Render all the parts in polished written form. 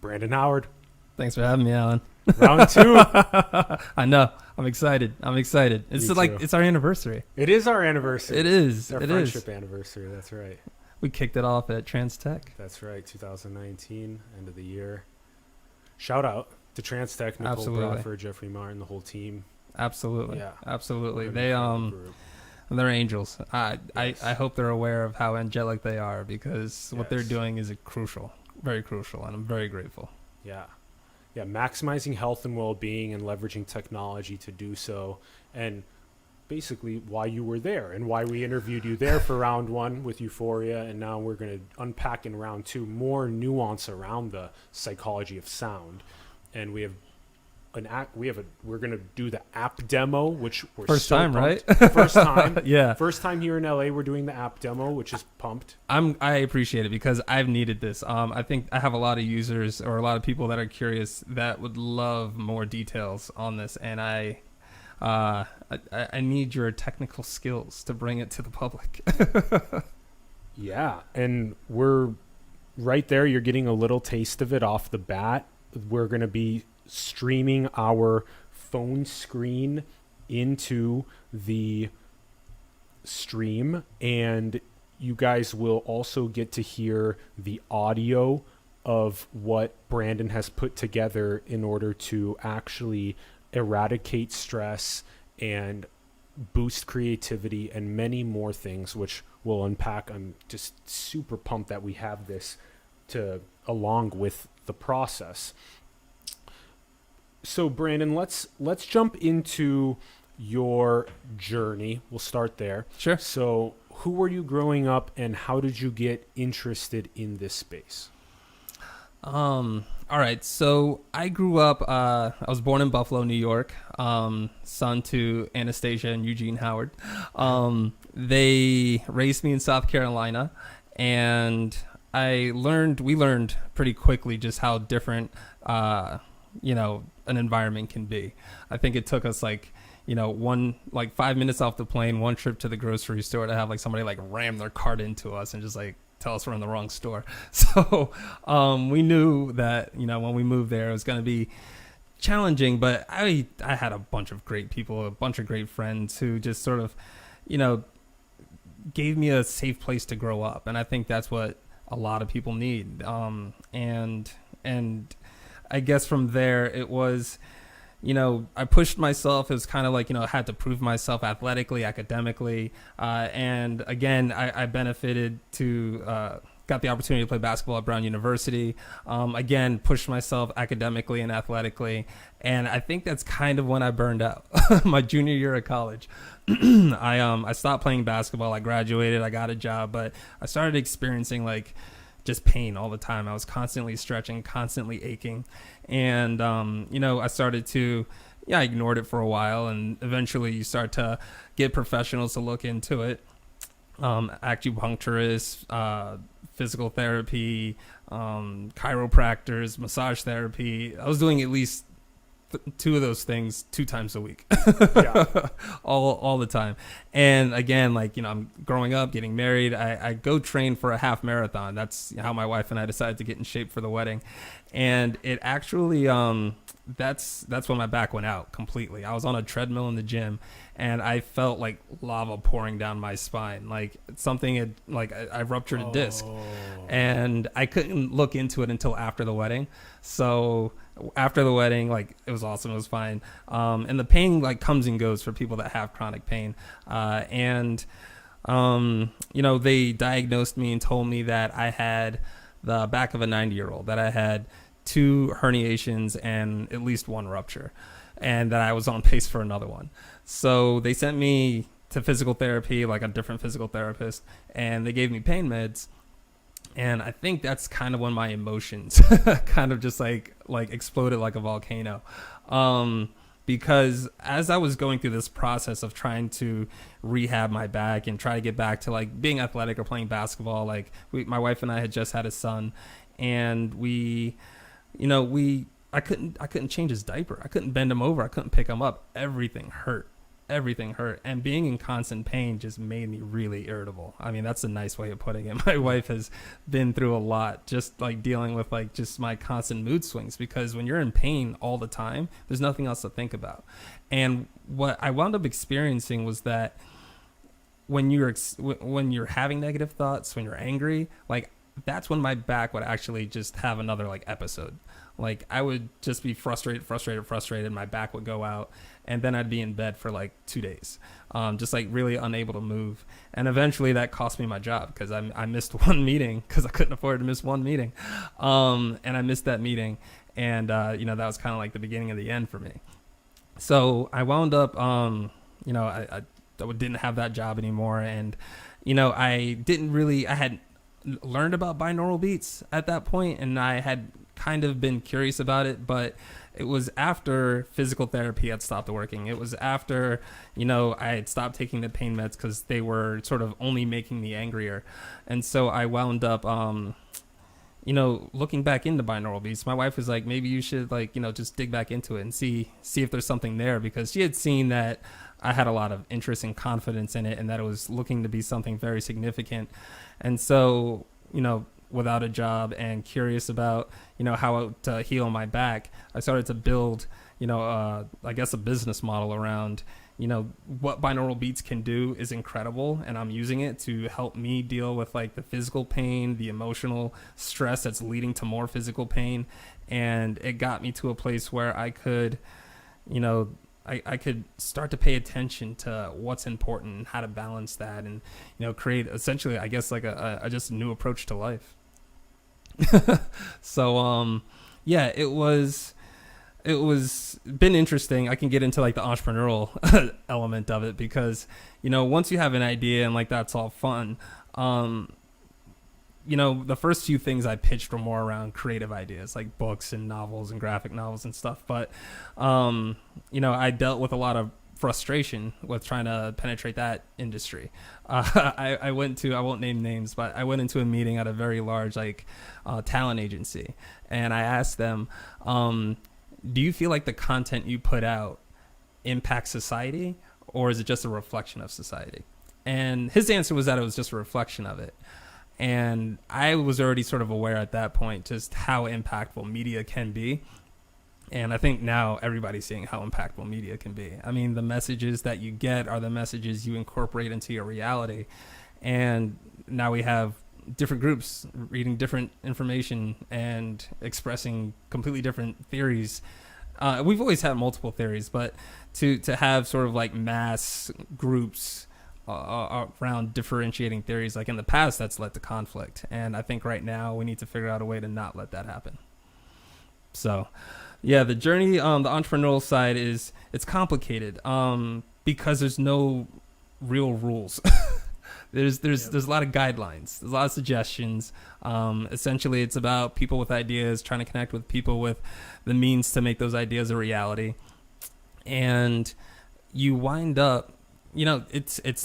Brandon Howard. Thanks for having me, Alan. Round two. I know. I'm excited. It's Me too. it's our anniversary. It is our anniversary. It is. It's our It friendship is. anniversary. That's right. We kicked it off at Trans Tech. That's right. 2019, end of the year. Shout out to Trans Tech, Nicole Absolutely. Bradford, Jeffrey Martin, the whole team. Absolutely. Yeah. Absolutely. What an They incredible group. they're angels. I Yes. hope they're aware of how angelic they are, because what they're Yes. doing is crucial, very crucial, and I'm very grateful. Yeah. Yeah, maximizing health and well-being and leveraging technology to do so. And basically why you were there and why we interviewed you there for round one with Euphoria. And now we're going to unpack in round two more nuance around the psychology of sound. And we have we're going to do the app demo, which we're First so time, pumped. right? First time. Yeah. First time here in LA, we're doing the app demo, which is pumped. I appreciate it because I've needed this. I think I have a lot of users or a lot of people that are curious that would love more details on this, and I need your technical skills to bring it to the public. Yeah, and we're right there. You're getting a little taste of it off the bat. We're going to be streaming our phone screen into the stream, and you guys will also get to hear the audio of what Brandon has put together in order to actually eradicate stress and boost creativity and many more things, which we'll unpack. I'm just super pumped that we have this to along with the process. So Brandon, let's jump into your journey. We'll start there. Sure. So who were you growing up and how did you get interested in this space? All right. So I grew up, I was born in Buffalo, New York, son to Anastasia and Eugene Howard. They raised me in South Carolina, and we learned pretty quickly just how different, an environment can be. I think it took us 5 minutes off the plane, one trip to the grocery store to have somebody ram their cart into us and just tell us we're in the wrong store. So we knew that, when we moved there, it was going to be challenging, but I had a bunch of great people, a bunch of great friends who just sort of, gave me a safe place to grow up. And I think that's what a lot of people need. And I guess from there it was, I pushed myself. It was kind of I had to prove myself athletically, academically. And again, I benefited got the opportunity to play basketball at Brown University. Again, pushed myself academically and athletically. And I think that's kind of when I burned out. My junior year of college. I stopped playing basketball. I graduated. I got a job. But I started experiencing just pain all the time. I was constantly stretching, constantly aching. And, I started to, I ignored it for a while. And eventually you start to get professionals to look into it. Acupuncturists, physical therapy, chiropractors, massage therapy. I was doing at least two of those things 2 times a week. Yeah. all the time. And again, I'm growing up, getting married. I go train for a half marathon. That's how my wife and I decided to get in shape for the wedding. And it actually, that's when my back went out completely. I was on a treadmill in the gym and I felt like lava pouring down my spine. Something had, I ruptured a disc, and I couldn't look into it until after the wedding. So after the wedding, it was awesome. It was fine. And the pain comes and goes for people that have chronic pain. They diagnosed me and told me that I had the back of a 90-year-old, that I had 2 herniations and at least 1 rupture, and that I was on pace for another one. So they sent me to physical therapy, a different physical therapist, and they gave me pain meds. And I think that's kind of when my emotions kind of just exploded like a volcano. Because as I was going through this process of trying to rehab my back and try to get back to being athletic or playing basketball, my wife and I had just had a son, and I couldn't change his diaper. I couldn't bend him over. I couldn't pick him up. Everything hurt. everything hurt, and being in constant pain just made me really irritable. I mean, that's a nice way of putting it. My wife has been through a lot, just like dealing with like just my constant mood swings, because when you're in pain all the time, there's nothing else to think about. And what I wound up experiencing was that when you're having negative thoughts, when you're angry, like that's when my back would actually just have another like episode. Like I would just be frustrated. My back would go out, and then I'd be in bed for like 2 days, just like really unable to move. And eventually that cost me my job, because I missed one meeting because I couldn't afford to miss one meeting. And I missed that meeting, and that was kind of like the beginning of the end for me. So I wound up, I didn't have that job anymore, and I had learned about binaural beats at that point, and I had kind of been curious about it, but it was after physical therapy had stopped working. It was after, I had stopped taking the pain meds because they were sort of only making me angrier. And so I wound up, looking back into binaural beats. My wife was like, maybe you should just dig back into it and see if there's something there, because she had seen that I had a lot of interest and confidence in it, and that it was looking to be something very significant. And so, without a job and curious about, how to heal my back, I started to build, a business model around, what binaural beats can do is incredible. And I'm using it to help me deal with like the physical pain, the emotional stress that's leading to more physical pain. And it got me to a place where I could, I could start to pay attention to what's important and how to balance that, and create essentially, I guess, like a just a new approach to life. So it was been interesting. I can get into like the entrepreneurial element of it, because once you have an idea and like that's all fun, the first few things I pitched were more around creative ideas, like books and novels and graphic novels and stuff. But, I dealt with a lot of frustration with trying to penetrate that industry. I won't name names, but I went into a meeting at a very large, talent agency. And I asked them, do you feel like the content you put out impacts society, or is it just a reflection of society? And his answer was that it was just a reflection of it. And I was already sort of aware at that point just how impactful media can be. And I think now everybody's seeing how impactful media can be. I mean, the messages that you get are the messages you incorporate into your reality. And now we have different groups reading different information and expressing completely different theories. We've always had multiple theories, but to have sort of like mass groups around differentiating theories, like in the past, that's led to conflict. And I think right now we need to figure out a way to not let that happen. So yeah, the journey on the entrepreneurial side it's complicated, because there's no real rules. There's a lot of guidelines. There's a lot of suggestions. Essentially, it's about people with ideas trying to connect with people with the means to make those ideas a reality. And you wind up, there's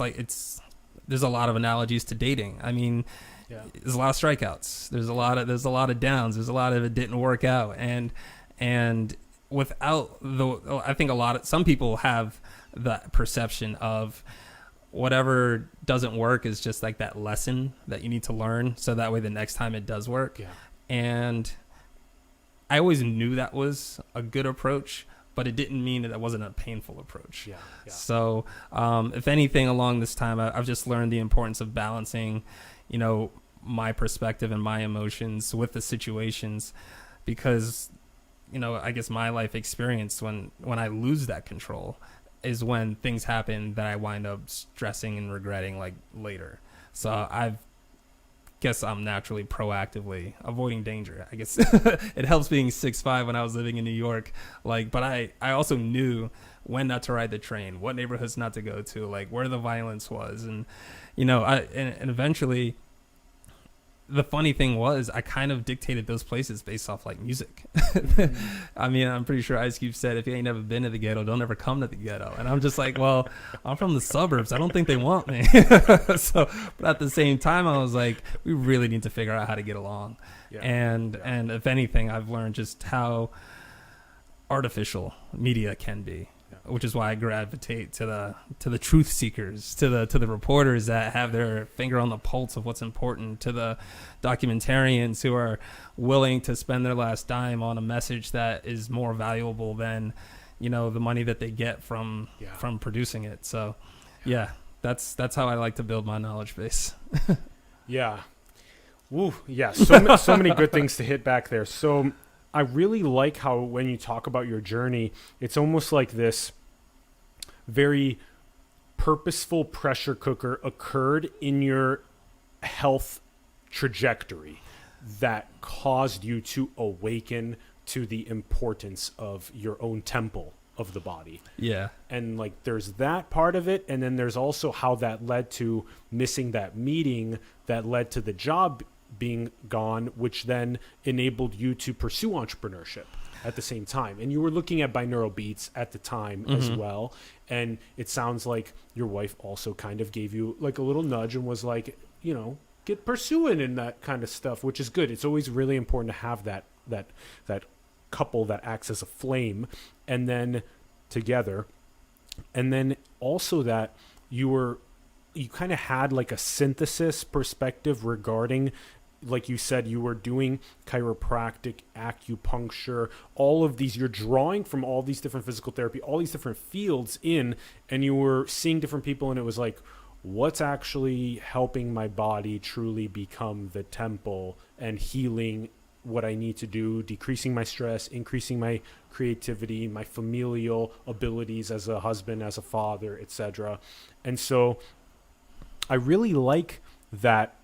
a lot of analogies to dating. I mean, there's a lot of strikeouts. There's a lot of downs. There's a lot of it didn't work out. And without I think some people have the perception of whatever doesn't work is just like that lesson that you need to learn, so that way the next time it does work. And I always knew that was a good approach, but it didn't mean that it wasn't a painful approach. So if anything, along this time, I've just learned the importance of balancing, my perspective and my emotions with the situations, because, I guess my life experience, when I lose that control, is when things happen that I wind up stressing and regretting like later. So I guess I'm naturally proactively avoiding danger. I guess it helps being 6'5" when I was living in New York. But I also knew when not to ride the train, what neighborhoods not to go to, like where the violence was. And, and eventually the funny thing was I kind of dictated those places based off like music. I mean, I'm pretty sure Ice Cube said, if you ain't never been to the ghetto, don't ever come to the ghetto. And I'm just like, well, I'm from the suburbs. I don't think they want me. But at the same time, I was like, we really need to figure out how to get along. And if anything, I've learned just how artificial media can be. which is why I gravitate to the truth seekers, to the reporters that have their finger on the pulse of what's important, to the documentarians who are willing to spend their last dime on a message that is more valuable than, you know, the money that they get from producing it. So that's how I like to build my knowledge base. Yeah. Woo. Yeah. So many good things to hit back there. So I really like how when you talk about your journey, it's almost like this very purposeful pressure cooker occurred in your health trajectory that caused you to awaken to the importance of your own temple of the body. Yeah. And like there's that part of it, and then there's also how that led to missing that meeting that led to the job being gone, which then enabled you to pursue entrepreneurship at the same time. And you were looking at Binaural Beats at the time as well. And it sounds like your wife also kind of gave you like a little nudge and was like, you know, get pursuing and that kind of stuff, which is good. It's always really important to have that couple that acts as a flame and then together. And then also that you kind of had like a synthesis perspective regarding, like you said, you were doing chiropractic, acupuncture, all of these, you're drawing from all these different physical therapy, all these different fields in, and you were seeing different people, and it was like, what's actually helping my body truly become the temple and healing what I need to do, decreasing my stress, increasing my creativity, my familial abilities as a husband, as a father, etc. And so I really like that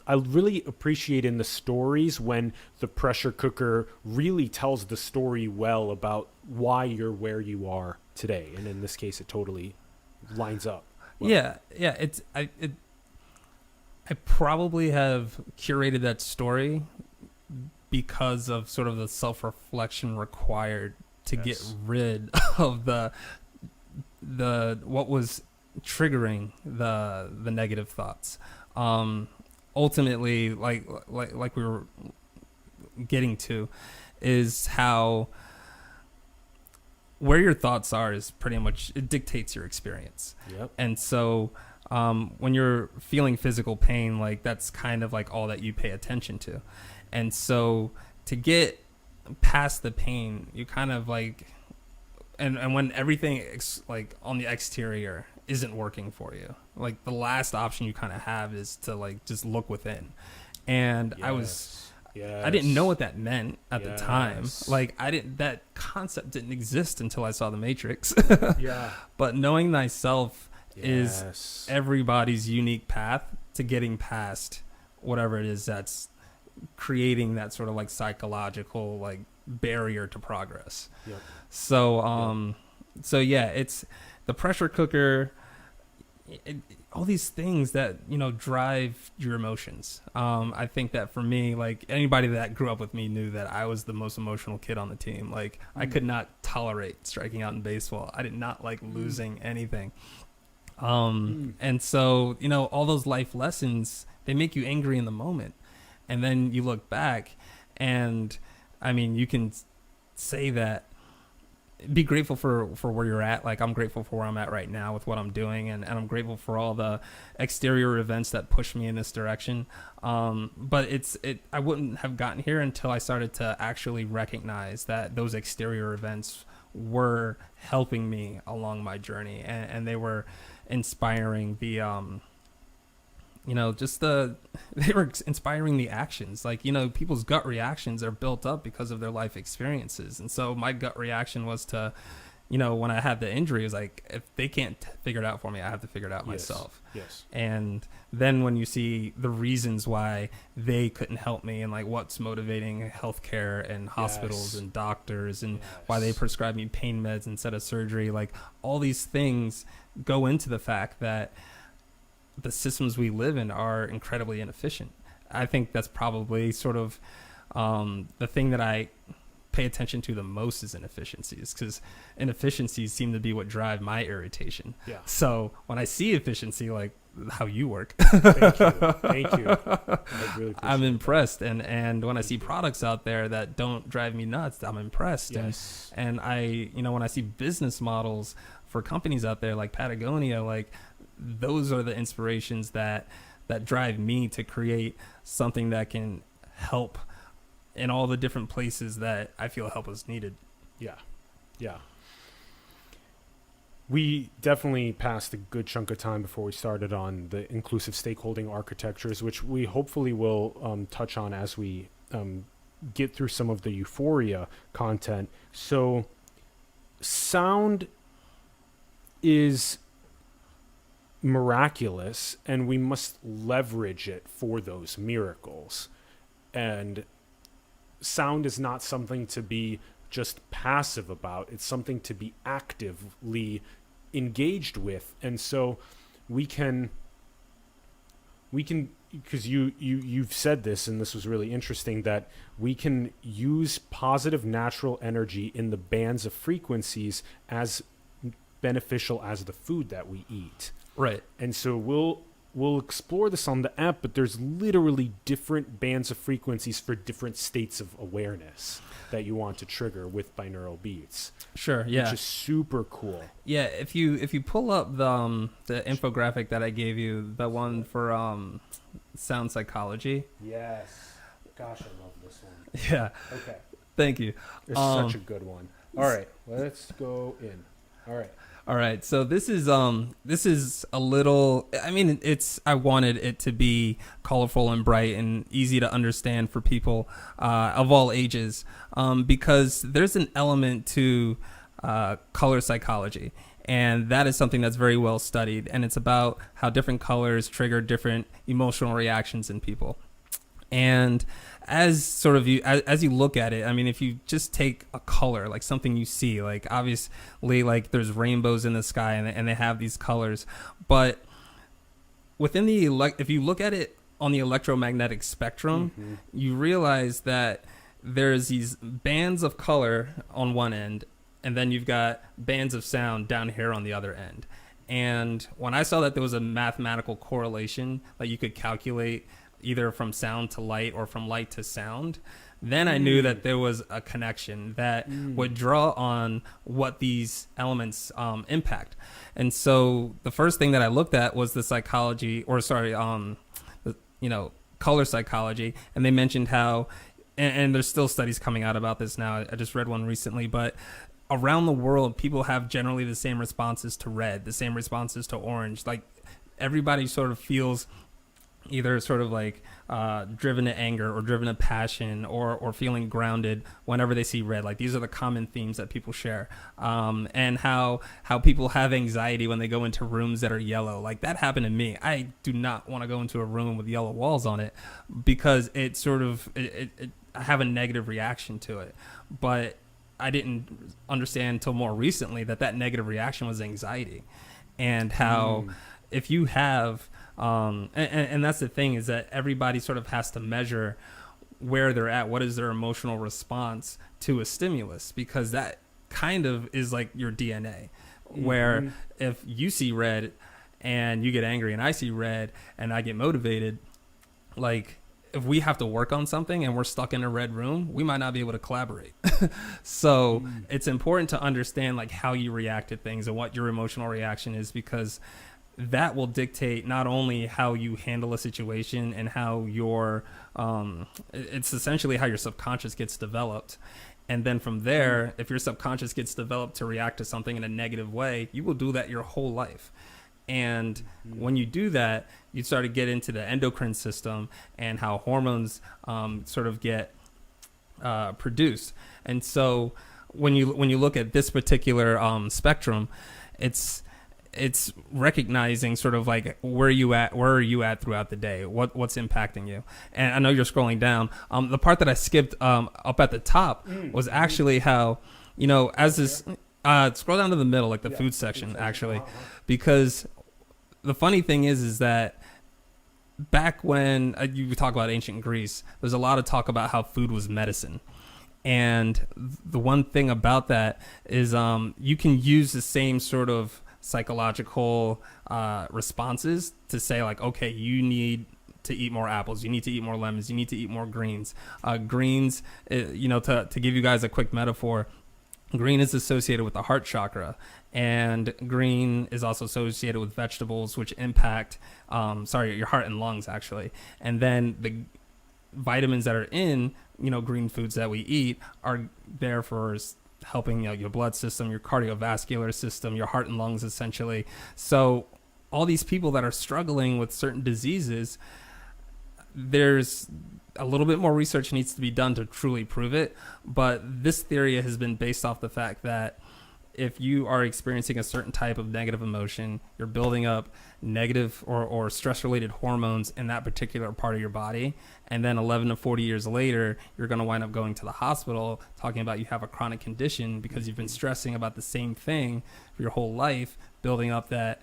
I really appreciate in the stories when the pressure cooker really tells the story well about why you're where you are today. And in this case, it totally lines up. Well. Yeah. I probably have curated that story because of sort of the self-reflection required to get rid of the what was triggering the negative thoughts. Ultimately, like we were getting to, is how where your thoughts are is pretty much, it dictates your experience. Yep. And so when you're feeling physical pain, like that's kind of like all that you pay attention to. And so to get past the pain, you kind of like, and when everything like on the exterior isn't working for you, like the last option you kind of have is to like just look within. And I didn't know what that meant at the time. Like that concept didn't exist until I saw The Matrix. But knowing thyself is everybody's unique path to getting past whatever it is that's creating that sort of like psychological like barrier to progress. So it's the pressure cooker, all these things that, you know, drive your emotions. I think that for me, like anybody that grew up with me knew that I was the most emotional kid on the team. Like I could not tolerate striking out in baseball. I did not like losing anything. And so, you know, all those life lessons, they make you angry in the moment. And then you look back and, I mean, you can say that, be grateful for where you're at. Like I'm grateful for where I'm at right now with what I'm doing. And I'm grateful for all the exterior events that push me in this direction. But I wouldn't have gotten here until I started to actually recognize that those exterior events were helping me along my journey. And they were inspiring they were inspiring the actions. Like, you know, people's gut reactions are built up because of their life experiences. And so my gut reaction was to, you know, when I had the injury, it was like, if they can't figure it out for me, I have to figure it out myself. Yes. And then when you see the reasons why they couldn't help me and like what's motivating healthcare and hospitals and doctors and why they prescribe me pain meds instead of surgery, like all these things go into the fact that the systems we live in are incredibly inefficient. I think that's probably sort of the thing that I pay attention to the most is inefficiencies, because inefficiencies seem to be what drive my irritation. Yeah. So when I see efficiency, like how you work, Thank you. I really I'm appreciate impressed. And when I see products out there that don't drive me nuts, I'm impressed. Yes. And I, when I see business models for companies out there like Patagonia, like those are the inspirations that drive me to create something that can help in all the different places that I feel help is needed. Yeah. Yeah. We definitely passed a good chunk of time before we started on the inclusive stakeholding architectures, which we hopefully will touch on as we get through some of the Euphoria content. So sound is miraculous, and we must leverage it for those miracles. And sound is not something to be just passive about. It's something to be actively engaged with. And so we can because you've said this, and this was really interesting, that we can use positive natural energy in the bands of frequencies as beneficial as the food that we eat. Right. And so we'll explore this on the app, but there's literally different bands of frequencies for different states of awareness that you want to trigger with binaural beats. Sure. Yeah. Which is super cool. Yeah. If you pull up the infographic that I gave you, the one for sound psychology. Yes. Gosh, I love this one. Yeah. Okay. Thank you. It's such a good one. All right, let's go in. All right. So this is a little, I mean, I wanted it to be colorful and bright and easy to understand for people of all ages, because there's an element to color psychology, and that is something that's very well studied, and it's about how different colors trigger different emotional reactions in people. And as you look at it, I mean, if you just take a color, like something you see, like obviously, like there's rainbows in the sky, and they have these colors, but within if you look at it on the electromagnetic spectrum, you realize that there's these bands of color on one end, and then you've got bands of sound down here on the other end. And when I saw that there was a mathematical correlation that you could calculate either from sound to light or from light to sound, then I knew that there was a connection that would draw on what these elements impact. And so the first thing that I looked at was the color psychology. And they mentioned how, and there's still studies coming out about this now. I just read one recently, but around the world, people have generally the same responses to red, the same responses to orange. Like everybody sort of feels either sort of like driven to anger or driven to passion or feeling grounded whenever they see red. Like these are the common themes that people share. And how people have anxiety when they go into rooms that are yellow. Like that happened to me. I do not want to go into a room with yellow walls on it because it sort of, I have a negative reaction to it. But I didn't understand until more recently that negative reaction was anxiety, and how if you have and that's the thing, is that everybody sort of has to measure where they're at, what is their emotional response to a stimulus, because that kind of is like your DNA, where if you see red and you get angry and I see red and I get motivated, like if we have to work on something and we're stuck in a red room, we might not be able to collaborate. So it's important to understand like how you react to things and what your emotional reaction is, because that will dictate not only how you handle a situation and how it's essentially how your subconscious gets developed. And then from there, if your subconscious gets developed to react to something in a negative way, you will do that your whole life. And when you do that, you start to get into the endocrine system and how hormones sort of get produced. And so when you look at this particular spectrum, it's recognizing sort of like where are you at throughout the day, what's impacting you. And I know you're scrolling down. The part that I skipped up at the top was actually how, as this scroll down to the middle, like the food section, actually, because the funny thing is that back when you talk about ancient Greece, there's a lot of talk about how food was medicine. And the one thing about that is you can use the same sort of psychological responses to say, like, okay, you need to eat more apples, you need to eat more lemons, you need to eat more greens. Greens, to give you guys a quick metaphor, green is associated with the heart chakra, and green is also associated with vegetables, which impact, your heart and lungs, actually. And then the vitamins that are in, green foods that we eat are there for helping your blood system, your cardiovascular system, your heart and lungs, essentially. So all these people that are struggling with certain diseases, there's a little bit more research needs to be done to truly prove it. But this theory has been based off the fact that if you are experiencing a certain type of negative emotion, you're building up negative or stress-related hormones in that particular part of your body. And then 11 to 40 years later, you're going to wind up going to the hospital talking about you have a chronic condition because you've been stressing about the same thing for your whole life, building up that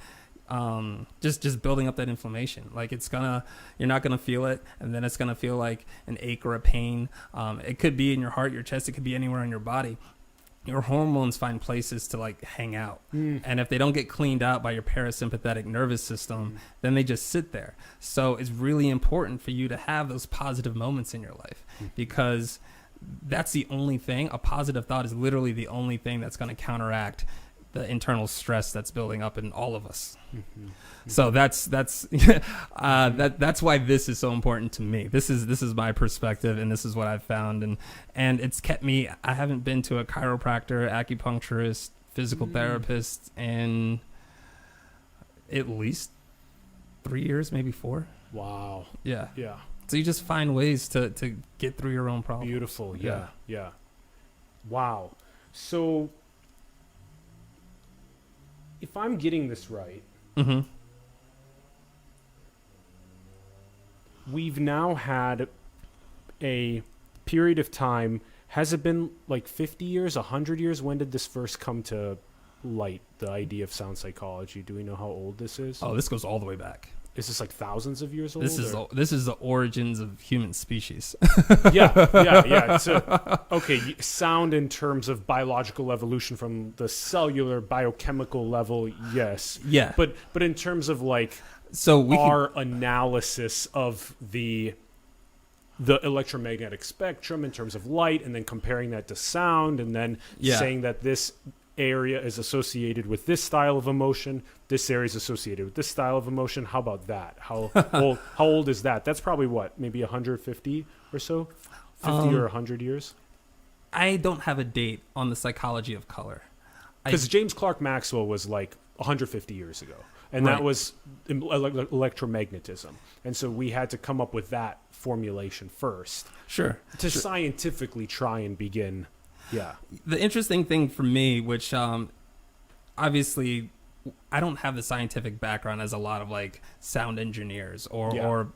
just building up that inflammation. Like you're not gonna feel it, and then it's gonna feel like an ache or a pain. It could be in your heart, your chest, it could be anywhere in your body. Your hormones find places to like hang out, and if they don't get cleaned out by your parasympathetic nervous system, then they just sit there. So it's really important for you to have those positive moments in your life, because that's the only thing. A positive thought is literally the only thing that's going to counteract the internal stress that's building up in all of us. So that's why this is so important to me. This is my perspective, and this is what I've found, and it's kept me. I haven't been to a chiropractor, acupuncturist, physical therapist in at least 3 years, maybe 4. Wow. Yeah. Yeah. So you just find ways to get through your own problems. Beautiful. Yeah. Wow. So if I'm getting this right, we've now had a period of time. Has it been like 50 years, 100 years? When did this first come to light, the idea of sound psychology? Do we know how old this is? Oh, this goes all the way back. Is this like thousands of years old? This is the origins of human species. Yeah. So, okay, sound in terms of biological evolution from the cellular biochemical level, yes. Yeah. But in terms of like analysis of the electromagnetic spectrum in terms of light, and then comparing that to sound, and then saying that this area is associated with this style of emotion, this area is associated with this style of emotion. How about that? How old is that? That's probably what, maybe 150 or so? 50 or 100 years? I don't have a date on the psychology of color. Because James Clerk Maxwell was like 150 years ago, and that was electromagnetism. And so we had to come up with that formulation first. Sure. To scientifically try and begin. Yeah. The interesting thing for me, which obviously I don't have the scientific background as a lot of like sound engineers or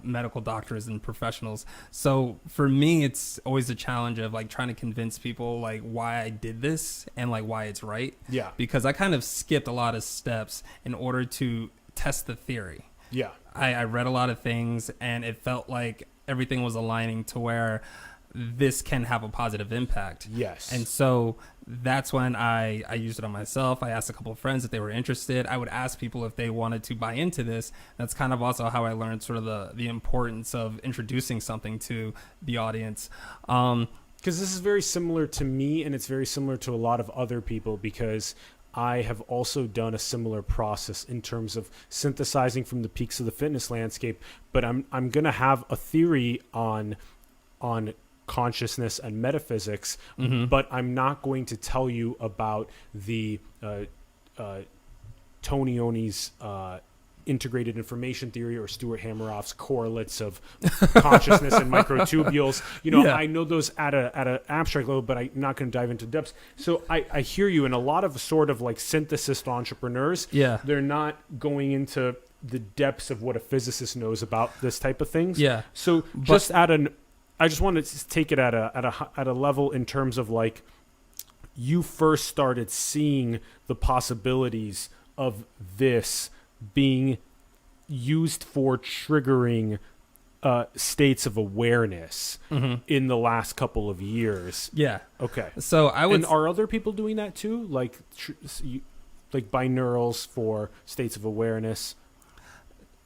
medical doctors and professionals. So for me, it's always a challenge of like trying to convince people like why I did this and like why it's right. Yeah. Because I kind of skipped a lot of steps in order to test the theory. Yeah. I read a lot of things, and it felt like everything was aligning to where this can have a positive impact. Yes. And so that's when I used it on myself. I asked a couple of friends if they were interested. I would ask people if they wanted to buy into this. That's kind of also how I learned sort of the importance of introducing something to the audience. Because this is very similar to me, and it's very similar to a lot of other people, because I have also done a similar process in terms of synthesizing from the peaks of the fitness landscape. But I'm going to have a theory on consciousness and metaphysics, but I'm not going to tell you about the Tonioni's integrated information theory or Stuart Hameroff's correlates of consciousness and microtubules. I know those at an abstract level, but I'm not going to dive into depths. So I hear you. And a lot of sort of like synthesist entrepreneurs, they're not going into the depths of what a physicist knows about this type of things. Yeah. So I just wanted to take it at a level in terms of like you first started seeing the possibilities of this being used for triggering states of awareness in the last couple of years. Yeah. Okay. So I would. And are other people doing that too? Like binaurals for states of awareness?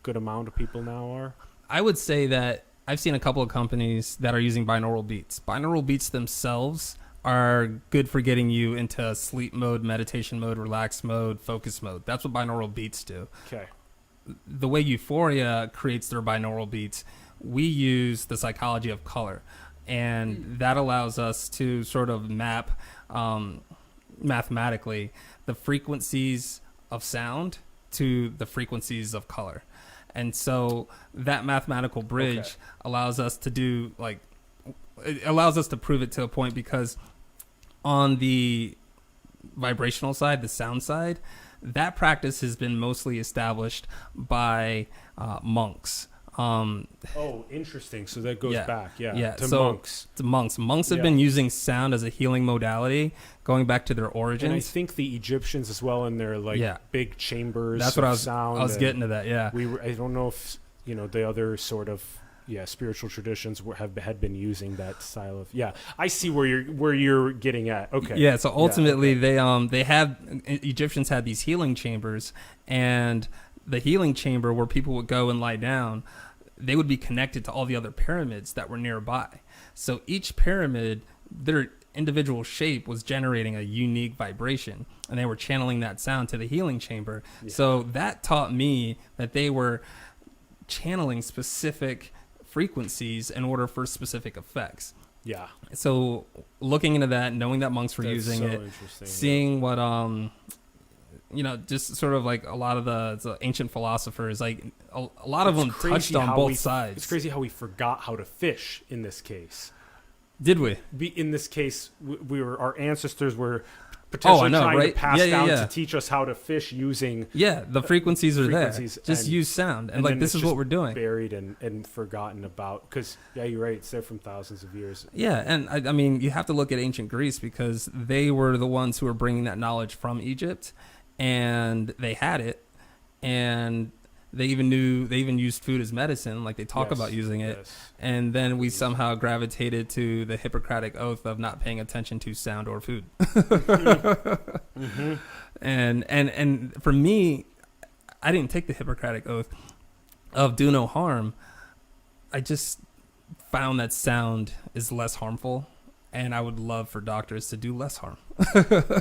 Good amount of people now are? I would say that I've seen a couple of companies that are using binaural beats. Binaural beats themselves are good for getting you into sleep mode, meditation mode, relax mode, focus mode. That's what binaural beats do. Okay. The way Euphoria creates their binaural beats, we use the psychology of color. And that allows us to sort of map mathematically the frequencies of sound to the frequencies of color. And so that mathematical bridge allows us to do it allows us to prove it to a point, because on the vibrational side, the sound side, that practice has been mostly established by monks. Interesting. So that goes back, to so monks. To monks. Monks have been using sound as a healing modality going back to their origins. And I think the Egyptians as well in their big chambers. That's what I was getting to that. Yeah. I don't know if the other sort of spiritual traditions had been using that style of. Yeah, I see where you're getting at. Okay. Yeah. So ultimately, Egyptians had these healing chambers, and the healing chamber where people would go and lie down, they would be connected to all the other pyramids that were nearby. So each pyramid, their individual shape was generating a unique vibration, and they were channeling that sound to the healing chamber. Yeah. So that taught me that they were channeling specific frequencies in order for specific effects. Yeah. So looking into that, knowing that monks were using it, seeing what just sort of like a lot of the ancient philosophers, like a lot of them touched on both sides. It's crazy how we forgot how to fish in this case. Did we? In this case, our ancestors were potentially trying to pass down to teach us how to fish using. Yeah, the frequencies are there. Just use sound, and this is what we're doing. Buried and forgotten about, because you're right. It's there from thousands of years. Yeah, and I mean, you have to look at ancient Greece, because they were the ones who were bringing that knowledge from Egypt. And they had it, and they even used food as medicine, like they talk about using it. Yes. And then we somehow gravitated to the Hippocratic Oath of not paying attention to sound or food. Mm-hmm. And for me, I didn't take the Hippocratic Oath of do no harm. I just found that sound is less harmful, and I would love for doctors to do less harm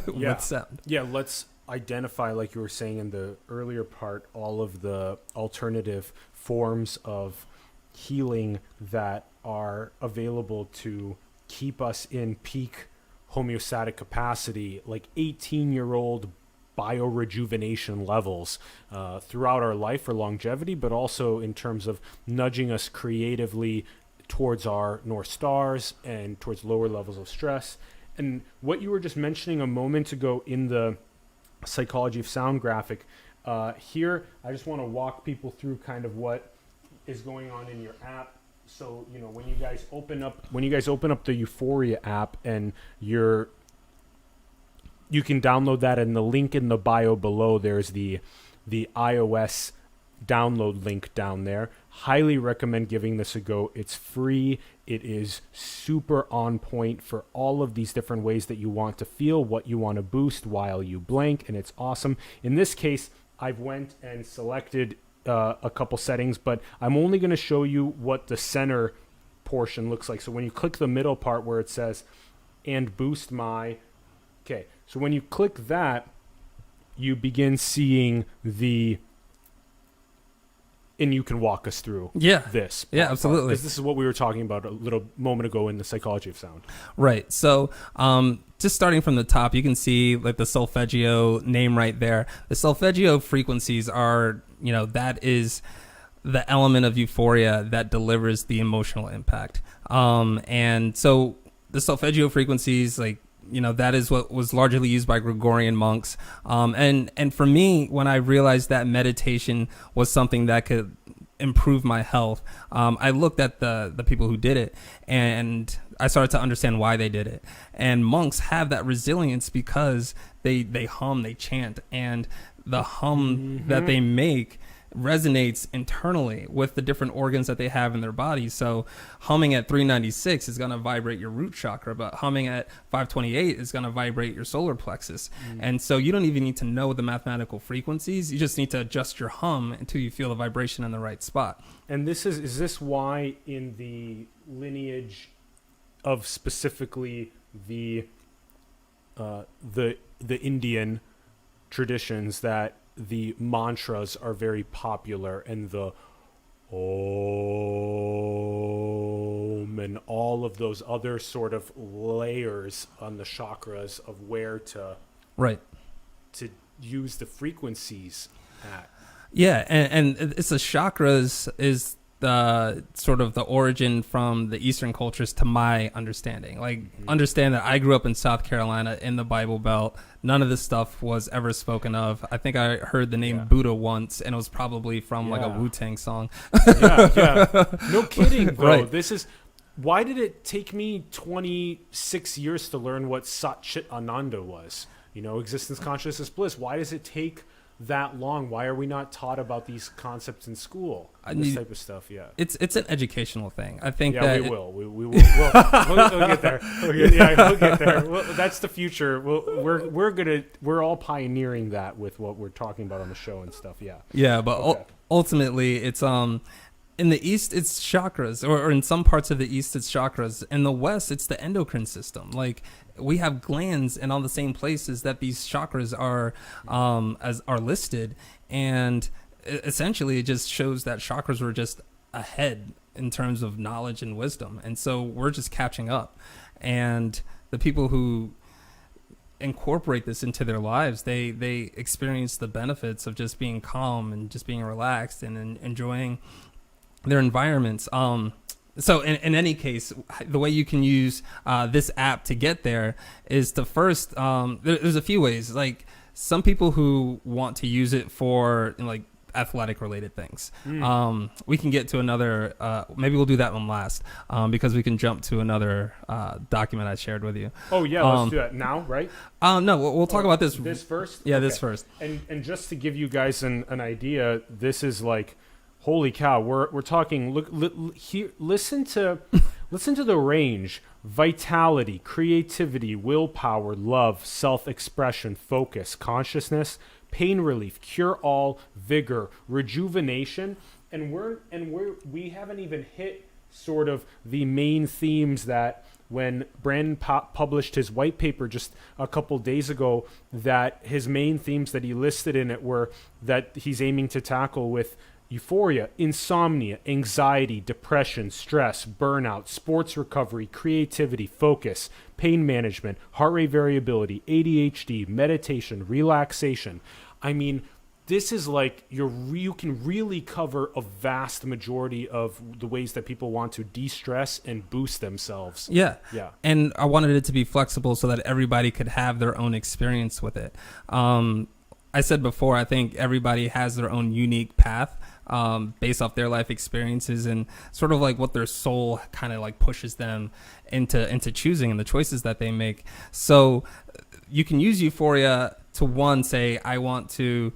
with sound. Yeah, let's identify, like you were saying in the earlier part, all of the alternative forms of healing that are available to keep us in peak homeostatic capacity, like 18-year-old biorejuvenation levels throughout our life for longevity, but also in terms of nudging us creatively towards our North Stars and towards lower levels of stress. And what you were just mentioning a moment ago in the psychology of sound graphic, here I just want to walk people through kind of what is going on in your app. So when you guys open up the Euphoria app, and you can download that, and the link in the bio below, there's the iOS download link down there. Highly recommend giving this a go. It's free. It is super on point for all of these different ways that you want to feel, what you want to boost while you blank, and it's awesome. In this case, I've went and selected a couple settings, but I'm only going to show you what the center portion looks like. So when you click the middle part where it says, and boost my, okay, so when you click that, you begin seeing and you can walk us through this. Yeah, absolutely. Because this is what we were talking about a little moment ago in the psychology of sound. Right. So just starting from the top, you can see like the solfeggio name right there. The solfeggio frequencies are, that is the element of Euphoria that delivers the emotional impact. And so the solfeggio frequencies, that is what was largely used by Gregorian monks. And for me, when I realized that meditation was something that could improve my health, I looked at the people who did it, and I started to understand why they did it. And monks have that resilience because they hum, they chant, and the hum that they make resonates internally with the different organs that they have in their body. So humming at 396 is going to vibrate your root chakra, but humming at 528 is going to vibrate your solar plexus. And so you don't even need to know the mathematical frequencies. You just need to adjust your hum until you feel the vibration in the right spot. And is this why in the lineage of specifically the Indian traditions that the mantras are very popular, and the Om and all of those other sort of layers on the chakras of where to use the frequencies at? Yeah, and it's the chakras is the sort of the origin from the Eastern cultures, to my understanding. Like, understand that I grew up in South Carolina in the Bible Belt. None of this stuff was ever spoken of. I think I heard the name Buddha once, and it was probably from like a Wu-Tang song. No kidding, though. Right. Why did it take me 26 years to learn what Sat Chit Ananda was? Existence, consciousness, bliss. Why does it take that long? Why are we not taught about these concepts in school? This type of stuff, It's an educational thing. I think that we will. We'll get there. We'll get there. Well, that's the future. We're all pioneering that with what we're talking about on the show and stuff. Yeah, but ultimately, it's in the East, it's chakras, or in some parts of the East, it's chakras. In the West, it's the endocrine system. Like, we have glands in all the same places that these chakras are listed, and essentially it just shows that chakras were just ahead in terms of knowledge and wisdom, and so we're just catching up. And the people who incorporate this into their lives, they experience the benefits of just being calm and just being relaxed and enjoying their environments. So in any case, the way you can use this app to get there is to first, there's a few ways. Like, some people who want to use it for like athletic related things. We can get to another, maybe we'll do that one last, because we can jump to another document I shared with you. Oh yeah, let's do that now, right? No, we'll talk about this. This first? Yeah, okay. This first. And just to give you guys an idea, this is like, holy cow, we're talking, here, listen to the range: vitality, creativity, willpower, love, self-expression, focus, consciousness, pain relief, cure all, vigor, rejuvenation. And we haven't even hit sort of the main themes that when Brandon published his white paper just a couple days ago, that his main themes that he listed in it were that he's aiming to tackle with euphoria, insomnia, anxiety, depression, stress, burnout, sports recovery, creativity, focus, pain management, heart rate variability, ADHD, meditation, relaxation. I mean, this is like you can really cover a vast majority of the ways that people want to de-stress and boost themselves. Yeah. And I wanted it to be flexible so that everybody could have their own experience with it. I said before, I think everybody has their own unique path based off their life experiences and sort of like what their soul kind of like pushes them into choosing and the choices that they make. So you can use Euphoria to say, I want to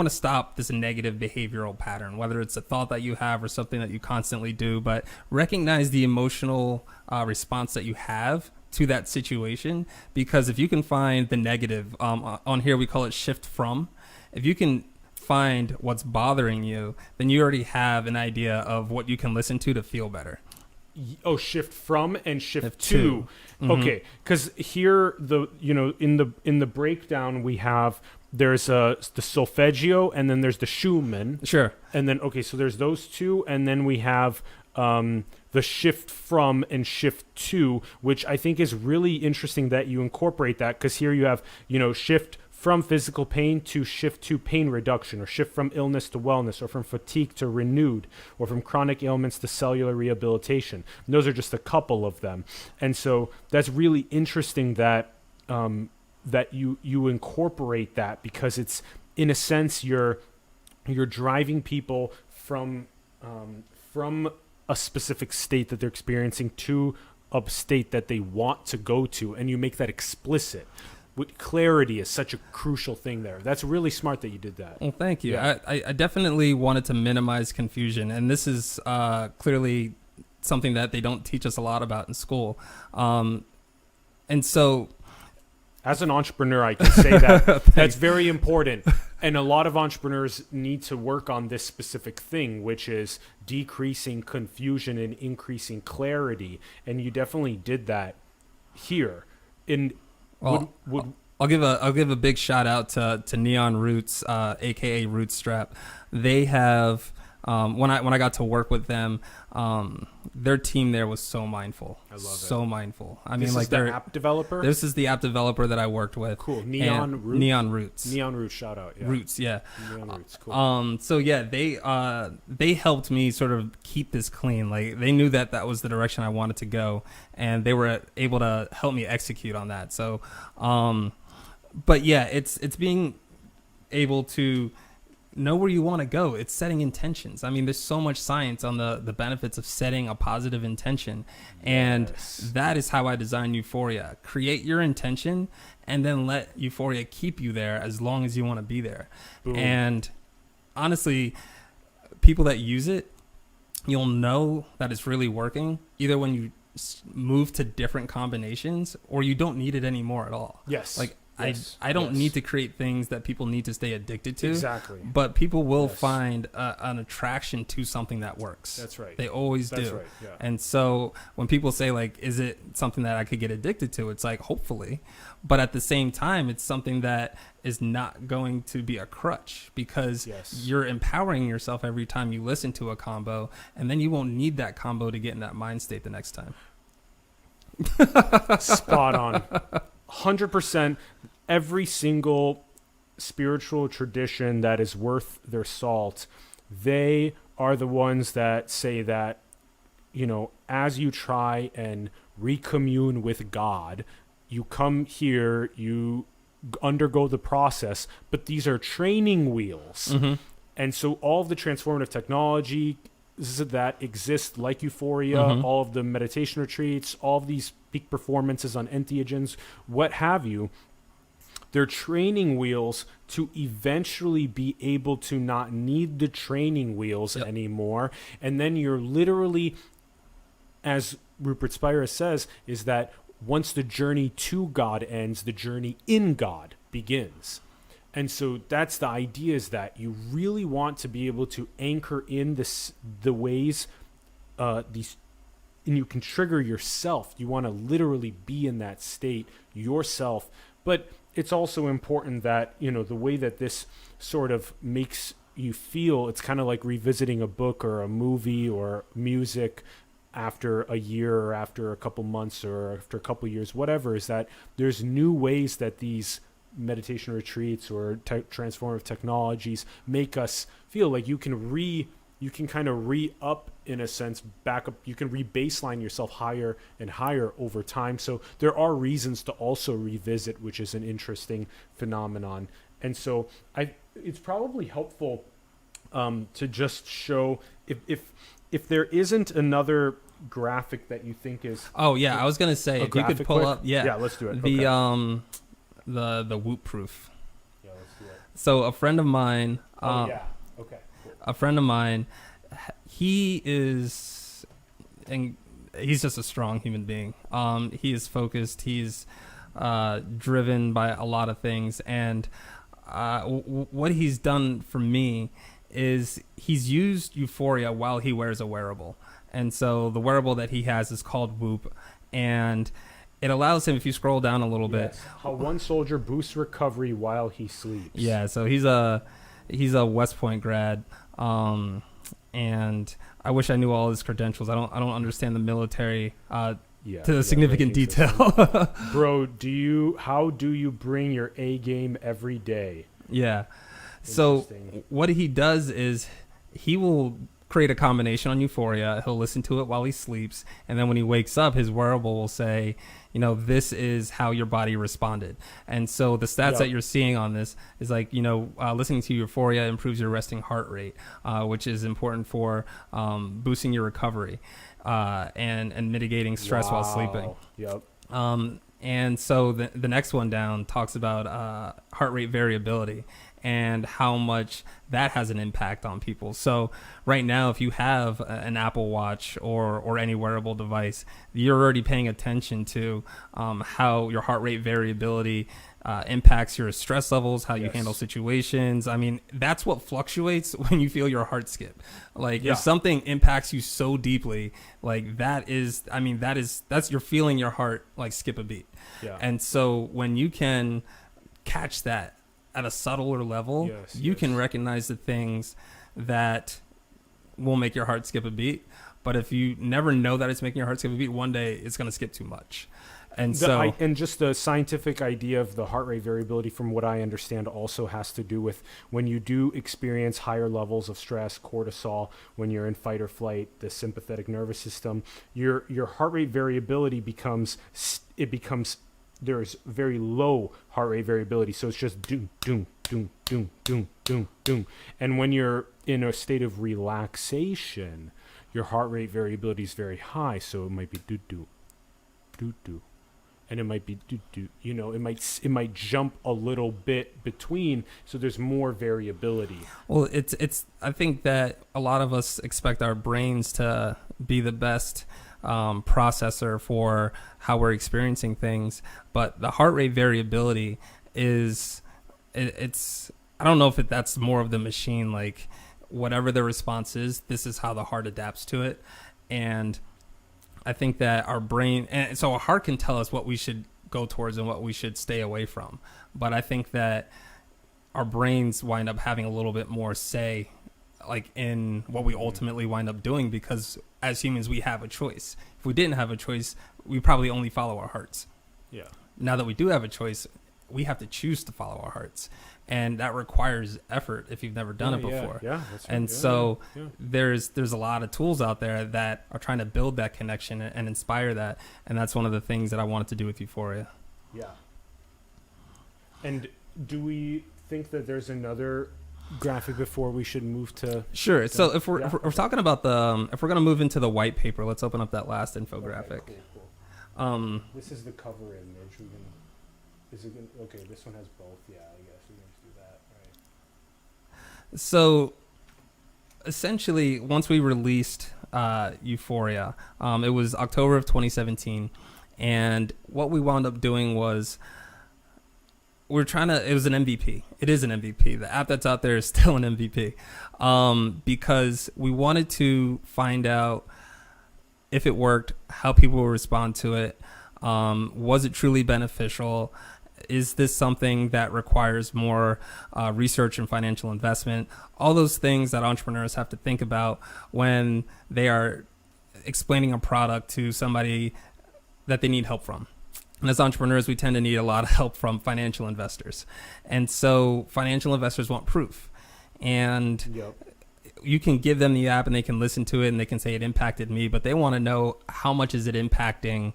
stop this negative behavioral pattern, whether it's a thought that you have or something that you constantly do, but recognize the emotional response that you have to that situation. Because if you can find the negative, on here we call it shift from, if you can find what's bothering you, then you already have an idea of what you can listen to feel better. Oh, shift from and shift to. Mm-hmm. Okay, because here in the breakdown we have there's the solfeggio and then there's the Schumann. Sure. And then so there's those two, and then we have the shift from and shift to, which I think is really interesting that you incorporate that, because here you have shift from physical pain to shift to pain reduction, or shift from illness to wellness, or from fatigue to renewed, or from chronic ailments to cellular rehabilitation. And those are just a couple of them. And so that's really interesting that that you incorporate that, because it's, in a sense, you're driving people from a specific state that they're experiencing to a state that they want to go to, and you make that explicit. clarity is such a crucial thing there. That's really smart that you did that. Well, thank you. Yeah. I definitely wanted to minimize confusion, and this is clearly something that they don't teach us a lot about in school. And so, as an entrepreneur, I can say that that's very important. And a lot of entrepreneurs need to work on this specific thing, which is decreasing confusion and increasing clarity. And you definitely did that here. I'll give a big shout out to Neon Roots, aka Rootstrap. They have when I got to work with them, their team there was so mindful. I love it. So mindful. I This mean, like is the app developer. This is the app developer that I worked with. Cool. Neon Roots. Neon Roots. Shout out. Yeah. Roots. Yeah. Neon Roots. Cool. So yeah, they helped me sort of keep this clean. Like they knew that was the direction I wanted to go, and they were able to help me execute on that. So, but yeah, it's being able to know where you want to go. It's setting intentions. I mean, there's so much science on the benefits of setting a positive intention. And that is how I designed Euphoria. Create your intention and then let Euphoria keep you there as long as you want to be there. Boom. And honestly, people that use it, you'll know that it's really working either when you move to different combinations or you don't need it anymore at all. Yes. Like, I don't need to create things that people need to stay addicted to. Exactly. But people will find an attraction to something that works. That's right. They always do. That's right, yeah. And so when people say, like, is it something that I could get addicted to? It's like, hopefully. But at the same time, it's something that is not going to be a crutch because you're empowering yourself every time you listen to a combo, and then you won't need that combo to get in that mind state the next time. Spot on. 100%. Every single spiritual tradition that is worth their salt, they are the ones that say that, you know, as you try and recommune with God, you come here, you undergo the process, but these are training wheels. Mm-hmm. And so all of the transformative technology that exist, like Euphoria, all of the meditation retreats, all of these peak performances on entheogens, what have you, they're training wheels to eventually be able to not need the training wheels anymore. And then you're literally, as Rupert Spira says, is that once the journey to God ends, the journey in God begins. And so that's the idea, is that you really want to be able to anchor in the ways these, and you can trigger yourself. You want to literally be in that state yourself. But it's also important that, you know, the way that this sort of makes you feel, it's kind of like revisiting a book or a movie or music after a year or after a couple months or after a couple years, whatever, is that there's new ways that these meditation retreats or transformative technologies make us feel. Like you can kind of re-up, in a sense, back up. You can re-baseline yourself higher and higher over time. So there are reasons to also revisit, which is an interesting phenomenon. And so it's probably helpful to just show if there isn't another graphic that you think is. Oh yeah, I was gonna say if you could pull up. Yeah, let's do it. The Whoop proof. Yeah, let's do it. So a friend of mine. Okay. Cool. A friend of mine, he is, and he's just a strong human being. He is focused. He's driven by a lot of things, and what he's done for me is he's used Euphoria while he wears a wearable. And so the wearable that he has is called Whoop, and it allows him, if you scroll down a little bit, how one soldier boosts recovery while he sleeps. Yeah, so he's a West Point grad, and I wish I knew all his credentials. I don't understand the military to the significant detail. Bro, how do you bring your A game every day? Yeah. So what he does is he will create a combination on Euphoria. He'll listen to it while he sleeps, and then when he wakes up, his wearable will say, you know, this is how your body responded. And so the stats that you're seeing on this is like, you know, listening to Euphoria improves your resting heart rate, which is important for boosting your recovery and mitigating stress while sleeping. Yep. And so the next one down talks about heart rate variability and how much that has an impact on people. So right now, if you have an Apple Watch or any wearable device, you're already paying attention to how your heart rate variability impacts your stress levels, how you handle situations. I mean, that's what fluctuates when you feel your heart skip. Like if something impacts you so deeply, like that's you're feeling your heart like skip a beat. Yeah. And so when you can catch that at a subtler level, you can recognize the things that will make your heart skip a beat. But if you never know that it's making your heart skip a beat, one day it's going to skip too much. And and just the scientific idea of the heart rate variability, from what I understand, also has to do with when you do experience higher levels of stress, cortisol, when you're in fight or flight, the sympathetic nervous system, your heart rate variability becomes there's very low heart rate variability. So it's just doom, doom, doom, doom, doom, doom, doom. And when you're in a state of relaxation, your heart rate variability is very high. So it might be do, do, do, do. And it might be do, do. You know, it might jump a little bit between. So there's more variability. Well, I think that a lot of us expect our brains to be the best processor for how we're experiencing things, but the heart rate variability is it's I don't know if that's more of the machine, like whatever the response is, this is how the heart adapts to it. And I think that our brain, and so our heart can tell us what we should go towards and what we should stay away from, but I think that our brains wind up having a little bit more say like in what we ultimately wind up doing, because as humans we have a choice. If we didn't have a choice, we probably only follow our hearts. Yeah. Now that we do have a choice, we have to choose to follow our hearts, and that requires effort if you've never done it before. Yeah, that's right. And so there's a lot of tools out there that are trying to build that connection and inspire that, and that's one of the things that I wanted to do with Euphoria. Yeah. And do we think that there's another graphic before we should move to? Sure. So if we're talking about if we're going to move into the white paper, let's open up that last infographic. Okay, cool. This is the cover image. Okay, this one has both. Yeah, I guess we can just do that. Right. So essentially, once we released Euphoria, it was October of 2017, and what we wound up doing was it was an MVP. It is an MVP. The app that's out there is still an MVP, because we wanted to find out if it worked, how people will respond to it, was it truly beneficial, is this something that requires more research and financial investment, all those things that entrepreneurs have to think about when they are explaining a product to somebody that they need help from. And as entrepreneurs, we tend to need a lot of help from financial investors. And so financial investors want proof. And you can give them the app and they can listen to it and they can say it impacted me, but they want to know how much is it impacting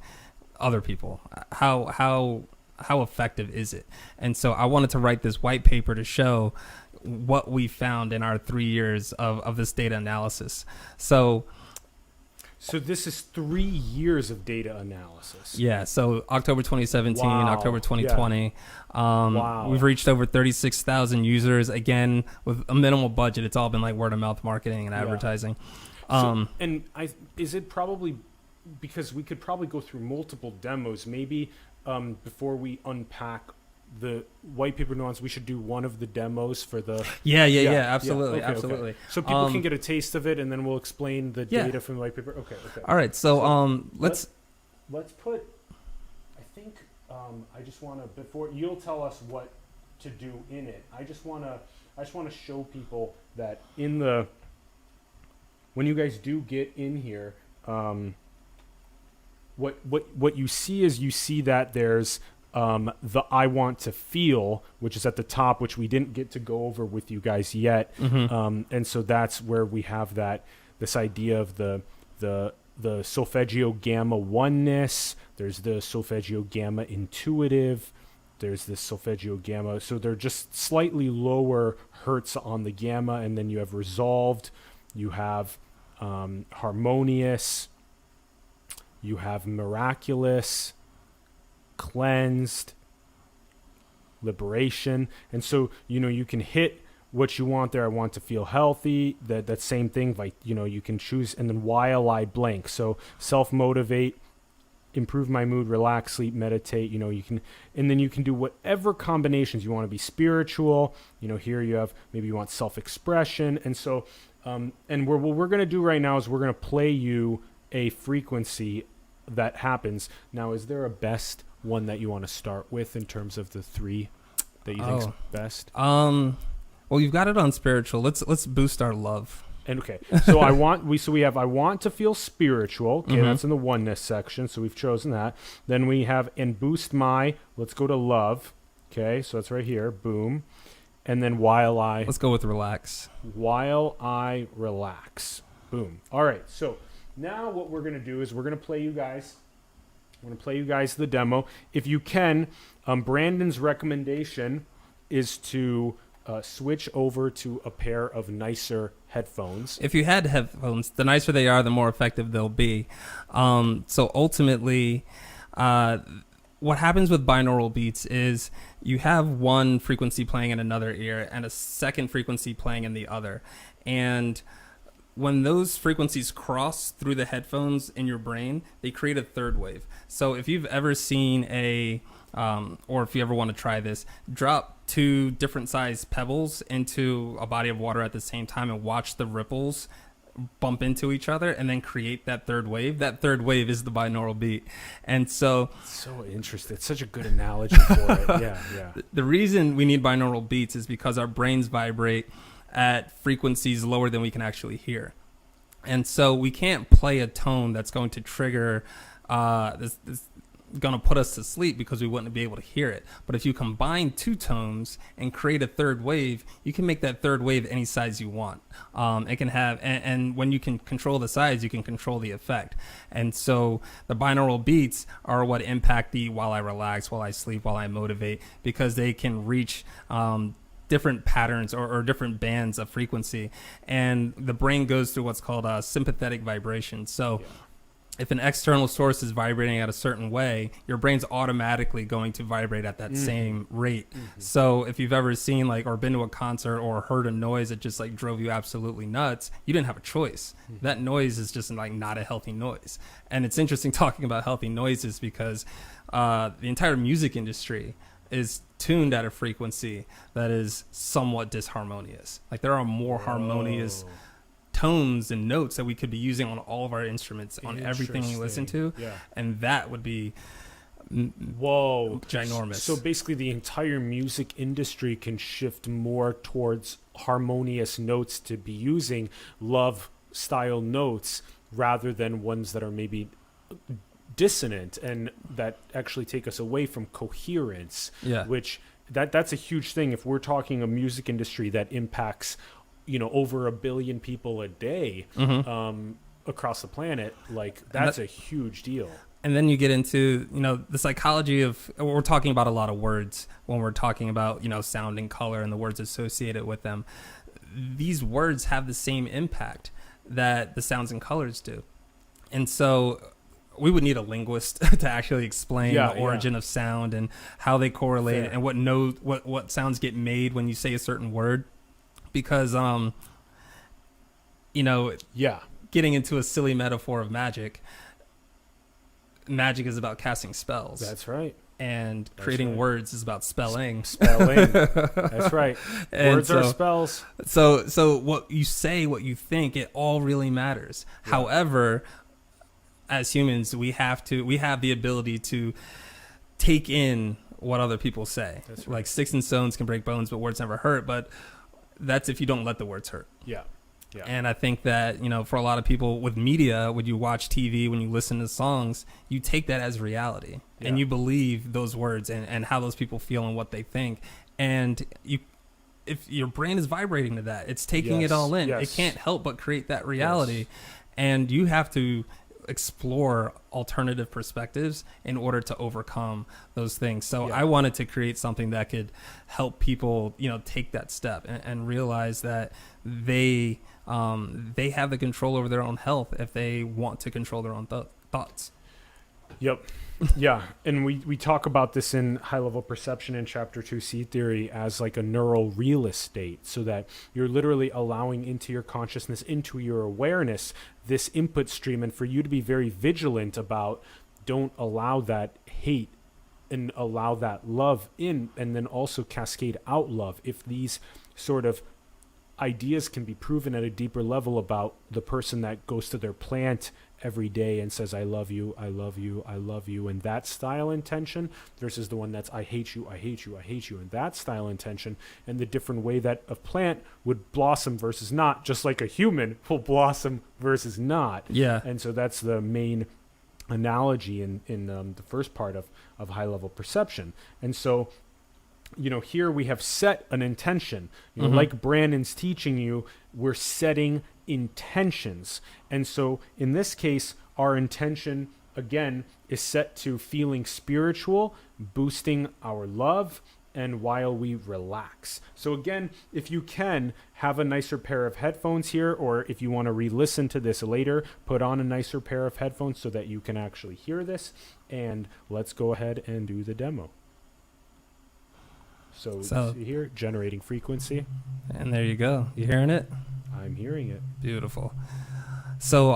other people? How effective is it? And so I wanted to write this white paper to show what we found in our 3 years of this data analysis. So this is 3 years of data analysis. Yeah. So October 2017, October 2020. Yeah. We've reached over 36,000 users. Again, with a minimal budget, it's all been like word of mouth marketing and advertising. Is it probably, because we could probably go through multiple demos, maybe before we unpack the white paper nuance, we should do one of the demos for the absolutely. Okay. So people can get a taste of it, and then we'll explain the data from the white paper. Okay. All right, so let's put, I think I just want to, before you'll tell us what to do in it, I just want to show people that when you guys do get in here, what you see is that there's the I want to feel, which is at the top, which we didn't get to go over with you guys yet. Mm-hmm. And so that's where we have this idea of the solfeggio gamma oneness. There's the solfeggio gamma intuitive. There's this solfeggio gamma. So they're just slightly lower hertz on the gamma. And then you have resolved. You have harmonious. You have miraculous. cleansed, liberation. And so, you can hit what you want there. I want to feel healthy. That same thing, like, you can choose, and then while I blank. So self-motivate, improve my mood, relax, sleep, meditate. You can, and then you can do whatever combinations you want to be spiritual. Here you have, maybe you want self-expression. And so, and what we're going to do right now is we're going to play you a frequency that happens. Now, is there a best one that you want to start with in terms of the three that you think is best? Well, you've got it on spiritual. Let's boost our love. And okay, so we have I want to feel spiritual. Okay, that's in the oneness section. So we've chosen that. Then we have and boost my. Let's go to love. Okay, so that's right here. Boom. And then let's go with relax. While I relax. Boom. All right. So now what we're gonna do is we're gonna play you guys. I'm gonna play you guys the demo. If you can, Brandon's recommendation is to switch over to a pair of nicer headphones. If you had headphones, the nicer they are, the more effective they'll be. So ultimately, what happens with binaural beats is you have one frequency playing in another ear and a second frequency playing in the other. And when those frequencies cross through the headphones in your brain, they create a third wave. So if you've ever seen or if you ever want to try this, drop 2 different sized pebbles into a body of water at the same time and watch the ripples bump into each other and then create that third wave. That third wave is the binaural beat. And so interesting. It's such a good analogy for it. Yeah. The reason we need binaural beats is because our brains vibrate at frequencies lower than we can actually hear. And so we can't play a tone that's going to trigger this going to put us to sleep because we wouldn't be able to hear it. But if you combine 2 tones and create a third wave, you can make that third wave any size you want. It can have, and when you can control the size, you can control the effect. And so the binaural beats are what impact the while I relax, while I sleep, while I motivate, because they can reach different patterns or different bands of frequency. And the brain goes through what's called sympathetic vibration. So if an external source is vibrating at a certain way, your brain's automatically going to vibrate at that same rate. So if you've ever seen or been to a concert or heard a noise that just drove you absolutely nuts, you didn't have a choice. That noise is just not a healthy noise. And it's interesting talking about healthy noises because the entire music industry is tuned at a frequency that is somewhat disharmonious. There are more harmonious tones and notes that we could be using on all of our instruments, on everything we listen to. And that would be ginormous. So basically the entire music industry can shift more towards harmonious notes, to be using love style notes rather than ones that are maybe dissonant and that actually take us away from coherence, which that's a huge thing. If we're talking a music industry that impacts over 1 billion people a day across the planet, that's a huge deal. And then you get into, the psychology of, we're talking about a lot of words when we're talking about, sound and color and the words associated with them. These words have the same impact that the sounds and colors do. And so we would need a linguist to actually explain the origin of sound and how they correlate and what sounds get made when you say a certain word. Because, getting into a silly metaphor of magic is about casting spells. That's right. And creating words is about spelling. That's right. Words are spells. So what you say, what you think, it all really matters. Yeah. However, as humans, we have the ability to take in what other people say. That's right. Sticks and stones can break bones, but words never hurt. But that's if you don't let the words hurt. Yeah. And I think that, for a lot of people with media, when you watch TV, when you listen to songs, you take that as reality and you believe those words and how those people feel and what they think. And if your brain is vibrating to that, it's taking it all in. It can't help but create that reality. And you have to explore alternative perspectives in order to overcome those things. So I wanted to create something that could help people, take that step and realize that they have the control over their own health if they want to control their own thoughts. Yep. Yeah. And we talk about this in high level perception in chapter 2 seed theory as like a neural real estate, so that you're literally allowing into your consciousness, into your awareness, this input stream. And for you to be very vigilant about, don't allow that hate and allow that love in, and then also cascade out love. If these sort of ideas can be proven at a deeper level about the person that goes to their plant every day and says, I love you, I love you, I love you, and that style intention, versus the one that's I hate you, I hate you, I hate you, and that style intention, and the different way that a plant would blossom versus not, just like a human will blossom versus not. Yeah. And so that's the main analogy in the first part of high level perception. And so, you know, here we have set an intention, you know, like Brandon's teaching you, we're setting intentions. And so in this case, our intention again is set to feeling spiritual, boosting our love, and while we relax. So again, if you can, have a nicer pair of headphones here, or if you want to re-listen to this later, put on a nicer pair of headphones so that you can actually hear this. And let's go ahead and do the demo. So see here, generating frequency. And there you go. You hearing it? I'm hearing it. Beautiful. So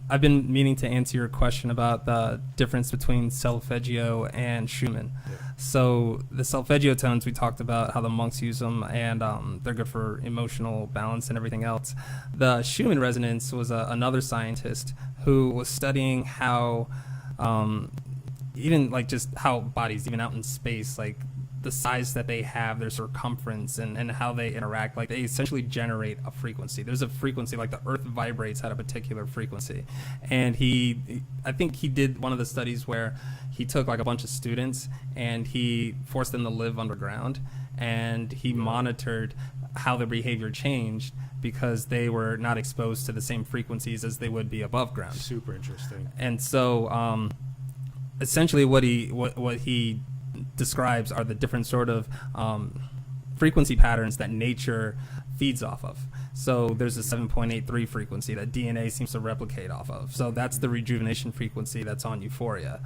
I've been meaning to answer your question about the difference between solfeggio and Schumann. Yeah. So the solfeggio tones, we talked about how the monks use them, and they're good for emotional balance and everything else. The Schumann Resonance was another scientist who was studying how even like just how bodies, even out in space, like the size that they have, their circumference, and how they interact, like they essentially generate a frequency. There's a frequency, like the earth vibrates at a particular frequency. And I think he did one of the studies where he took like a bunch of students and he forced them to live underground, and he monitored how their behavior changed because they were not exposed to the same frequencies as they would be above ground. Super interesting. And so essentially what he describes are the different sort of frequency patterns that nature feeds off of. So there's a 7.83 frequency that DNA seems to replicate off of. So that's the rejuvenation frequency that's on Euphoria.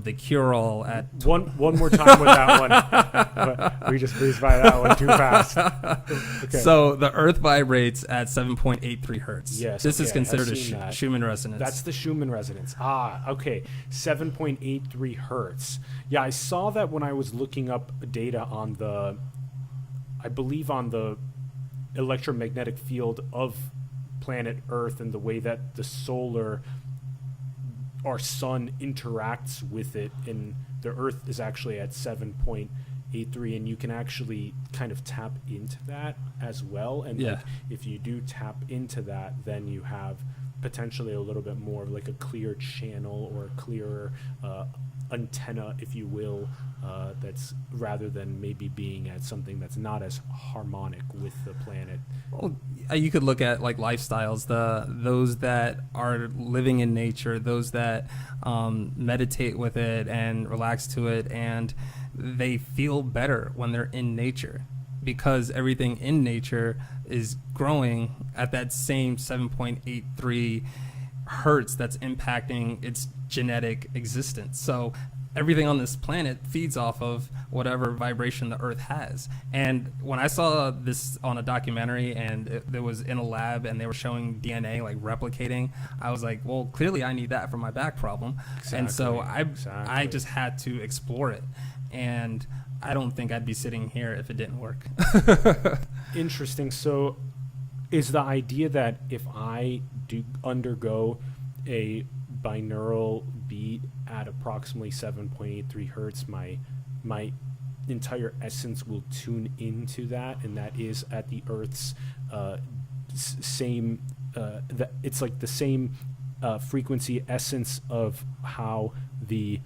The cure-all at... One more time with that one. We just breezed by that one too fast. Okay. So the Earth vibrates at 7.83 hertz. Yes. This is considered a Schumann resonance. That's the Schumann resonance. Ah, okay. 7.83 hertz. Yeah, I saw that when I was looking up data on the electromagnetic field of planet Earth and the way that our sun interacts with it, and the Earth is actually at 7.83, and you can actually kind of tap into that as well. And like, if you do tap into that, then you have potentially a little bit more of like a clear channel or a clearer antenna, if you will, that's rather than maybe being at something that's not as harmonic with the planet. Well, you could look at like lifestyles, those that are living in nature, those that meditate with it and relax to it, and they feel better when they're in nature, because everything in nature is growing at that same 7.83 hertz that's impacting its genetic existence. So everything on this planet feeds off of whatever vibration the Earth has. And when I saw this on a documentary and it was in a lab and they were showing DNA like replicating, I was like, well, clearly I need that for my back problem. Exactly. And so I just had to explore it. And I don't think I'd be sitting here if it didn't work. Interesting. So is the idea that if I do undergo a binaural beat at approximately 7.83 hertz, my entire essence will tune into that, and that is at the Earth's same it's like the same frequency essence of how the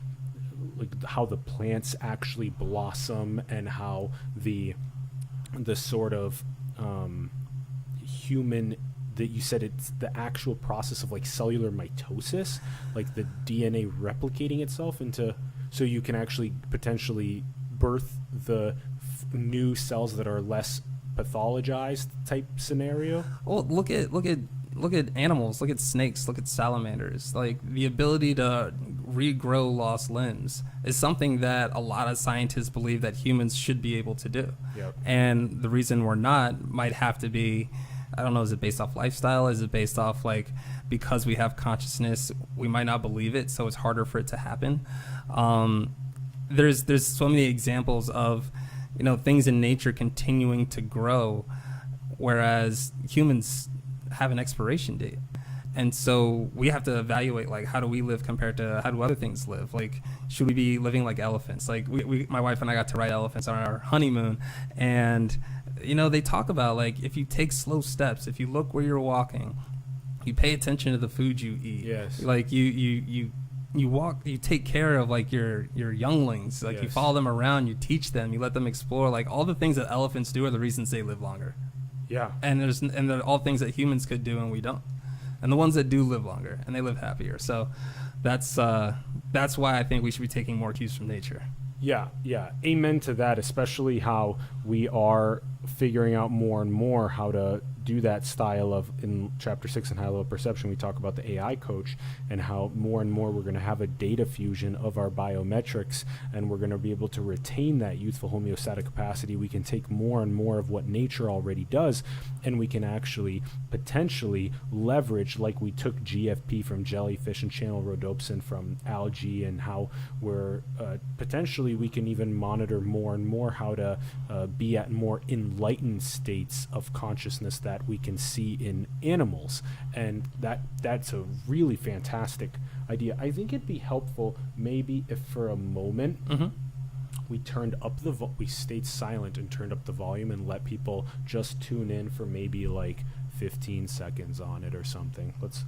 plants actually blossom, and how the sort of human, that you said it's the actual process of like cellular mitosis, like the DNA replicating itself into, so you can actually potentially birth the new cells that are less pathologized type scenario. Well, look at animals, look at snakes, look at salamanders. Like the ability to regrow lost limbs is something that a lot of scientists believe that humans should be able to do. Yep. And the reason we're not might have to be, I don't know, is it based off lifestyle? Is it based off like because we have consciousness, we might not believe it, so it's harder for it to happen? There's so many examples of, things in nature continuing to grow, whereas humans have an expiration date. And so we have to evaluate, like, how do we live compared to how do other things live? Like, should we be living like elephants? Like, my wife and I got to ride elephants on our honeymoon. And, they talk about, like, if you take slow steps, if you look where you're walking, you pay attention to the food you eat. Yes. Like, you walk, you take care of, like, your younglings. Like, you follow them around, you teach them, you let them explore. Like, all the things that elephants do are the reasons they live longer. Yeah. And they're all things that humans could do and we don't. And the ones that do live longer and they live happier. So that's why I think we should be taking more cues from nature. Yeah. Amen to that, especially how we are figuring out more and more how to do that style of, in chapter 6 in high level perception, we talk about the AI coach and how more and more we're going to have a data fusion of our biometrics, and we're going to be able to retain that youthful homeostatic capacity. We can take more and more of what nature already does, and we can actually potentially leverage, like we took GFP from jellyfish and channel rhodopsin from algae, and how we're potentially we can even monitor more and more how to be at more enlightened states of consciousness that we can see in animals. And that's a really fantastic idea. I think it'd be helpful maybe if for a moment we turned up we stayed silent and turned up the volume and let people just tune in for maybe like 15 seconds on it or something. Let's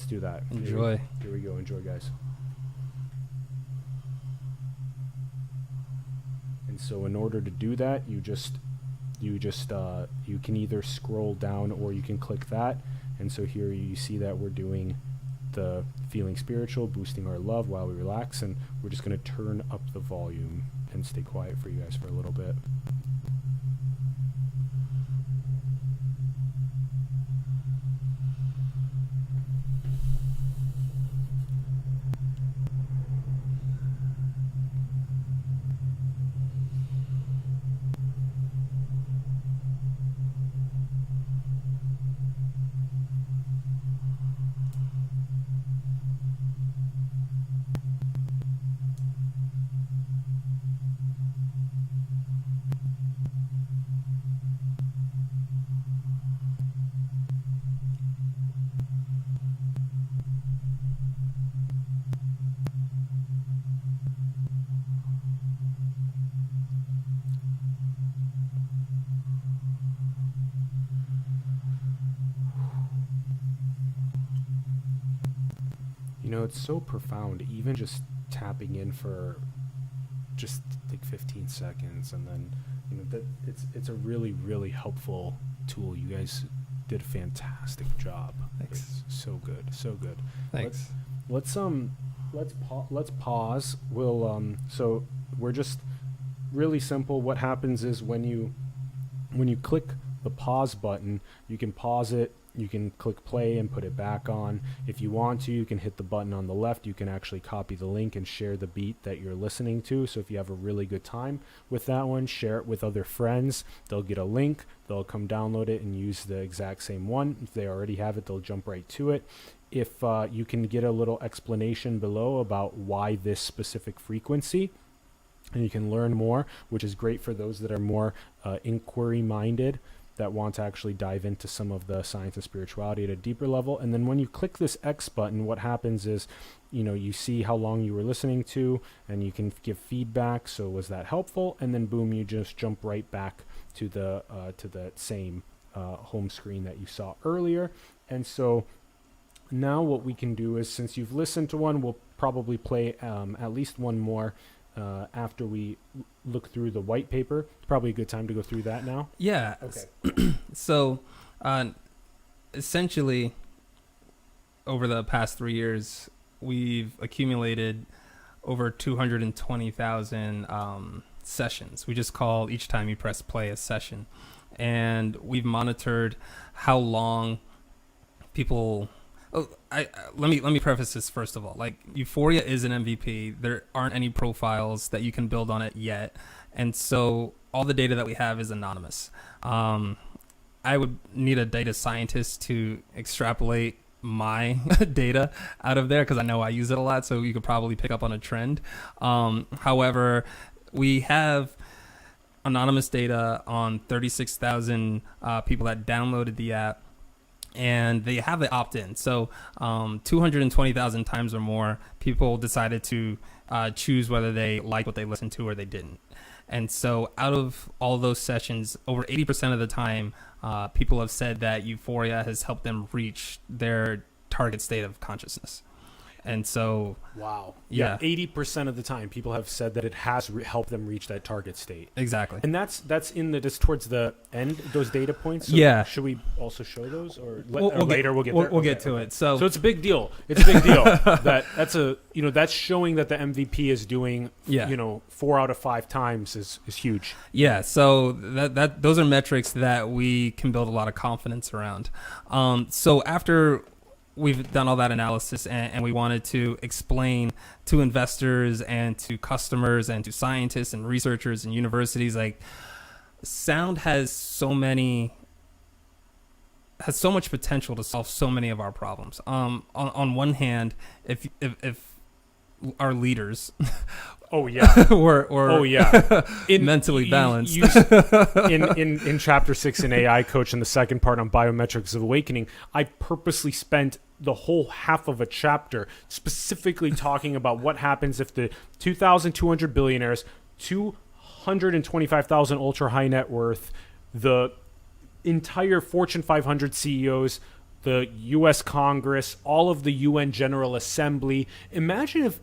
do that. Enjoy. Here we go. Enjoy, guys. And so in order to do that, you can either scroll down or you can click that. And so here you see that we're doing the feeling spiritual, boosting our love while we relax, and we're just going to turn up the volume and stay quiet for you guys for a little bit. It's so profound, even just tapping in for just like 15 seconds, and then that it's a really, really helpful tool. You guys did a fantastic job. Thanks. It's so good. Thanks. Let's pause. So we're just really simple. What happens is when you click the pause button, you can pause it. You can click play and put it back on. If you want to, you can hit the button on the left. You can actually copy the link and share the beat that you're listening to. So if you have a really good time with that one, share it with other friends. They'll get a link. They'll come download it and use the exact same one. If they already have it, they'll jump right to it. If you can get a little explanation below about why this specific frequency, and you can learn more, which is great for those that are more inquiry minded, that want to actually dive into some of the science and spirituality at a deeper level. And then when you click this X button, what happens is, you see how long you were listening to, and you can give feedback. So was that helpful? And then boom, you just jump right back to the same home screen that you saw earlier. And so now what we can do is, since you've listened to one, we'll probably play at least one more after we look through the white paper. It's probably a good time to go through that now. Yeah. Okay. So, essentially, over the past 3 years, we've accumulated over 220,000 sessions. We just call each time you press play a session. And we've monitored how long people Let me preface this first of all. Like, Euphoria is an MVP. There aren't any profiles that you can build on it yet, and so all the data that we have is anonymous. I would need a data scientist to extrapolate my data out of there, because I know I use it a lot, so you could probably pick up on a trend. However, we have anonymous data on 36,000 people that downloaded the app, and they have it opt-in. So 220,000 times or more, people decided to choose whether they liked what they listened to or they didn't. And so out of all those sessions, over 80% of the time, people have said that Euphoria has helped them reach their target state of consciousness. And so, wow. Yeah. 80% of the time, people have said that it has helped them reach that target state. Exactly. And that's just towards the end, those data points. So yeah. Should we also show those, or later we'll get there? We'll get to it. So it's a big deal. It's a big deal. That's showing that the MVP is doing, 4 out of 5 times is huge. Yeah. So that those are metrics that we can build a lot of confidence around. So after we've done all that analysis, and we wanted to explain to investors and to customers and to scientists and researchers and universities, like, sound has so much potential to solve so many of our problems. On one hand, if our leaders were mentally balanced. In chapter 6 in AI Coach, in the second part on biometrics of awakening, I purposely spent the whole half of a chapter specifically talking about what happens if the 2,200 billionaires, 225,000 ultra high net worth, the entire Fortune 500 CEOs, the US Congress, all of the UN General Assembly. Imagine if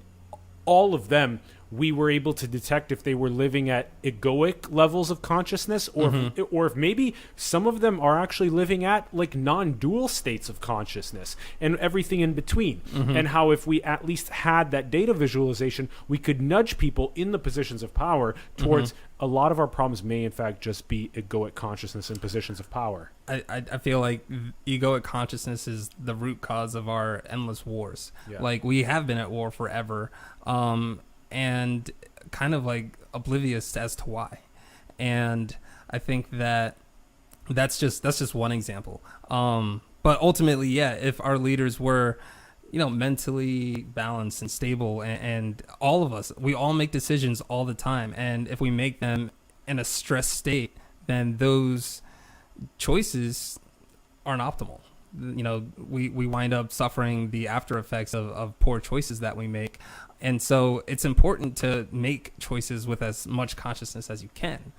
all of them, we were able to detect if they were living at egoic levels of consciousness, or if maybe some of them are actually living at like non-dual states of consciousness, and everything in between. And how if we at least had that data visualization, we could nudge people in the positions of power towards a lot of our problems may in fact just be egoic consciousness in positions of power. I feel like egoic consciousness is the root cause of our endless wars. Yeah. Like, we have been at war forever. And kind of like oblivious as to why. And I think that that's just one example. But ultimately, yeah, if our leaders were, mentally balanced and stable, and all of us, we all make decisions all the time. And if we make them in a stress state, then those choices aren't optimal. We wind up suffering the after effects of poor choices that we make. And so it's important to make choices with as much consciousness as you can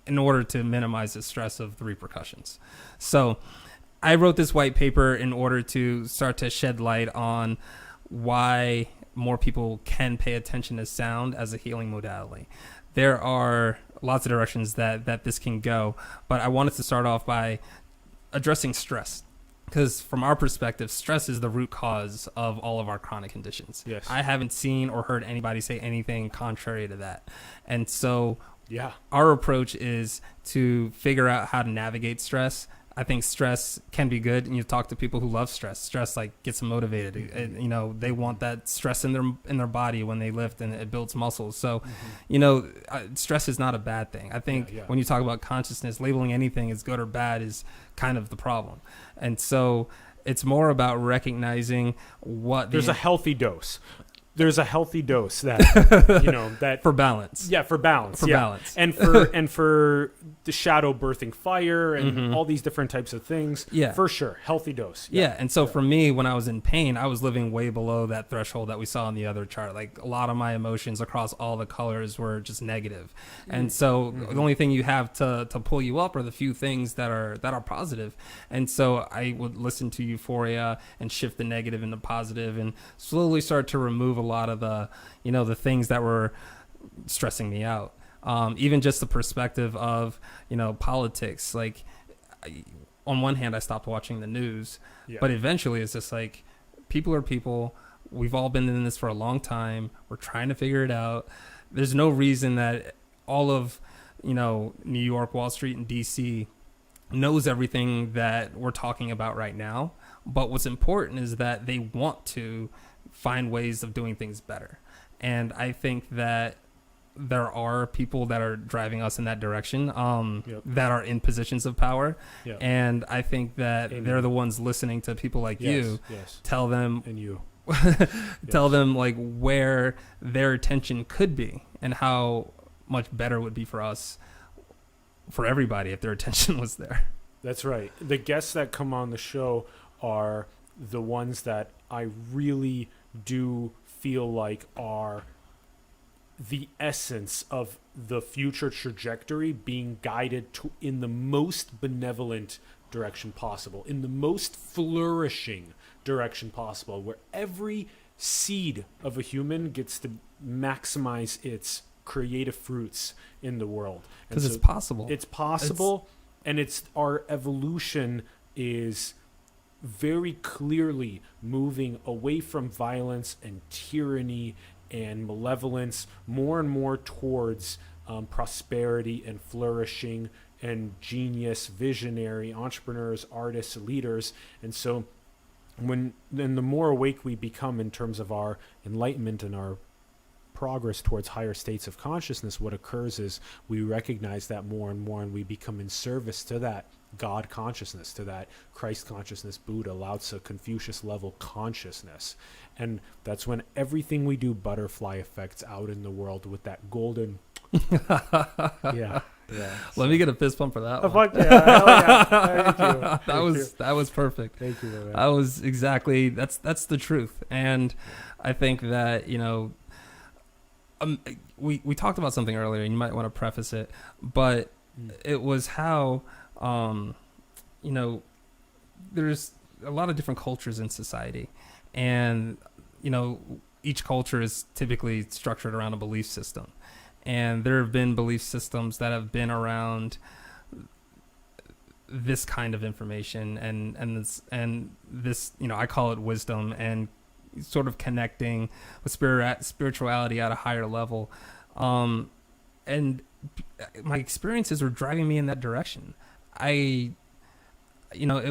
in order to minimize the stress of the repercussions. So I wrote this white paper in order to start to shed light on why more people can pay attention to sound as a healing modality. There are lots of directions that this can go, but I wanted to start off by addressing stress. Because from our perspective, stress is the root cause of all of our chronic conditions. Yes. I haven't seen or heard anybody say anything contrary to that. And so our approach is to figure out how to navigate stress. I think stress can be good, and you talk to people who love stress. Stress gets them motivated. They want that stress in their body when they lift, and it builds muscles. So, stress is not a bad thing. I think when you talk about consciousness, labeling anything as good or bad is kind of the problem. And so it's more about recognizing what there's a healthy dose. There's a healthy dose that that for balance. Yeah, for balance. Balance. And for the shadow birthing fire and all these different types of things. Yeah. For sure. Healthy dose. Yeah. And so for me, when I was in pain, I was living way below that threshold that we saw on the other chart. Like, a lot of my emotions across all the colors were just negative. And so the only thing you have to pull you up are the few things that are positive. And so I would listen to Euphoria and shift the negative into positive and slowly start to remove a lot of the things that were stressing me out. Even just the perspective of politics. Like, on one hand, I stopped watching the news, but eventually it's just like, people are people. We've all been in this for a long time. We're trying to figure it out. There's no reason that all of New York, Wall Street, and DC knows everything that we're talking about right now. But what's important is that they want to find ways of doing things better. And I think that there are people that are driving us in that direction, that are in positions of power. Yep. And I think that they're the ones listening to people like you, tell them, and you, tell them like where their attention could be and how much better it would be for us, for everybody, if their attention was there. That's right. The guests that come on the show are the ones that I really do feel like are the essence of the future trajectory being guided to in the most benevolent direction possible, in the most flourishing direction possible, where every seed of a human gets to maximize its creative fruits in the world. Because it's possible. It's possible, and it's our evolution is very clearly moving away from violence and tyranny and malevolence, more and more towards prosperity and flourishing and genius, visionary entrepreneurs, artists, leaders. And so then the more awake we become in terms of our enlightenment and our progress towards higher states of consciousness, what occurs is we recognize that more and more, and we become in service to that God consciousness, to that Christ consciousness, Buddha, Lao Tzu, Confucius level consciousness. And that's when everything we do butterfly effects out in the world with that golden yeah. Let me get a fist bump for that one. Fuck yeah. Hell yeah. Thank you. That was perfect. Thank you, man. That was exactly, that's the truth. And I think that, we talked about something earlier, and you might want to preface it, but it was how there's a lot of different cultures in society, and each culture is typically structured around a belief system, and there have been belief systems that have been around this kind of information and this I call it wisdom, and sort of connecting with spirituality at a higher level, and my experiences were driving me in that direction. It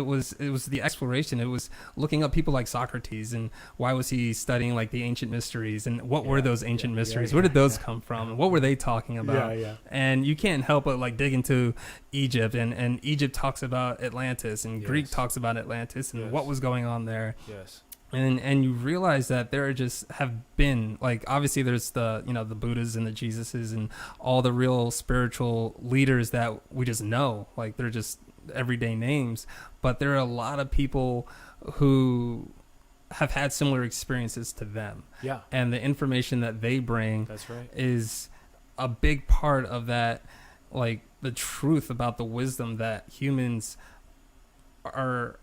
was the exploration. It was looking up people like Socrates, and why was he studying like the ancient mysteries, and what were those ancient mysteries? Where did those come from? And what were they talking about? And you can't help but like dig into Egypt, and Egypt talks about Atlantis, and Greek talks about Atlantis, and what was going on there. And you realize that there just have been, like, obviously there's the the Buddhas and the Jesuses and all the real spiritual leaders that we just know, like they're just everyday names, but there are a lot of people who have had similar experiences to them. And the information that they bring is a big part of that, like the truth about the wisdom that humans are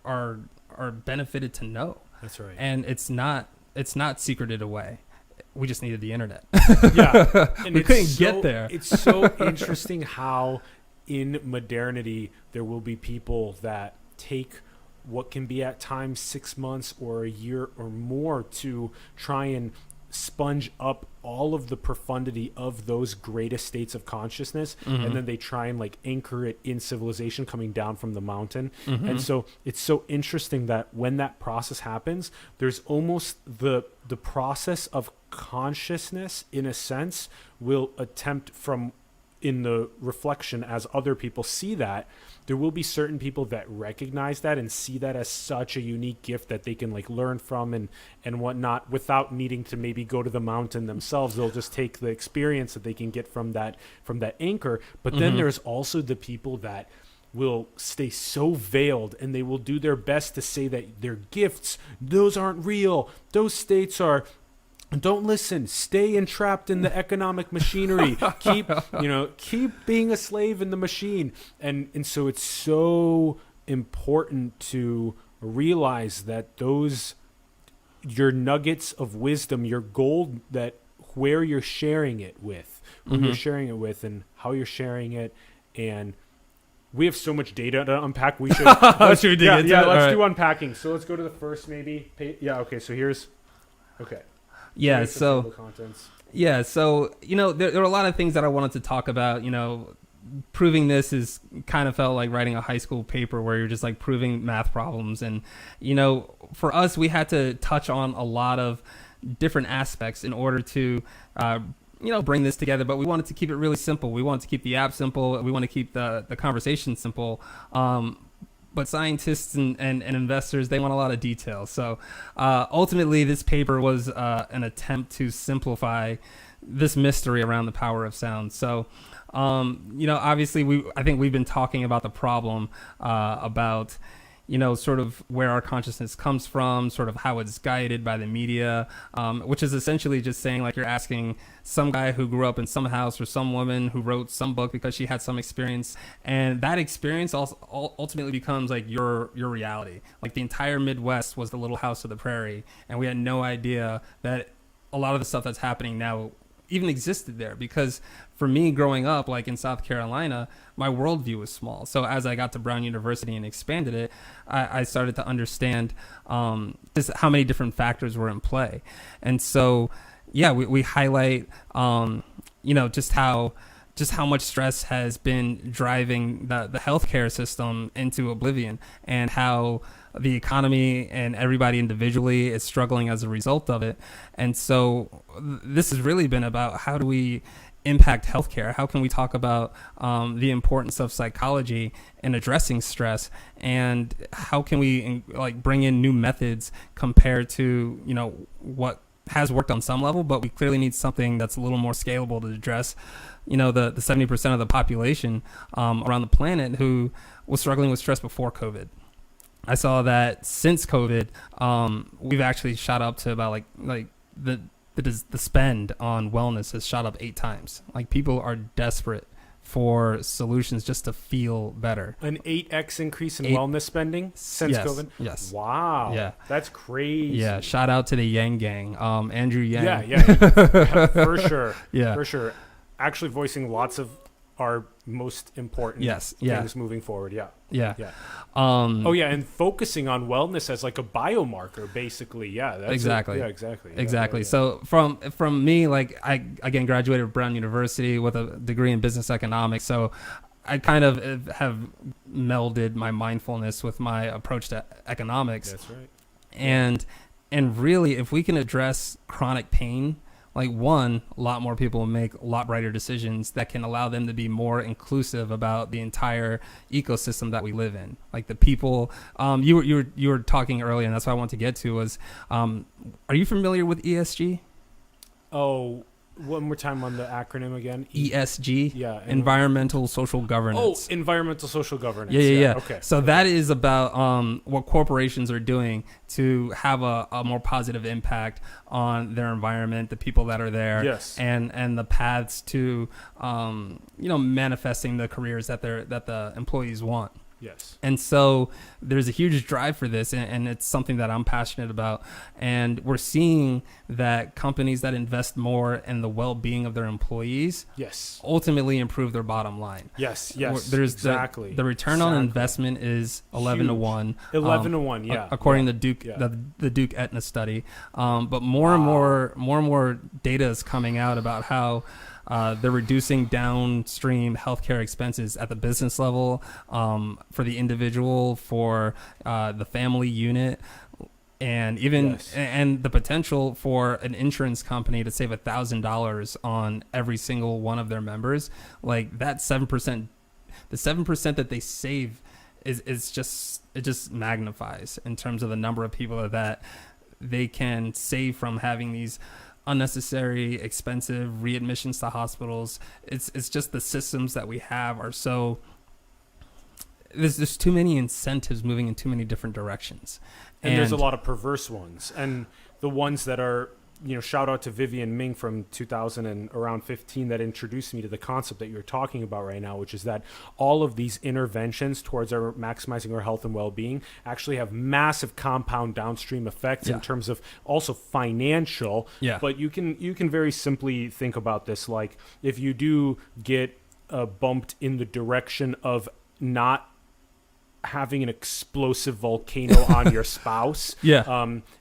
benefited to know. That's right. And it's not secreted away. We just needed the internet. And we couldn't get there. It's so interesting how in modernity there will be people that take what can be at times 6 months or a year or more to try and sponge up all of the profundity of those greatest states of consciousness, and then they try and like anchor it in civilization coming down from the mountain. And so it's so interesting that when that process happens, there's almost the process of consciousness in a sense will attempt from in the reflection as other people see that. There will be certain people that recognize that and see that as such a unique gift that they can like learn from and whatnot without needing to maybe go to the mountain themselves. They'll just take the experience that they can get from that anchor. But then there's also the people that will stay so veiled, and they will do their best to say that their gifts, those aren't real. Those states are, don't listen, stay entrapped in the economic machinery, keep being a slave in the machine. And so it's so important to realize that your nuggets of wisdom, your gold, that where you're sharing it with, who you're sharing it with, and how you're sharing it. And we have so much data to unpack. We should let's do unpacking. So let's go to the first maybe. So here's okay. There are a lot of things that I wanted to talk about, proving this is kind of felt like writing a high school paper where you're just like proving math problems. And, for us, we had to touch on a lot of different aspects in order to, bring this together. But we wanted to keep it really simple. We wanted to keep the app simple. We want to keep the conversation simple. But scientists and investors, they want a lot of detail. So ultimately, this paper was an attempt to simplify this mystery around the power of sound. So, obviously, I think we've been talking about the problem, about, sort of where our consciousness comes from, sort of how it's guided by the media, which is essentially just saying, like, you're asking some guy who grew up in some house or some woman who wrote some book because she had some experience, and that experience also ultimately becomes like your reality. Like, the entire Midwest was the little house of the prairie, and we had no idea that a lot of the stuff that's happening now even existed there. Because for me, growing up, like in South Carolina, my worldview was small. So as I got to Brown University and expanded it, I started to understand just how many different factors were in play. And so, yeah, we highlight, just how much stress has been driving the healthcare system into oblivion, and how the economy and everybody individually is struggling as a result of it. And so this has really been about, how do we impact healthcare? How can we talk about the importance of psychology in addressing stress, and how can we bring in new methods compared to what has worked on some level, but we clearly need something that's a little more scalable to address the 70% of the population around the planet who was struggling with stress before COVID. I saw that since COVID, we've actually shot up to about the spend on wellness has shot up 8 times. Like, people are desperate for solutions just to feel better. An 8x increase in wellness spending since COVID? Yes. Wow. Yeah. That's crazy. Yeah. Shout out to the Yang Gang. Andrew Yang. Yeah, for sure. Yeah. For sure. Actually voicing lots of our most important things moving forward. Yeah. And focusing on wellness as like a biomarker, basically. Yeah, that's exactly. Exactly. So from me, like, I again graduated from Brown University with a degree in business economics. So I kind of have melded my mindfulness with my approach to economics. That's right. And really, if we can address chronic pain, like, one, a lot more people will make a lot brighter decisions that can allow them to be more inclusive about the entire ecosystem that we live in. Like, the people, you were talking earlier, and that's what I want to get to was, are you familiar with ESG? Oh, one more time on the acronym again. ESG. Yeah. Environmental Social Governance. Oh, environmental social governance. Yeah. Okay. So that is about what corporations are doing to have a more positive impact on their environment, the people that are there, yes, and the paths to manifesting the careers that the employees want. Yes. And so there's a huge drive for this, and it's something that I'm passionate about. And we're seeing that companies that invest more in the well-being of their employees, yes, ultimately improve their bottom line. Yes. There's exactly. The return on investment is 11 to 1. 11 to 1, yeah. According to Duke, the Duke Aetna study. But more and more data is coming out about how they're reducing downstream healthcare expenses at the business level, for the individual, for the family unit, and even and the potential for an insurance company to save $1,000 on every single one of their members. Like, that 7%, the 7% that they save is just magnifies in terms of the number of people that they can save from having these unnecessary, expensive readmissions to hospitals. It's just the systems that we have are so, there's too many incentives moving in too many different directions. And there's a lot of perverse ones. And the ones that are, shout out to Vivian Ming from 2015 that introduced me to the concept that you're talking about right now, which is that all of these interventions towards our maximizing our health and well-being actually have massive compound downstream effects in terms of also financial. Yeah. But you can very simply think about this, like, if you do get bumped in the direction of not having an explosive volcano on your spouse,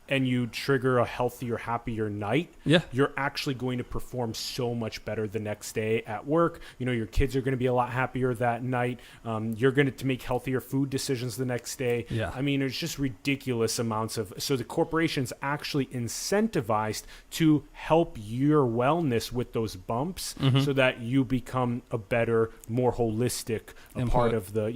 and you trigger a healthier, happier night, you're actually going to perform so much better the next day at work. You know, your kids are going to be a lot happier that night. You're going to make healthier food decisions the next day. I mean, there's just ridiculous amounts of, so the corporation's actually incentivized to help your wellness with those bumps so that you become a better, more holistic part of the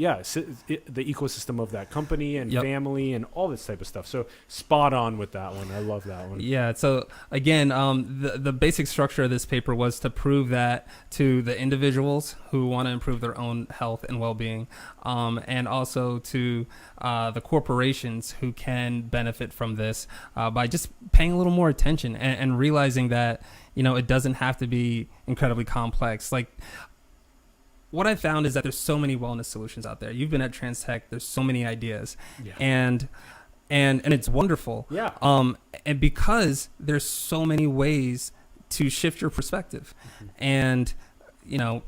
ecosystem of that company and family and all this type of stuff. So spot on with that one. I love that one. Yeah. So again, the basic structure of this paper was to prove that to the individuals who want to improve their own health and well-being, and also to the corporations who can benefit from this by just paying a little more attention and realizing that, you know, it doesn't have to be incredibly complex. Like, what I found is that there's so many wellness solutions out there. You've been at TransTech. There's so many ideas, and it's wonderful. And because there's so many ways to shift your perspective, and you know,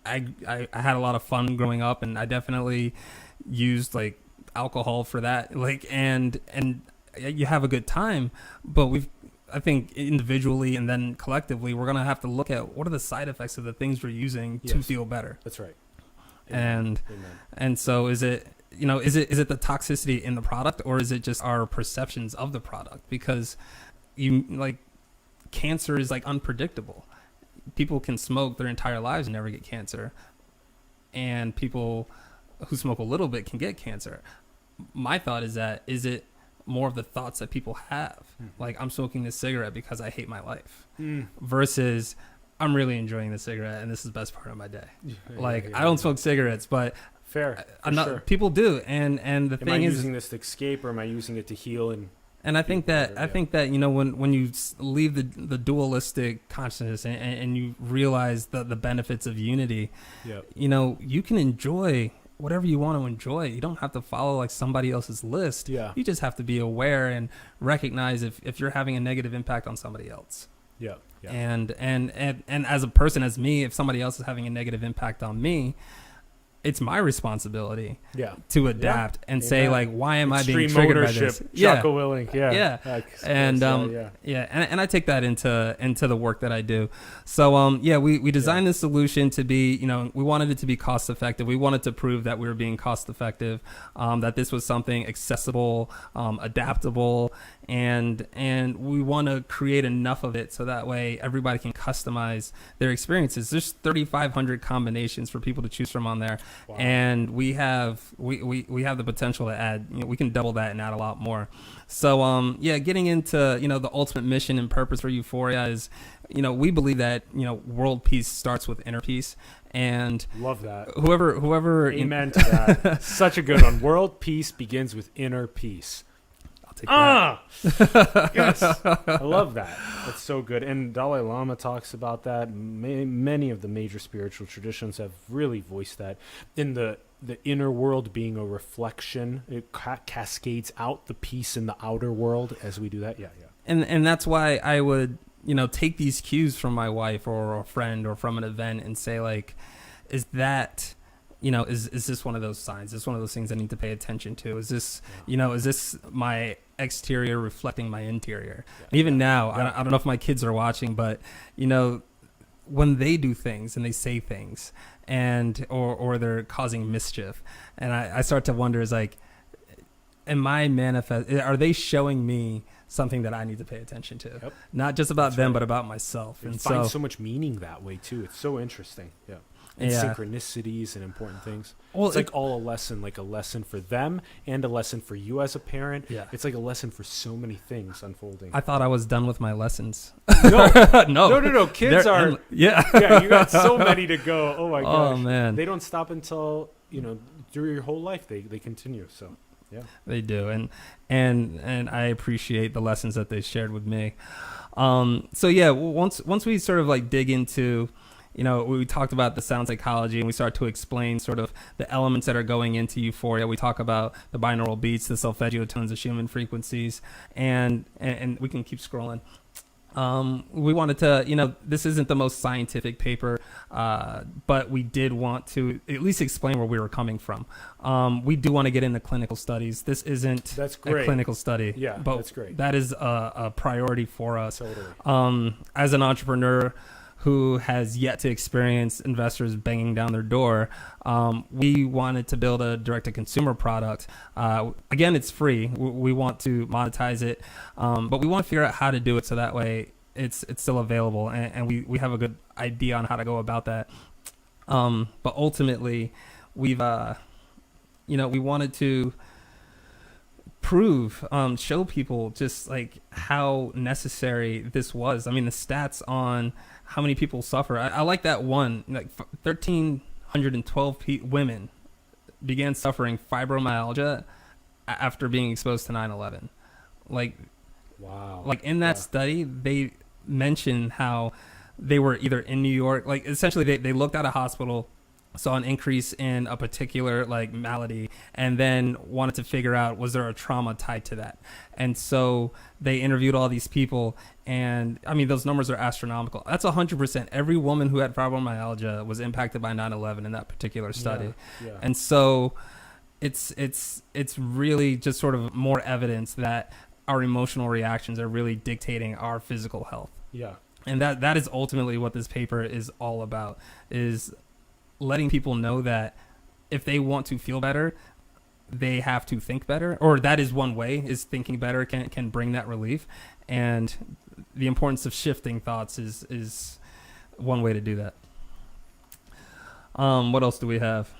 I had a lot of fun growing up, and I definitely used like alcohol for that. Like, and you have a good time, but I think individually and then collectively, we're gonna have to look at what are the side effects of the things we're using to feel better. That's right. And so is it the toxicity in the product, or is it just our perceptions of the product? Because cancer is like unpredictable. People can smoke their entire lives and never get cancer, and people who smoke a little bit can get cancer. My thought is is it more of the thoughts that people have? Like, I'm smoking this cigarette because I hate my life, versus I'm really enjoying the cigarette and this is the best part of my day. I don't smoke cigarettes, but people do, and the thing is, am I using this to escape, or am I using it to heal? And I think that you know, when you leave the dualistic consciousness and you realize the benefits of unity, you know, you can enjoy whatever you want to enjoy. You don't have to follow like somebody else's list. You just have to be aware and recognize if you're having a negative impact on somebody else. And as a person, as me, if somebody else is having a negative impact on me, it's my responsibility to adapt and say, like, why am I being triggered by this? Jocko Willink, and I take that into the work that I do. So we designed this solution to be, you know, we wanted it to be cost effective. We wanted to prove that we were being cost effective, that this was something accessible, adaptable, and we want to create enough of it so that way everybody can customize their experiences. There's 3,500 combinations for people to choose from on there. Wow. And we have the potential to add, you know, we can double that and add a lot more. So getting into, you know, the ultimate mission and purpose for Euphoria is, you know, we believe that, you know, world peace starts with inner peace. And love that. Whoever amen to that. Such a good one. World peace begins with inner peace. Yes, I love that. That's so good. And Dalai Lama talks about that. Many of the major spiritual traditions have really voiced that. In the inner world being a reflection, it cascades out the peace in the outer world as we do that. And that's why I would, you know, take these cues from my wife or a friend or from an event and say, like, is that, you know, is this one of those signs? Is this one of those things I need to pay attention to? Is this, you know, is this my exterior reflecting my interior? Even now, I don't know if my kids are watching, but, you know, when they do things and they say things and or they're causing mischief, and I start to wonder, is like, are they showing me something that I need to pay attention to? Not just about them, but about myself. And find so much meaning that way too. It's so interesting. And synchronicities and important things. Well, it's like all a lesson, like a lesson for them and a lesson for you as a parent. It's like a lesson for so many things unfolding. I thought I was done with my lessons. No. Kids are. You got so many to go. Oh my gosh. Oh man. They don't stop until, you know, through your whole life. They continue. So they do. And I appreciate the lessons that they shared with me. Once we sort of like dig into, you know, we talked about the sound psychology and we start to explain sort of the elements that are going into Euphoria. We talk about the binaural beats, the solfeggio tones, the Schumann frequencies, and we can keep scrolling. We wanted to, this isn't the most scientific paper, but we did want to at least explain where we were coming from. We do want to get into clinical studies. This isn't That's a great. clinical study, Yeah, but that's great. that is a priority for us. Totally. As an entrepreneur who has yet to experience investors banging down their door, we wanted to build a direct-to-consumer product. Again, it's free. We want to monetize it, but we want to figure out how to do it so that way it's still available, and we have a good idea on how to go about that. But ultimately, we've we wanted to prove, show people just like how necessary this was. I mean, the stats on how many people suffer. I like that one, like 1,312 women began suffering fibromyalgia after being exposed to 9/11. Like, wow. Like in that study, they mentioned how they were either in New York, like essentially they looked at a hospital, saw an increase in a particular like malady, and then wanted to figure out, was there a trauma tied to that? And so they interviewed all these people, and I mean, those numbers are astronomical. That's 100%. Every woman who had fibromyalgia was impacted by 9/11 in that particular study. Yeah. And so it's really just sort of more evidence that our emotional reactions are really dictating our physical health. Yeah. And that is ultimately what this paper is all about, is letting people know that if they want to feel better, they have to think better, or that is one way, is thinking better can bring that relief. And the importance of shifting thoughts is one way to do that. What else do we have?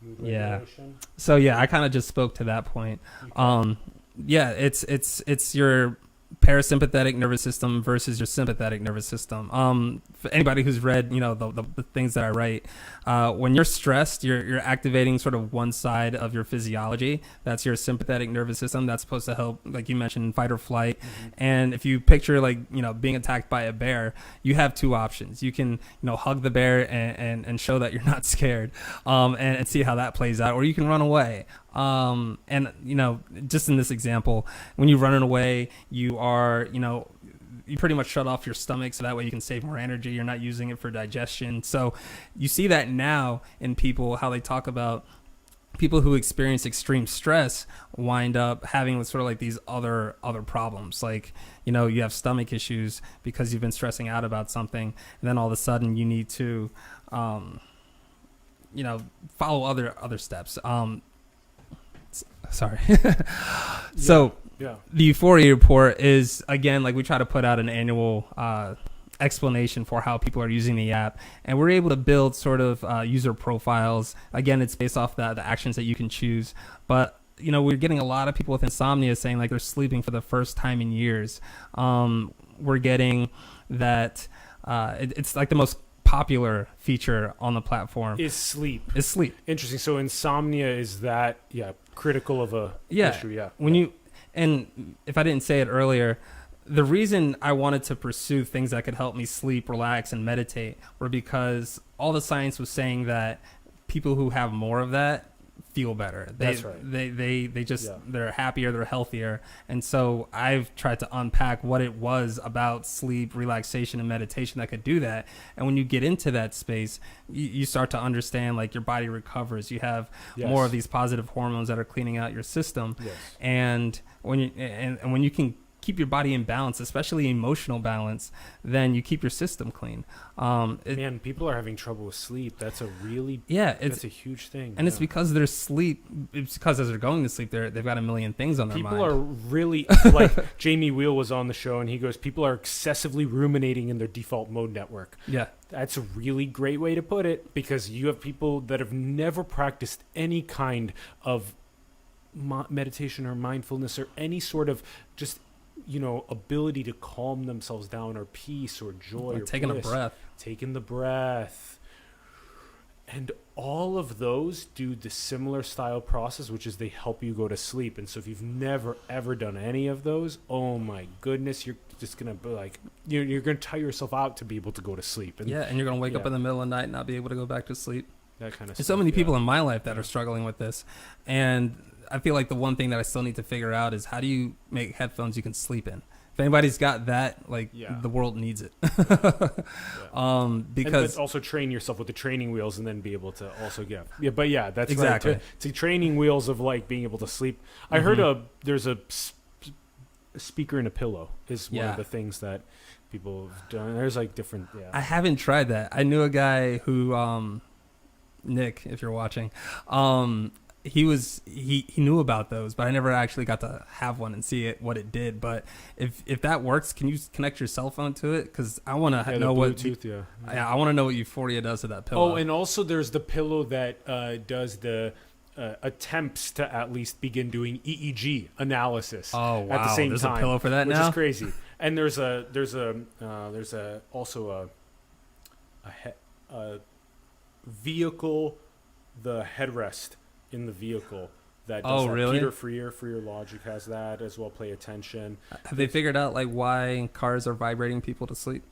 Mood Yeah. regulation. So yeah, I kind of just spoke to that point. Okay. Yeah, it's your parasympathetic nervous system versus your sympathetic nervous system. For anybody who's read, the things that I write, when you're stressed, you're activating sort of one side of your physiology. That's your sympathetic nervous system. That's supposed to help, like you mentioned, fight or flight. Mm-hmm. And if you picture being attacked by a bear, you have two options. You can, hug the bear and show that you're not scared, and see how that plays out, or you can run away. And just in this example, when you're running away, you are, you pretty much shut off your stomach, so that way you can save more energy. You're not using it for digestion. So you see that now in people, how they talk about people who experience extreme stress wind up having sort of like these other problems. Like, you have stomach issues because you've been stressing out about something, and then all of a sudden you need to, follow other steps. Sorry. So Yeah. the Euphoria report is, again, like we try to put out an annual explanation for how people are using the app, and we're able to build sort of user profiles. Again, it's based off the actions that you can choose, but we're getting a lot of people with insomnia saying like they're sleeping for the first time in years. We're getting that it's like the most popular feature on the platform Is sleep. Interesting. So insomnia is that, critical of a issue. Yeah. And if I didn't say it earlier, the reason I wanted to pursue things that could help me sleep, relax, and meditate were because all the science was saying that people who have more of that feel better. That's right. They just, they're happier, they're healthier. And so I've tried to unpack what it was about sleep, relaxation, and meditation that could do that. And when you get into that space, you start to understand, like, your body recovers. You have more of these positive hormones that are cleaning out your system. Yes. And when you can keep your body in balance, especially emotional balance, then you keep your system clean. Man, people are having trouble with sleep. That's a really that's a huge thing. And it's because their sleep. It's because as they're going to sleep, they've got a million things on their mind. People are really like Jamie Wheel was on the show, and he goes, people are excessively ruminating in their default mode network. Yeah. That's a really great way to put it, because you have people that have never practiced any kind of meditation or mindfulness or any sort of just ability to calm themselves down, or peace, or joy, or taking bliss. Taking the breath. And all of those do the similar style process, which is they help you go to sleep. And so if you've never, ever done any of those, oh my goodness, you're just going to be like, you're going to tire yourself out to be able to go to sleep. And and you're going to wake up in the middle of the night and not be able to go back to sleep. That kind of There's stuff. so many people in my life that are struggling with this. And I feel like the one thing that I still need to figure out is, how do you make headphones you can sleep in? If anybody's got that, like Yeah. the world needs it. And Because also train yourself with the training wheels and then be able to also get. Yeah, but yeah, that's Exactly. right. To training wheels of like being able to sleep. I heard there's a speaker in a pillow is one Yeah. of the things that people have done. There's like different. Yeah. I haven't tried that. I knew a guy who, Nick, if you're watching, he knew about those, but I never actually got to have one and see what it did. But if that works, can you connect your cell phone to it? Because I want to know what Bluetooth. Yeah. I want to know what Euphoria does to that pillow. Oh, and also there's the pillow that does the attempts to at least begin doing EEG analysis. Oh wow! At the same There's time, a pillow for that which now. is crazy. And there's also a vehicle, the headrest in the vehicle that does that. Really? Peter Freer Logic has that as well. Play Attention. Have they figured out like why cars are vibrating people to sleep?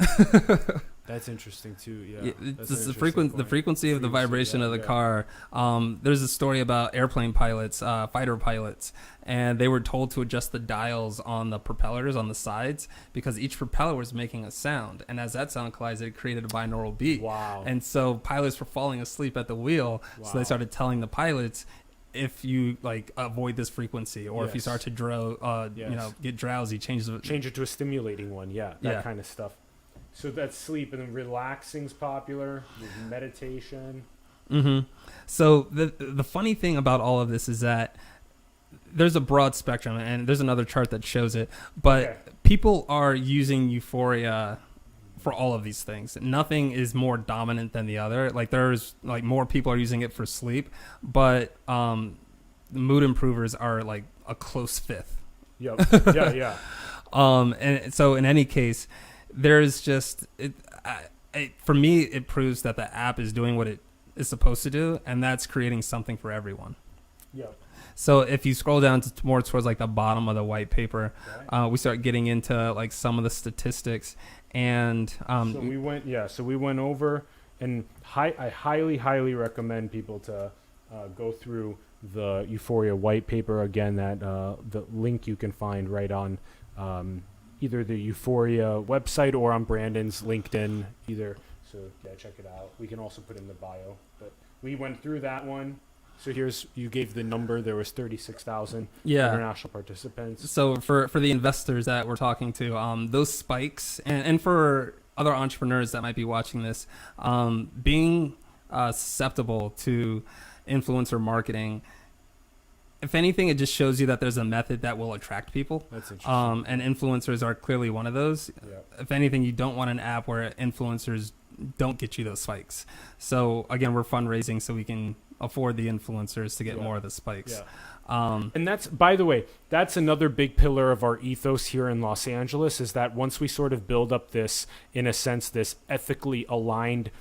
That's interesting too. Yeah, It's that's an just the interesting point. frequency of the vibration of the car. There's a story about airplane pilots, fighter pilots, and they were told to adjust the dials on the propellers on the sides because each propeller was making a sound, and as that sound collided, it created a binaural beat. Wow. And so pilots were falling asleep at the wheel, so they started telling the pilots, if you like avoid this frequency, or if you Yes. start to get drowsy, change it to a stimulating one. Yeah, that kind of stuff. So that's sleep, and then relaxing's popular. There's meditation. Mm-hmm. So the funny thing about all of this is that there's a broad spectrum, and there's another chart that shows it. But people are using Euphoria for all of these things. Nothing is more dominant than the other. Like there's like more people are using it for sleep, but mood improvers are like a close fifth. Yep. Yeah. And so in any case, there's just for me, it proves that the app is doing what it is supposed to do, and that's creating something for everyone. Yep. So if you scroll down to more towards like the bottom of the white paper, we start getting into like some of the statistics, and so we went over, and I highly recommend people to go through the Euphoria white paper again. That the link you can find right on either the Euphoria website or on Brandon's LinkedIn, either. So yeah, check it out. We can also put in the bio, but we went through that one. So you gave the number. There was 36,000 international participants. So for the investors that we're talking to, those spikes, and for other entrepreneurs that might be watching this, being susceptible to influencer marketing, if anything, it just shows you that there's a method that will attract people. That's interesting. And influencers are clearly one of those. Yep. If anything, you don't want an app where influencers don't get you those spikes. So again, we're fundraising so we can afford the influencers to get more of the spikes. Yeah. And that's, by the way, that's another big pillar of our ethos here in Los Angeles, is that once we sort of build up this, in a sense, this ethically aligned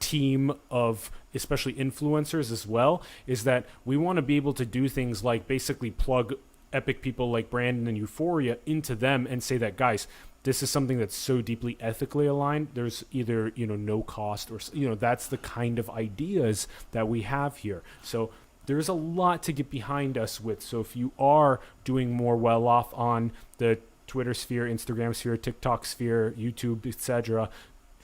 team of especially influencers as well, is that we want to be able to do things like basically plug epic people like Brandon and Euphoria into them and say that, guys, this is something that's so deeply ethically aligned. There's either, no cost, or, that's the kind of ideas that we have here. So there's a lot to get behind us with. So if you are doing more well off on the Twitter sphere, Instagram sphere, TikTok sphere, YouTube, etc.,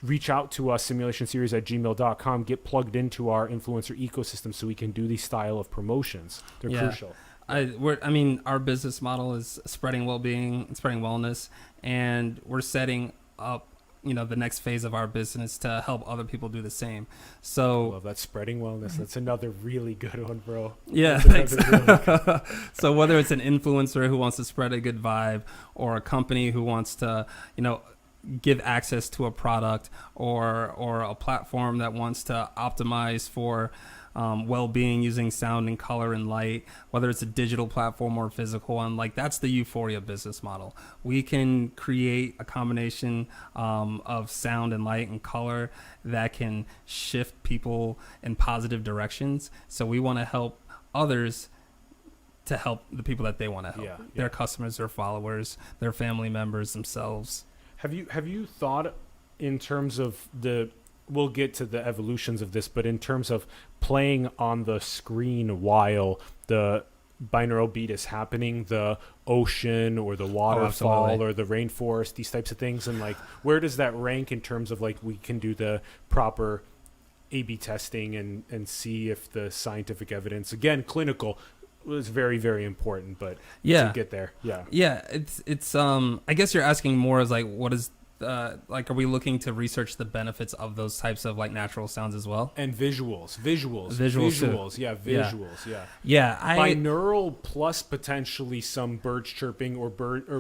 reach out to us, simulationseries@gmail.com. Get plugged into our influencer ecosystem so we can do these style of promotions. They're crucial. Our business model is spreading well-being, spreading wellness, and we're setting up, the next phase of our business to help other people do the same. So I love that, spreading wellness. That's another really good one, bro. Yeah, thanks. Really so whether it's an influencer who wants to spread a good vibe, or a company who wants to, give access to a product, or a platform that wants to optimize for well-being using sound and color and light, whether it's a digital platform or a physical one, like that's the Euphoria business model. We can create a combination of sound and light and color that can shift people in positive directions. So we want to help others to help the people that they want to help, their customers, their followers, their family members, themselves. Have you thought in terms of we'll get to the evolutions of this, but in terms of playing on the screen while the binaural beat is happening, the ocean or the waterfall absolutely. or the rainforest, these types of things, and like where does that rank in terms of like we can do the proper A/B testing and see if the scientific evidence, again, clinical, was very, very important, but Yeah. to get there, It's I guess you're asking more as like what is like, are we looking to research the benefits of those types of like natural sounds as well? and visuals, Visuals too. yeah, visuals, yeah. Yeah, Binaural plus potentially some birds chirping or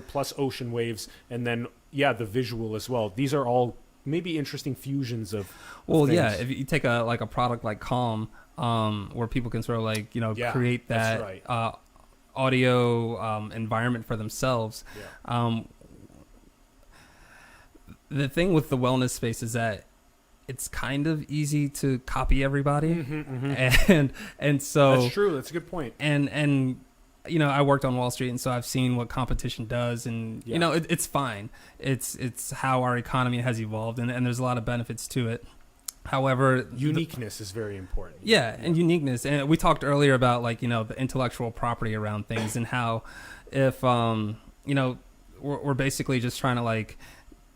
plus ocean waves, and then the visual as well. These are all maybe interesting fusions of well, things. yeah. If you take a product like Calm, where people can sort of like create that that's right. audio environment for themselves. Yeah. The thing with the wellness space is that it's kind of easy to copy everybody, and so That's true. That's a good point. and I worked on Wall Street, and so I've seen what competition does, and it's fine. It's how our economy has evolved, and there's a lot of benefits to it. However, uniqueness is very important. And uniqueness. And we talked earlier about like the intellectual property around things, and how if we're basically just trying to like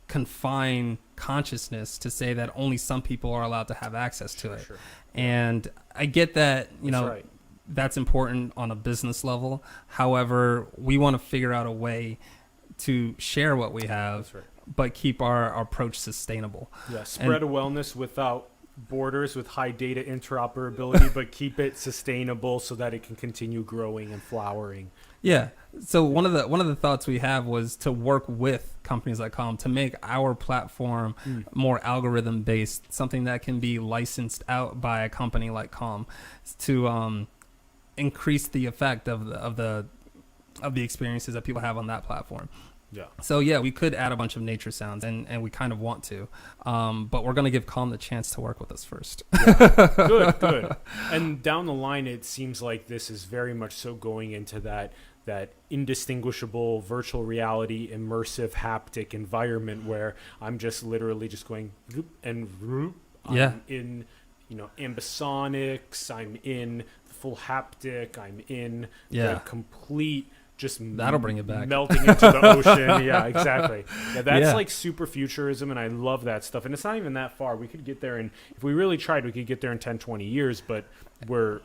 confine consciousness to say that only some people are allowed to have access to it. Sure. And I get that That's right. that's important on a business level. However, we want to figure out a way to share what we have, That's right. but keep our approach sustainable. Yeah, spread a wellness without borders, with high data interoperability, but keep it sustainable so that it can continue growing and flowering. Yeah. So one of the thoughts we have was to work with companies like Calm to make our platform more algorithm based, something that can be licensed out by a company like Calm to increase the effect of the experiences that people have on that platform. Yeah. So we could add a bunch of nature sounds, and we kind of want to, but we're going to give Calm the chance to work with us first. Yeah. Good. And down the line, it seems like this is very much so going into that indistinguishable virtual reality, immersive haptic environment where I'm just literally just going whoop and whoop. I'm in, ambisonics. I'm in full haptic. I'm in the complete. Just that'll bring it back, melting into the ocean. Yeah, exactly. Yeah, that's like super futurism, and I love that stuff. And it's not even that far. We could get there, and if we really tried, we could get there in 10, 20 years. But we're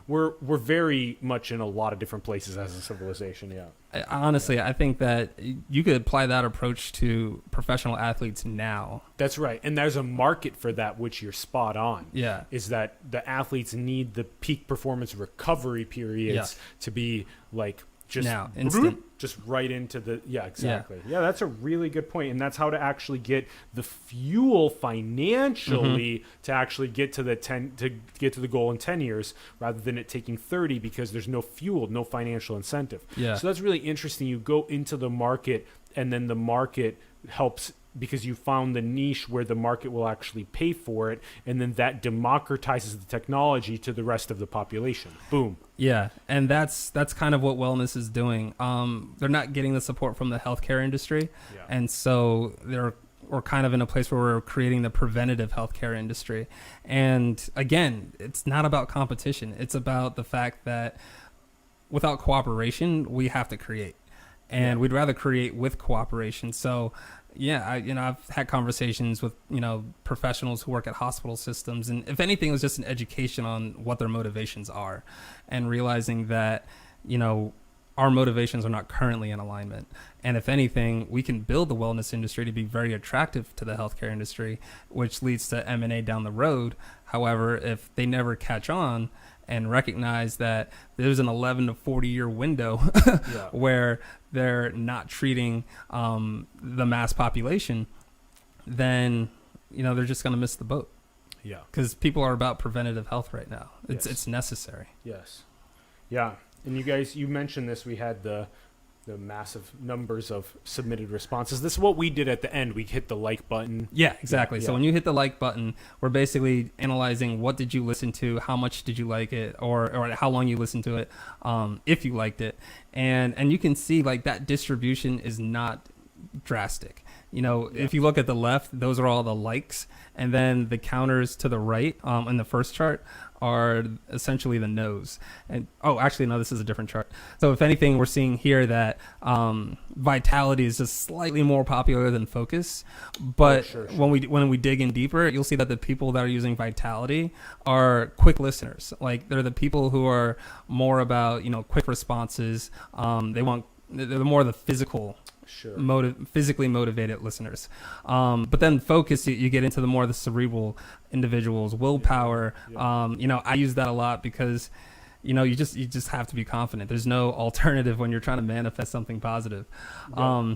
very much in a lot of different places as a civilization. Yeah. Honestly, I think that you could apply that approach to professional athletes now. That's right, and there's a market for that, which you're spot on. Yeah, is that the athletes need the peak performance recovery periods to be like. Just now, instant. Just right into the exactly. Yeah, that's a really good point, and that's how to actually get the fuel financially to actually get to the goal in 10 years, rather than it taking 30 because there's no fuel, no financial incentive. Yeah. So that's really interesting. You go into the market, and then the market helps because you found the niche where the market will actually pay for it, and then that democratizes the technology to the rest of the population. Boom. Yeah, and that's kind of what wellness is doing. They're not getting the support from the healthcare industry, and so we're kind of in a place where we're creating the preventative healthcare industry. And again, it's not about competition. It's about the fact that without cooperation, we have to create, and we'd rather create with cooperation. So. Yeah, I've had conversations with, professionals who work at hospital systems. And if anything, it was just an education on what their motivations are, and realizing that, our motivations are not currently in alignment. And if anything, we can build the wellness industry to be very attractive to the healthcare industry, which leads to M&A down the road. However, if they never catch on and recognize that there's an 11 to 40 year window where they're not treating the mass population, then they're just going to miss the boat. Yeah, because people are about preventative health right now. It's necessary. Yes. Yeah, and you mentioned this. We had the massive numbers of submitted responses. This is what we did at the end. We hit the like button. Yeah, exactly. So when you hit the like button, we're basically analyzing what did you listen to, how much did you like it, or how long you listened to it, if you liked it. And you can see like that distribution is not drastic. If you look at the left, those are all the likes, and then the counters to the right in the first chart are essentially the no's. And actually, no, this is a different chart. So if anything, we're seeing here that vitality is just slightly more popular than focus. But sure. when we dig in deeper, you'll see that the people that are using vitality are quick listeners. Like, they're the people who are more about quick responses. They're more the physical. Sure. Physically motivated listeners. But then focus, you get into the more the cerebral individuals, willpower. Yeah. I use that a lot because, you just have to be confident. There's no alternative when you're trying to manifest something positive. Yeah.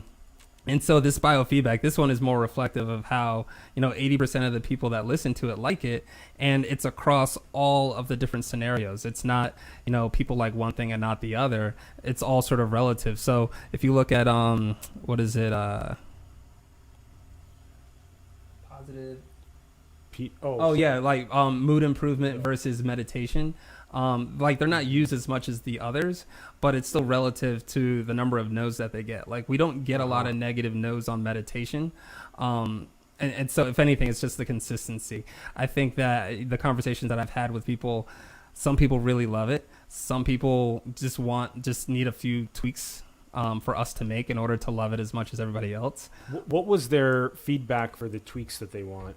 And so this biofeedback, this one is more reflective of how, 80% of the people that listen to it like it, and it's across all of the different scenarios. It's not, people like one thing and not the other. It's all sort of relative. So if you look at, what is it? Positive. Like mood improvement versus meditation. Like, they're not used as much as the others, but it's still relative to the number of no's that they get. Like, we don't get a lot of negative no's on meditation. And so if anything, it's just the consistency. I think that the conversations that I've had with people, some people really love it. Some people just need a few tweaks for us to make in order to love it as much as everybody else. What was their feedback for the tweaks that they want?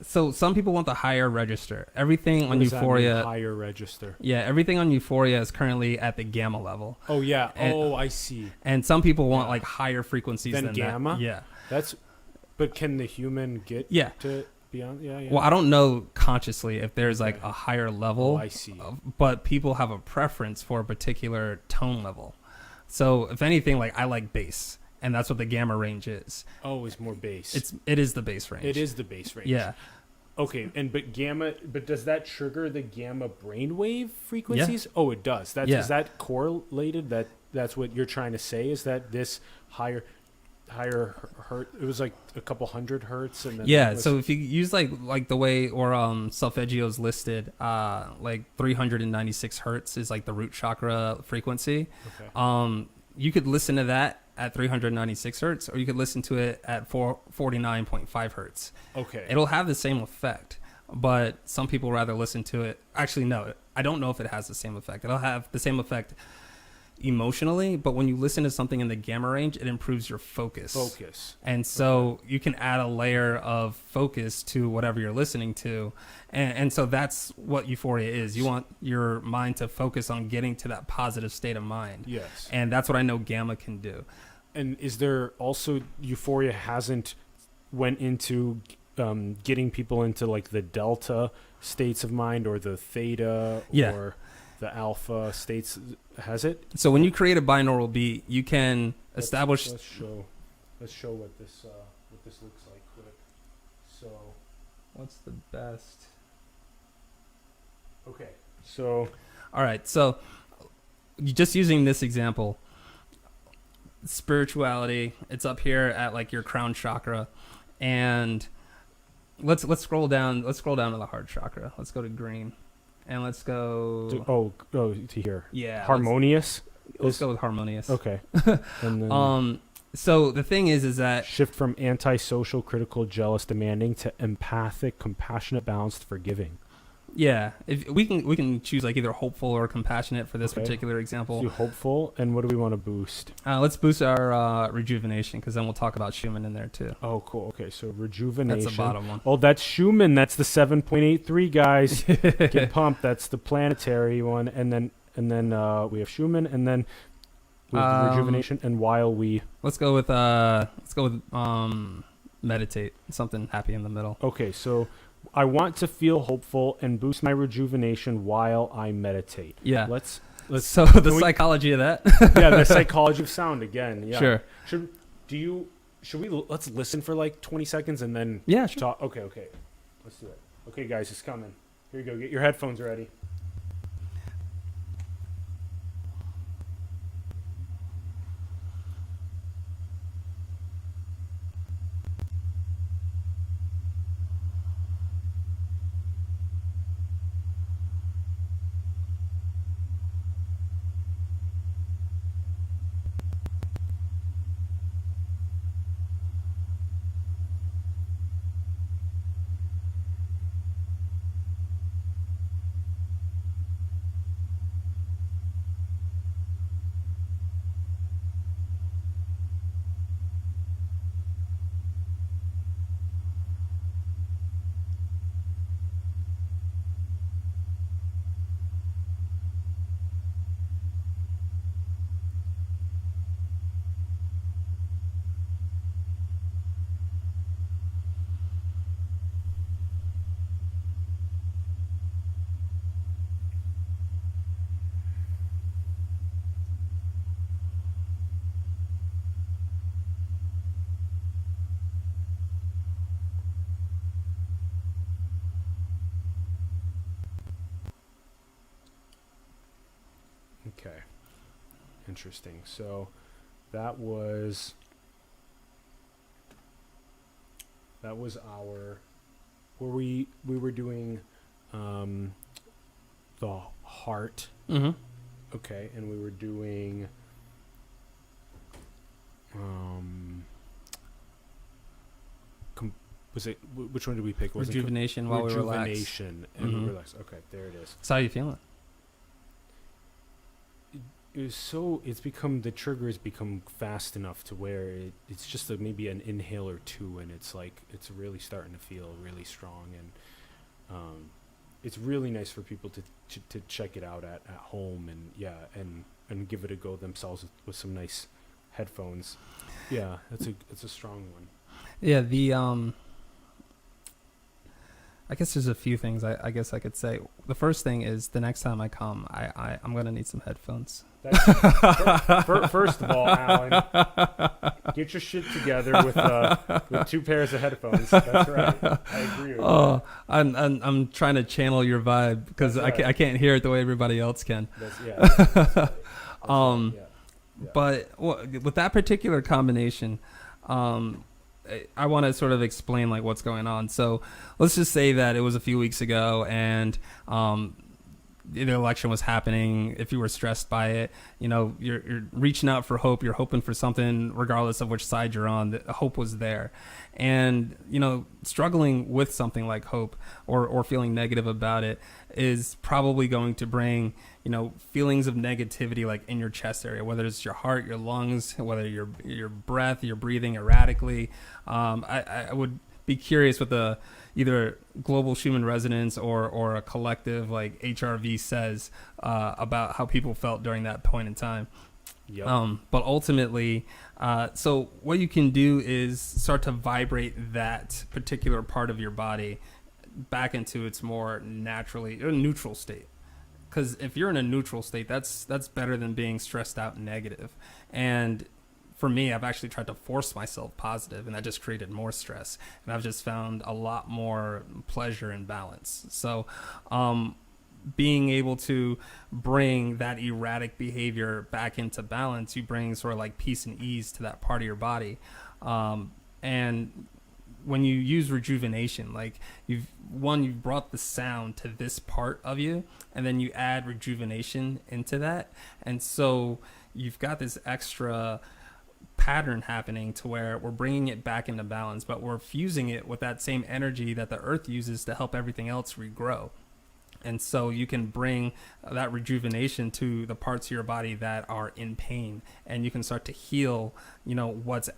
So some people want the higher register. Everything on Euphoria. Higher register. Yeah, everything on Euphoria is currently at the gamma level. Oh yeah. I see. And some people want like higher frequencies than gamma. That. Yeah. But can the human get to beyond? Yeah. Well, I don't know consciously if there's like a higher level. Oh, I see. But people have a preference for a particular tone level. So if anything, like, I like bass. And that's what the gamma range is. Oh, it's more bass. It is the bass range. It is the bass range. Yeah. Okay, but does that trigger the gamma brainwave frequencies? Yeah. Oh, it does. Is that correlated? That's what you're trying to say? Is that this higher hertz? It was like a couple hundred hertz, and then so if you use like the way or Solfeggio's listed, like 396 hertz is like the root chakra frequency. Okay. You could listen to that at 396 hertz, or you could listen to it at 49.5 hertz. Okay. It'll have the same effect, but some people rather listen to it. Actually, no, I don't know if it has the same effect. It'll have the same effect emotionally, but when you listen to something in the gamma range, it improves your focus. And so you can add a layer of focus to whatever you're listening to. And so that's what Euphoria is. You want your mind to focus on getting to that positive state of mind. Yes. And that's what I know gamma can do. And is there also, Euphoria hasn't went into getting people into like the delta states of mind or the theta or the alpha states, has it? So when you create a binaural beat, you can establish. Let's show what this looks like quick. So, what's the best? Okay. So, all right. So, just using this example, spirituality. It's up here at like your crown chakra, and let's scroll down. Let's scroll down to the heart chakra. Let's go to green. And let's go to here. Yeah. Harmonious? Let's go with harmonious. Okay. And then so the thing is that shift from antisocial, critical, jealous, demanding to empathic, compassionate, balanced, forgiving. Yeah. If we can choose like either hopeful or compassionate for this particular example. Let's do hopeful, and what do we want to boost? Let's boost our rejuvenation, because then we'll talk about Schumann in there too. Oh, cool. Okay, so rejuvenation. That's the bottom one. Oh, that's Schumann. That's the 7.83, guys. Get pumped. That's the planetary one, and then we have Schumann, and then we have the rejuvenation. And while we let's go with meditate. Something happy in the middle. Okay, so I want to feel hopeful and boost my rejuvenation while I meditate. Yeah. Let's so the psychology of that. Yeah, the psychology of sound again. Yeah. Sure. Should we let's listen for like 20 seconds and then talk? Okay. Let's do it. Okay, guys, it's coming. Here you go. Get your headphones ready. Okay. Interesting. So that was our where we were doing the heart. Mm-hmm. Okay, and we were doing was it which one did we pick? Was Rejuvenation while we relax. Rejuvenation and relax. Okay, there it is. So how you feeling? It's become, the trigger has become fast enough to where it's just maybe an inhale or two, and it's like it's really starting to feel really strong, and it's really nice for people to check it out at home, and give it a go themselves with some nice headphones. Yeah, it's a strong one. Yeah, I guess there's a few things I guess I could say. The first thing is, the next time I come, I'm gonna need some headphones. First of all, Alan, get your shit together with 2 pairs of headphones. That's right. I agree with that. I'm trying to channel your vibe because right. I can't hear it the way everybody else can. That's right. But with that particular combination, I want to sort of explain like what's going on. So let's just say that it was a few weeks ago, and the election was happening. If you were stressed by it, you're reaching out for hope. You're hoping for something, regardless of which side you're on. The hope was there, and struggling with something like hope or feeling negative about it is probably going to bring feelings of negativity, like in your chest area, whether it's your heart, your lungs, whether your breath, you're breathing erratically. I would be curious with either global Schumann Resonance or a collective like HRV says about how people felt during that point in time. Yep. But ultimately, so what you can do is start to vibrate that particular part of your body back into its more naturally neutral state. Because if you're in a neutral state, that's better than being stressed out and negative. And for me, I've actually tried to force myself positive, and that just created more stress. And I've just found a lot more pleasure and balance. So being able to bring that erratic behavior back into balance, you bring sort of like peace and ease to that part of your body. And when you use rejuvenation, like you've brought the sound to this part of you, and then you add rejuvenation into that. And so you've got this extra pattern happening to where we're bringing it back into balance, but we're fusing it with that same energy that the earth uses to help everything else regrow. And so you can bring that rejuvenation to the parts of your body that are in pain, and you can start to heal, what's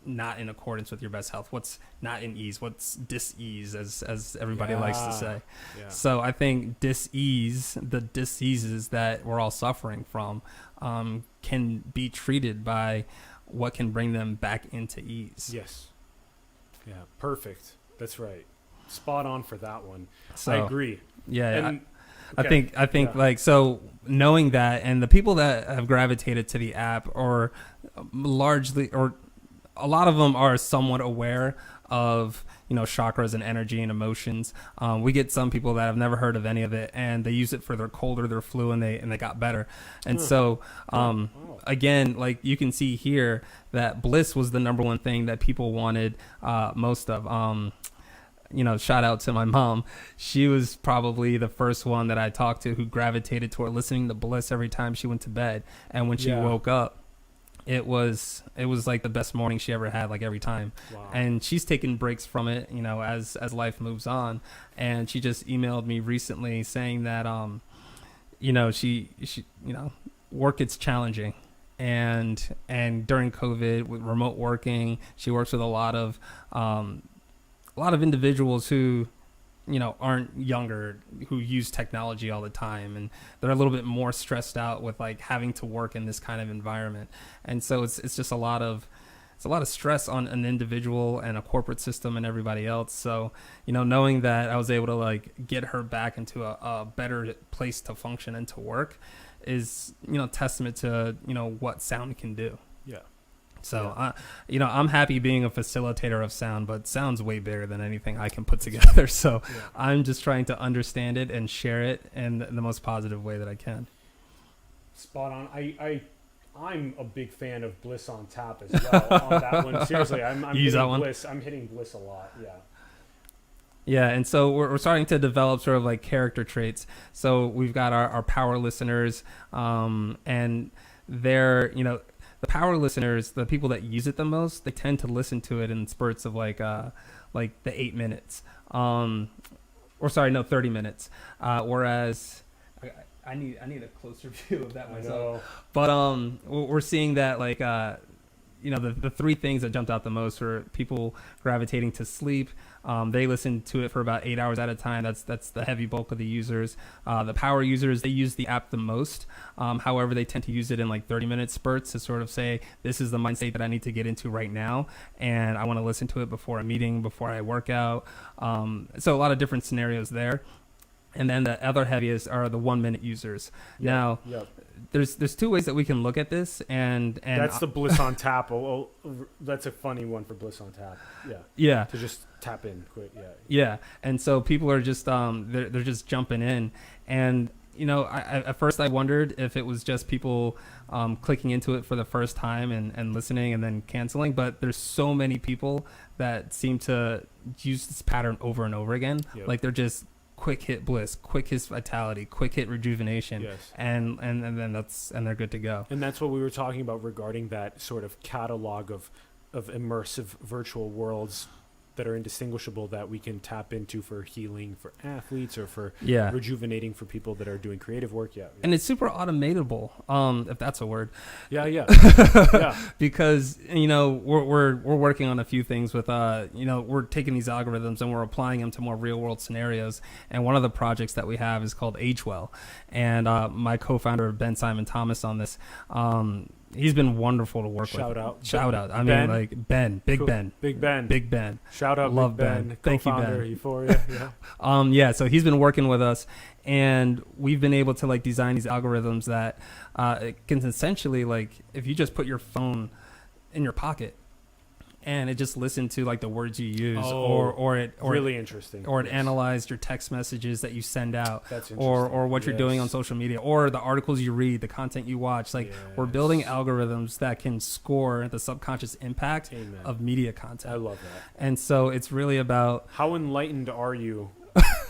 not in accordance with your best health, what's not in ease, what's dis-ease, as everybody likes to say. Yeah. So I think dis-ease, the diseases that we're all suffering from, can be treated by what can bring them back into ease. Yes. Yeah, perfect. That's right. Spot on for that one. So, I agree. Yeah. And, okay. I think like, so knowing that, and the people that have gravitated to the app or largely, or a lot of them are somewhat aware of, chakras and energy and emotions. We get some people that have never heard of any of it, and they use it for their cold or their flu, and they got better. And so, again, like you can see here that bliss was the number one thing that people wanted most of. Shout out to my mom. She was probably the first one that I talked to who gravitated toward listening to bliss every time she went to bed. And when she woke up, it was like the best morning she ever had, like every time. Wow. And she's taken breaks from it, as life moves on. And she just emailed me recently saying that, she work gets challenging. And during COVID with remote working, she works with a lot of individuals who, aren't younger, who use technology all the time, and they're a little bit more stressed out with like having to work in this kind of environment. And so it's just a lot of stress on an individual and a corporate system and everybody else. So, knowing that I was able to like get her back into a better place to function and to work is, testament to, what sound can do. Yeah. So, I'm happy being a facilitator of sound, but sound's way bigger than anything I can put together. So I'm just trying to understand it and share it in the most positive way that I can. Spot on. I'm a big fan of Bliss on Tap as well on that one. Seriously, I'm use hitting that one? Bliss. I'm hitting Bliss a lot. Yeah. Yeah, and so we're starting to develop sort of like character traits. So we've got our power listeners, and they're, the power listeners, the people that use it the most, they tend to listen to it in spurts of like the 8 minutes, 30 minutes. Whereas I need a closer view of that myself. But we're seeing that like the three things that jumped out the most were people gravitating to sleep. They listen to it for about 8 hours at a time. That's the heavy bulk of the users. The power users, they use the app the most. However, they tend to use it in like 30-minute spurts to sort of say, this is the mind state that I need to get into right now, and I want to listen to it before a meeting, before I work out. So a lot of different scenarios there. And then the other heaviest are the 1-minute users. Now, there's two ways that we can look at this, and that's the Bliss on Tap. That's a funny one for Bliss on Tap. Yeah. To just tap in quick. Yeah. And so people are just they're just jumping in, and I at first I wondered if it was just people clicking into it for the first time and listening and then canceling, but there's so many people that seem to use this pattern over and over again. Like they're just quick hit Bliss, quick hit Vitality, quick hit Rejuvenation, and then they're good to go. And that's what we were talking about regarding that sort of catalog of immersive virtual worlds that are indistinguishable that we can tap into for healing for athletes or for rejuvenating for people that are doing creative work. And it's super automatable, if that's a word. Yeah. Because we're working on a few things with we're taking these algorithms and we're applying them to more real world scenarios. And one of the projects that we have is called Age Well, and my co-founder Ben Simon Thomas on this. He's been wonderful to work with. Shout out. I mean, like Ben, Big Ben. Shout out, love Big Ben. Thank you, Co-founder Ben. Euphoria. So he's been working with us, and we've been able to like design these algorithms that it can essentially, like, if you just put your phone in your pocket and it just listened to like the words you use, or it really interesting, or it analyzed your text messages that you send out, that's or what you're doing on social media, or the articles you read, the content you watch. Like we're building algorithms that can score the subconscious impact of media content. I love that. And so it's really about how enlightened are you?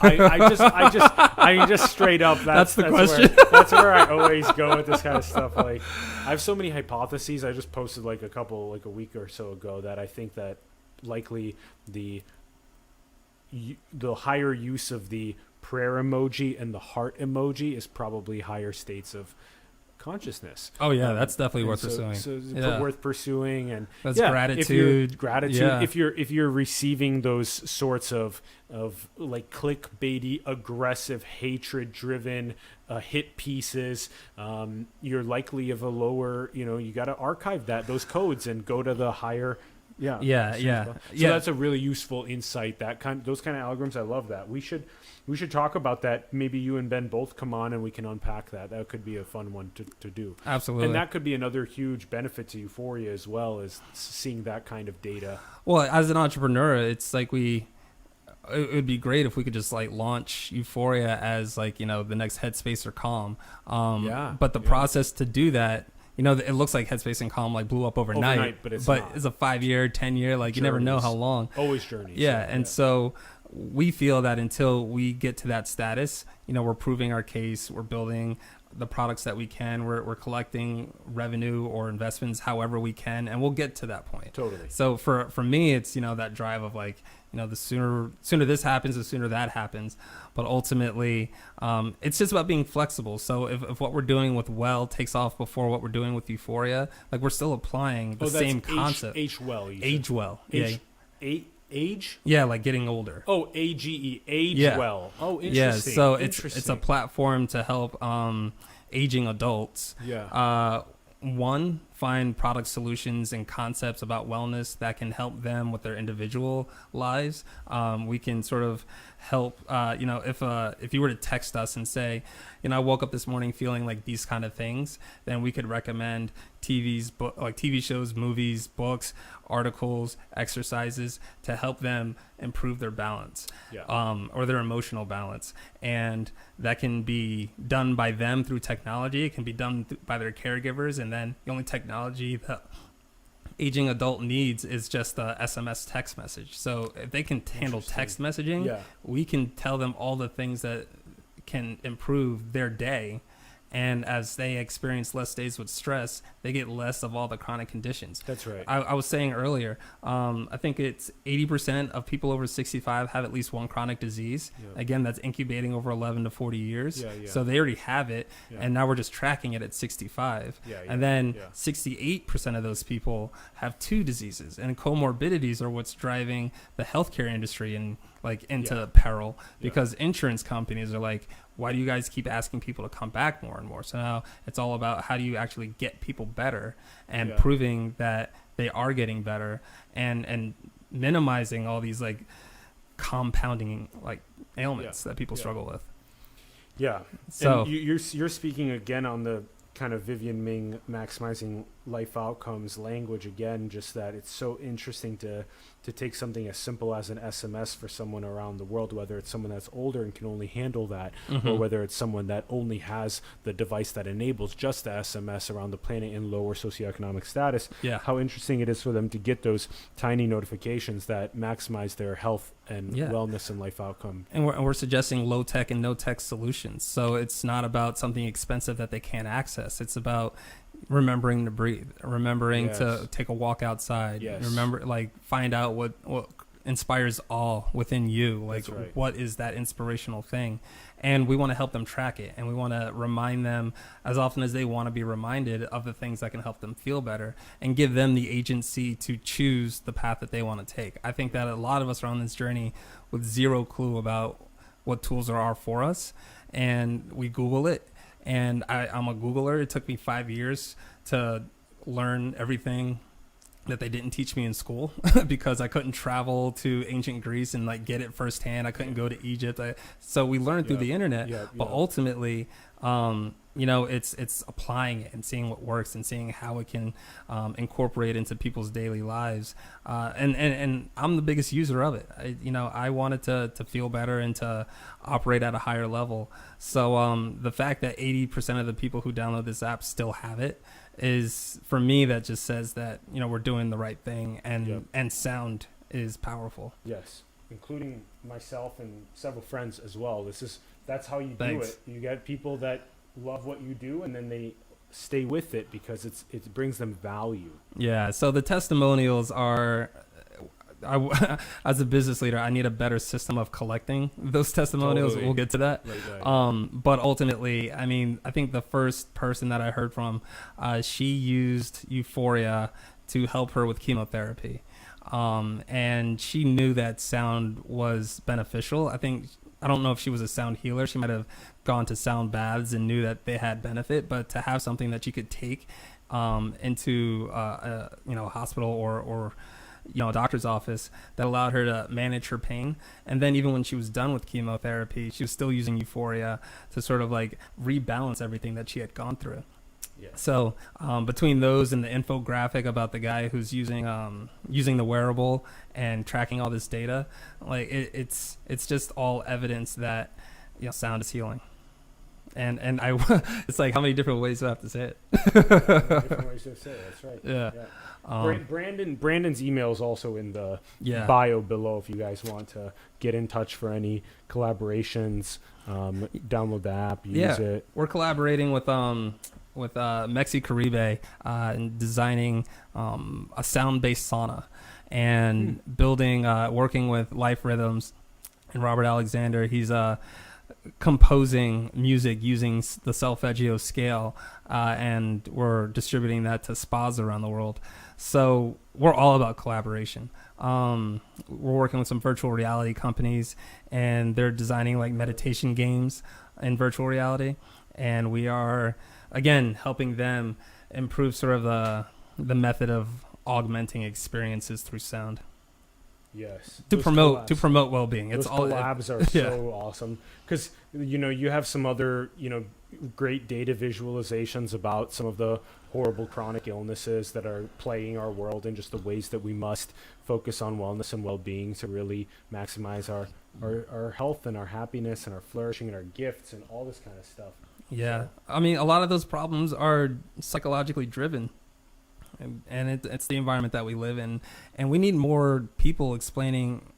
I just straight up. That's the question. That's where I always go with this kind of stuff. Like, I have so many hypotheses. I just posted like a week or so ago that I think that likely the higher use of the prayer emoji and the heart emoji is probably higher states of consciousness. That's definitely worth pursuing. Worth pursuing, and that's gratitude. If you're receiving those sorts of like clickbaity, aggressive, hatred driven hit pieces, you're likely of a lower. You got to archive those codes and go to the higher. So that's a really useful insight. Those kind of algorithms, I love that. We should talk about that. Maybe you and Ben both come on and we can unpack that. That could be a fun one to do. Absolutely. And that could be another huge benefit to Euphoria as well, as seeing that kind of data. Well, as an entrepreneur, it's like it would be great if we could just like launch Euphoria as like, the next Headspace or Calm. But the process to do that, it looks like Headspace and Calm like blew up overnight, but it's a 5-year, 10-year, like journeys. You never know how long. Always journeys. So we feel that until we get to that status, we're proving our case, we're building the products that we can, we're collecting revenue or investments however we can, and we'll get to that point. Totally. So for me, it's that drive of like, the sooner this happens, the sooner that happens. But ultimately, it's just about being flexible. So if what we're doing with Well takes off before what we're doing with Euphoria, like we're still applying the same concept. Age well. Age? Yeah, like getting older. Oh, AGE. Age well. Oh, interesting. Yeah, so it's a platform to help aging adults. Yeah. find product solutions and concepts about wellness that can help them with their individual lives. We can sort of help, if you were to text us and say, I woke up this morning feeling like these kind of things, then we could recommend TV shows, movies, books, articles, exercises to help them improve their balance, or their emotional balance. And that can be done by them through technology. It can be done by their caregivers. And then the only technology that aging adult needs is just a SMS text message. So if they can handle text messaging, we can tell them all the things that can improve their day. And as they experience less days with stress, they get less of all the chronic conditions. That's right. I was saying earlier, I think it's 80% of people over 65 have at least one chronic disease. Yep. Again, that's incubating over 11 to 40 years. So they already have it, and now we're just tracking it at 65. And then 68% of those people have two diseases. And comorbidities are what's driving the healthcare industry into peril, because insurance companies are like, why do you guys keep asking people to come back more and more? So now it's all about how do you actually get people better and proving that they are getting better and minimizing all these like compounding like ailments that people struggle with. Yeah. So and you're speaking again on the kind of Vivian Ming maximizing life outcomes language again, just that it's so interesting to take something as simple as an SMS for someone around the world, whether it's someone that's older and can only handle that, or whether it's someone that only has the device that enables just the SMS around the planet in lower socioeconomic status. How interesting it is for them to get those tiny notifications that maximize their health and wellness and life outcome. And we're suggesting low tech and no tech solutions. So it's not about something expensive that they can't access. It's about remembering to breathe, remembering to take a walk outside, find out what inspires awe within you, what is that inspirational thing. And we want to help them track it, and we want to remind them as often as they want to be reminded of the things that can help them feel better and give them the agency to choose the path that they want to take. I think that a lot of us are on this journey with zero clue about what tools there are for us, and we Google it. And I'm a Googler. It took me 5 years to learn everything that they didn't teach me in school because I couldn't travel to ancient Greece and like get it firsthand. I couldn't go to Egypt. So we learned through the internet, but ultimately, it's applying it and seeing what works and seeing how it can incorporate into people's daily lives. And I'm the biggest user of it. I wanted to feel better and to operate at a higher level. So the fact that 80% of the people who download this app still have it is, for me, that just says that, we're doing the right thing, and sound is powerful. Yes, including myself and several friends as well. That's how you do it. You get people that love what you do, and then they stay with it because it brings them value. Yeah. So the testimonials are, as a business leader, I need a better system of collecting those testimonials. Totally. We'll get to that. Right. But ultimately, I think the first person that I heard from, she used Euphoria to help her with chemotherapy. And she knew that sound was beneficial. I don't know if she was a sound healer. She might have gone to sound baths and knew that they had benefit, but to have something that she could take into a hospital or a doctor's office that allowed her to manage her pain. And then even when she was done with chemotherapy, she was still using Euphoria to sort of like rebalance everything that she had gone through. Yeah. So between those and the infographic about the guy who's using the wearable and tracking all this data, like it's just all evidence that sound is healing. And I it's like, how many different ways do I have to say it? Different ways to say it. That's right. Yeah. Brandon's email is also in the bio below if you guys want to get in touch for any collaborations. Download the app, use it. We're collaborating with Mexi Caribe and designing a sound-based sauna and building, working with Life Rhythms and Robert Alexander. He's composing music using the solfeggio scale, and we're distributing that to spas around the world. So we're all about collaboration. We're working with some virtual reality companies, and they're designing like meditation games in virtual reality. And we are, again, helping them improve sort of the method of augmenting experiences through sound Yes. to Those promote well-being. Those It's all collabs are so awesome because you have some other great data visualizations about some of the horrible chronic illnesses that are plaguing our world and just the ways that we must focus on wellness and well-being to really maximize our health and our happiness and our flourishing and our gifts and all this kind of stuff. Yeah. I mean, a lot of those problems are psychologically driven. And it's the environment that we live in. And we need more people explaining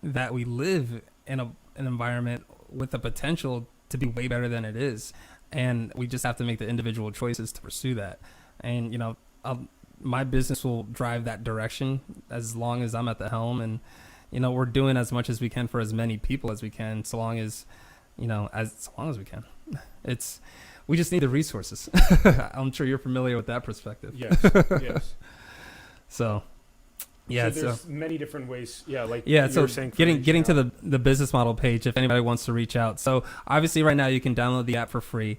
that we live in an environment with the potential to be way better than it is. And we just have to make the individual choices to pursue that. And, my business will drive that direction as long as I'm at the helm. And, we're doing as much as we can for as many people as we can, so long as we can. We just need the resources. I'm sure you're familiar with that perspective. Yes, yes. So, yeah. So there's many different ways. Yeah, like so were saying. Getting to the business model page, if anybody wants to reach out. So obviously, right now you can download the app for free.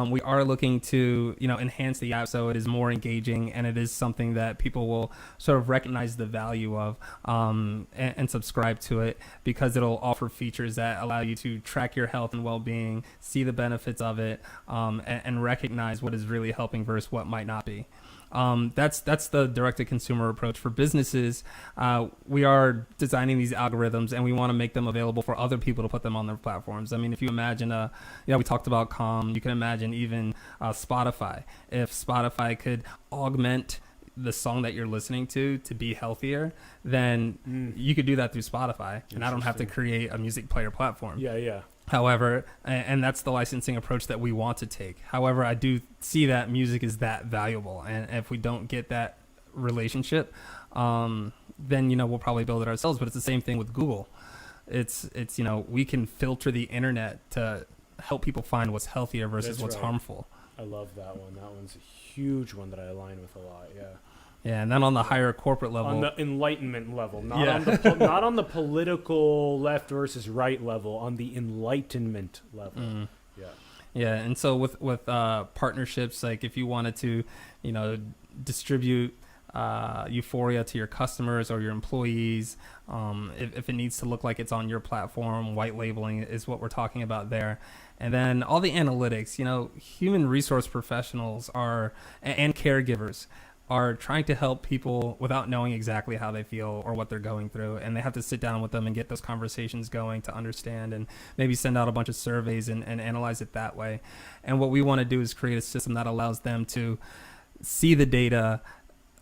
We are looking to enhance the app so it is more engaging and it is something that people will sort of recognize the value of and subscribe to it, because it'll offer features that allow you to track your health and well-being, see the benefits of it, and recognize what is really helping versus what might not be. That's the direct-to-consumer approach. For businesses, we are designing these algorithms and we want to make them available for other people to put them on their platforms. I mean, if you imagine, we talked about Calm, you can imagine even Spotify. If Spotify could augment the song that you're listening to be healthier, then you could do that through Spotify, and I don't have to create a music player platform. Yeah. However, and that's the licensing approach that we want to take. However, I do see that music is that valuable, and if we don't get that relationship, then we'll probably build it ourselves. But it's the same thing with Google. It's we can filter the internet to help people find what's healthier versus what's harmful. I love that one. That one's a huge one that I align with a lot. Yeah. Yeah, and then on the higher corporate level, on the enlightenment level, not on the political left versus right level, on the enlightenment level. Yeah, and so with partnerships, like if you wanted to, distribute Euphoria to your customers or your employees, if it needs to look like it's on your platform, white labeling is what we're talking about there. And then all the analytics, human resource professionals and caregivers are trying to help people without knowing exactly how they feel or what they're going through. And they have to sit down with them and get those conversations going to understand, and maybe send out a bunch of surveys and analyze it that way. And what we want to do is create a system that allows them to see the data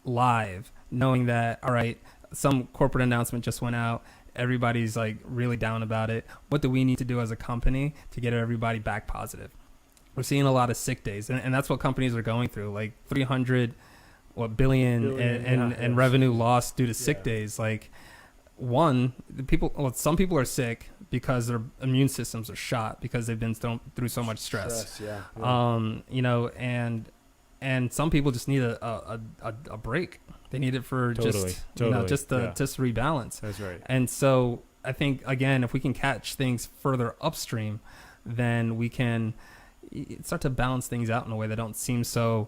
live, knowing that, all right, some corporate announcement just went out, everybody's like really down about it. What do we need to do as a company to get everybody back positive? We're seeing a lot of sick days, and that's what companies are going through, like 300 billion in revenue lost due to sick days. Like, some people are sick because their immune systems are shot because they've been through so much stress. And some people just need a break. They need it for just to rebalance. That's right. And so I think, again, if we can catch things further upstream, then we can start to balance things out in a way that don't seem so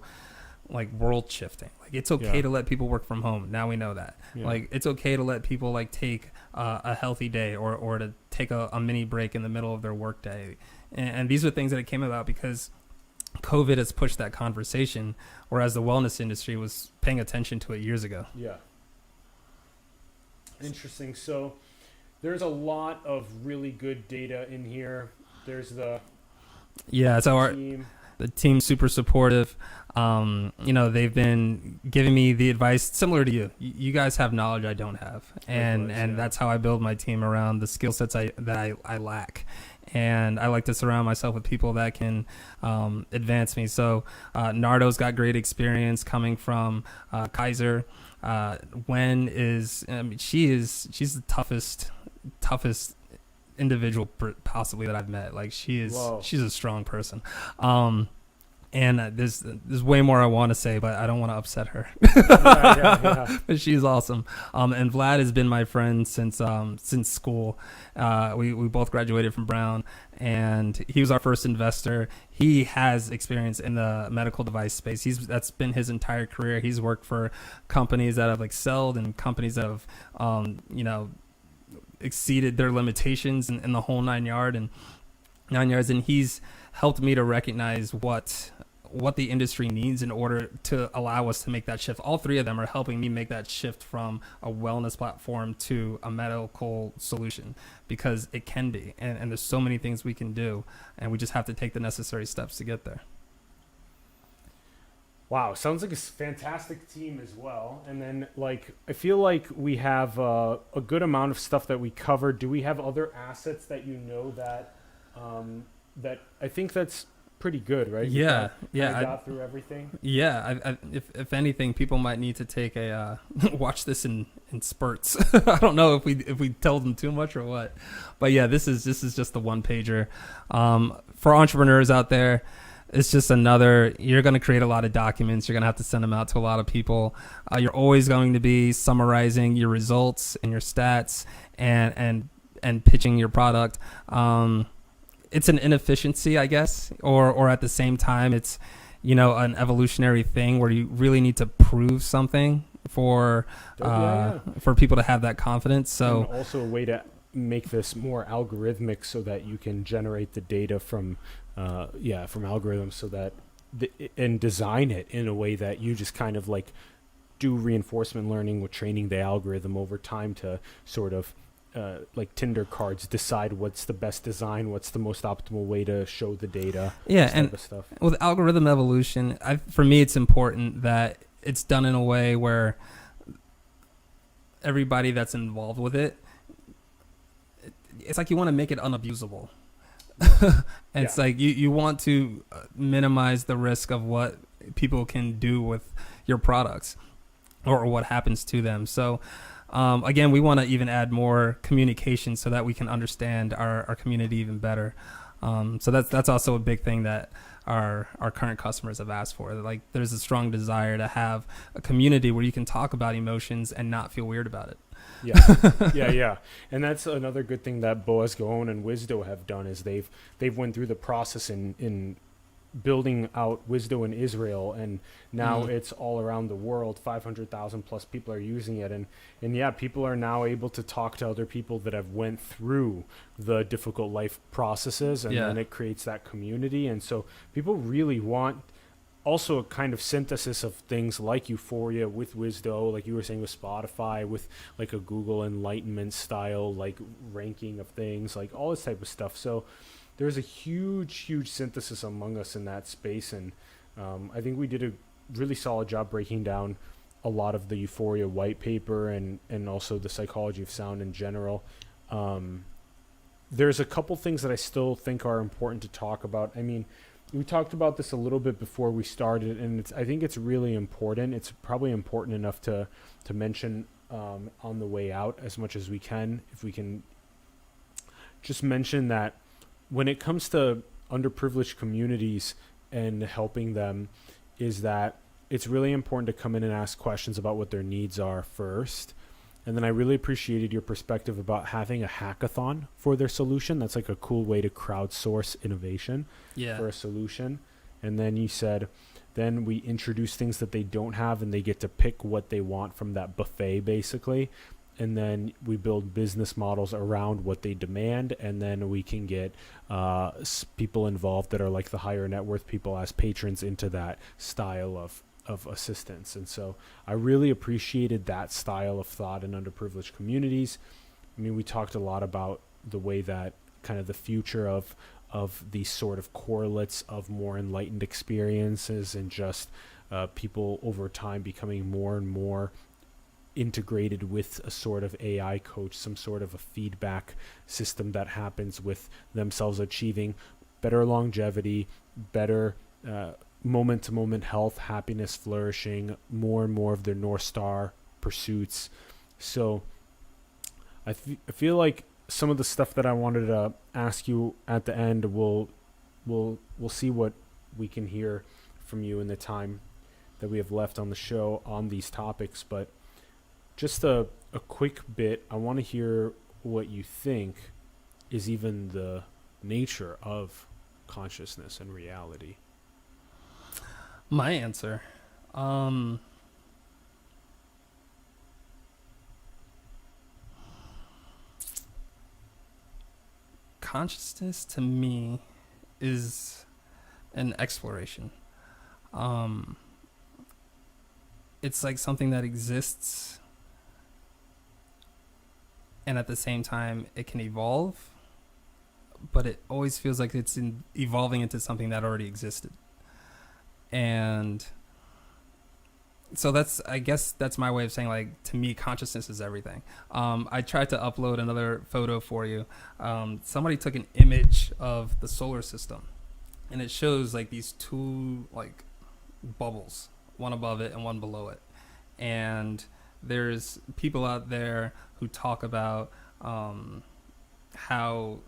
like world shifting. Like, it's okay to let people work from home. Now we know that. Like, it's okay to let people like take a healthy day or to take a mini break in the middle of their work day. And these are things that came about because COVID has pushed that conversation, whereas the wellness industry was paying attention to it years ago. Yeah. Interesting. So there's a lot of really good data in here. There's the team. The team's super supportive. They've been giving me the advice similar to you. You guys have knowledge I don't have, and that's how I build my team around the skill sets that I lack. And I like to surround myself with people that can advance me. So Nardo's got great experience coming from Kaiser. She's the toughest individual possibly that I've met. Like, she's a strong person. And there's way more I want to say, but I don't want to upset her. Yeah. But she's awesome. And Vlad has been my friend since school. We both graduated from Brown, and he was our first investor. He has experience in the medical device space. That's been his entire career. He's worked for companies that have excelled and companies that have exceeded their limitations in the whole 9 yards. And he's helped me to recognize what the industry needs in order to allow us to make that shift. All three of them are helping me make that shift from a wellness platform to a medical solution, because it can be, and there's so many things we can do, and we just have to take the necessary steps to get there. Wow, sounds like a fantastic team as well. And then, like, I feel like we have a good amount of stuff that we covered. Do we have other assets that that that I think that's pretty good, right? Yeah, I got through everything. Yeah, if anything, people might need to take a watch this in spurts. I don't know if we tell them too much or what, but yeah, this is just the one pager. For entrepreneurs out there, it's just another. You're going to create a lot of documents. You're going to have to send them out to a lot of people. You're always going to be summarizing your results and your stats and pitching your product. It's an inefficiency, I guess, or at the same time, it's, an evolutionary thing where you really need to prove something for people to have that confidence. So and also a way to make this more algorithmic so that you can generate the data from algorithms, so that and design it in a way that you just kind of like do reinforcement learning with training the algorithm over time to sort of like Tinder cards, decide what's the best design, what's the most optimal way to show the data. Yeah, and stuff. With algorithm evolution, for me, it's important that it's done in a way where everybody that's involved with it, it's like you want to make it unabusable. And it's like you want to minimize the risk of what people can do with your products or what happens to them. So again, we want to even add more communication so that we can understand our community even better. So that's also a big thing that our current customers have asked for. Like, there's a strong desire to have a community where you can talk about emotions and not feel weird about it. Yeah. And that's another good thing that Boaz Gaon and Wisdo have done, is they've went through the process in building out Wisdo in Israel, and now it's all around the world. 500,000 plus people are using it, and people are now able to talk to other people that have went through the difficult life processes, and then it creates that community. And so people really want also a kind of synthesis of things like Euphoria with Wisdo, like you were saying with Spotify, with like a Google Enlightenment style like ranking of things, like all this type of stuff. So there's a huge synthesis among us in that space, and I think we did a really solid job breaking down a lot of the Euphoria white paper and also the psychology of sound in general. There's a couple things that I still think are important to talk about. I mean, we talked about this a little bit before we started, and I think it's really important. It's probably important enough to mention on the way out as much as we can. If we can just mention that when it comes to underprivileged communities and helping them, is that it's really important to come in and ask questions about what their needs are first. And then I really appreciated your perspective about having a hackathon for their solution. That's like a cool way to crowdsource innovation for a solution. And then you said, then we introduce things that they don't have, and they get to pick what they want from that buffet, basically. And then we build business models around what they demand, and then we can get people involved that are like the higher net worth people as patrons into that style of assistance. And so I really appreciated that style of thought in underprivileged communities. I mean, we talked a lot about the way that kind of the future of these sort of correlates of more enlightened experiences, and just people over time becoming more and more integrated with a sort of AI coach, some sort of a feedback system that happens with themselves achieving better longevity, better moment-to-moment health, happiness, flourishing, more and more of their North Star pursuits. So I feel like some of the stuff that I wanted to ask you at the end, we'll see what we can hear from you in the time that we have left on the show on these topics, but just a quick bit. I want to hear what you think is even the nature of consciousness and reality. My answer. Consciousness to me is an exploration. It's like something that exists, and at the same time it can evolve, but it always feels like it's evolving into something that already existed. And so I guess that's my way of saying, like, to me, consciousness is everything. I tried to upload another photo for you. Somebody took an image of the solar system, and it shows like these two like bubbles, one above it and one below it. And there's people out there who talk about how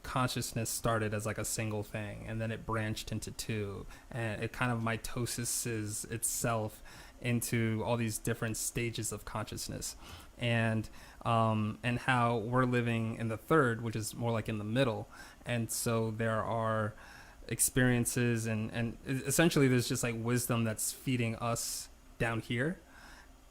consciousness started as like a single thing, and then it branched into two, and it kind of mitoses itself into all these different stages of consciousness, and how we're living in the third, which is more like in the middle. And so there are experiences and essentially there's just like wisdom that's feeding us down here,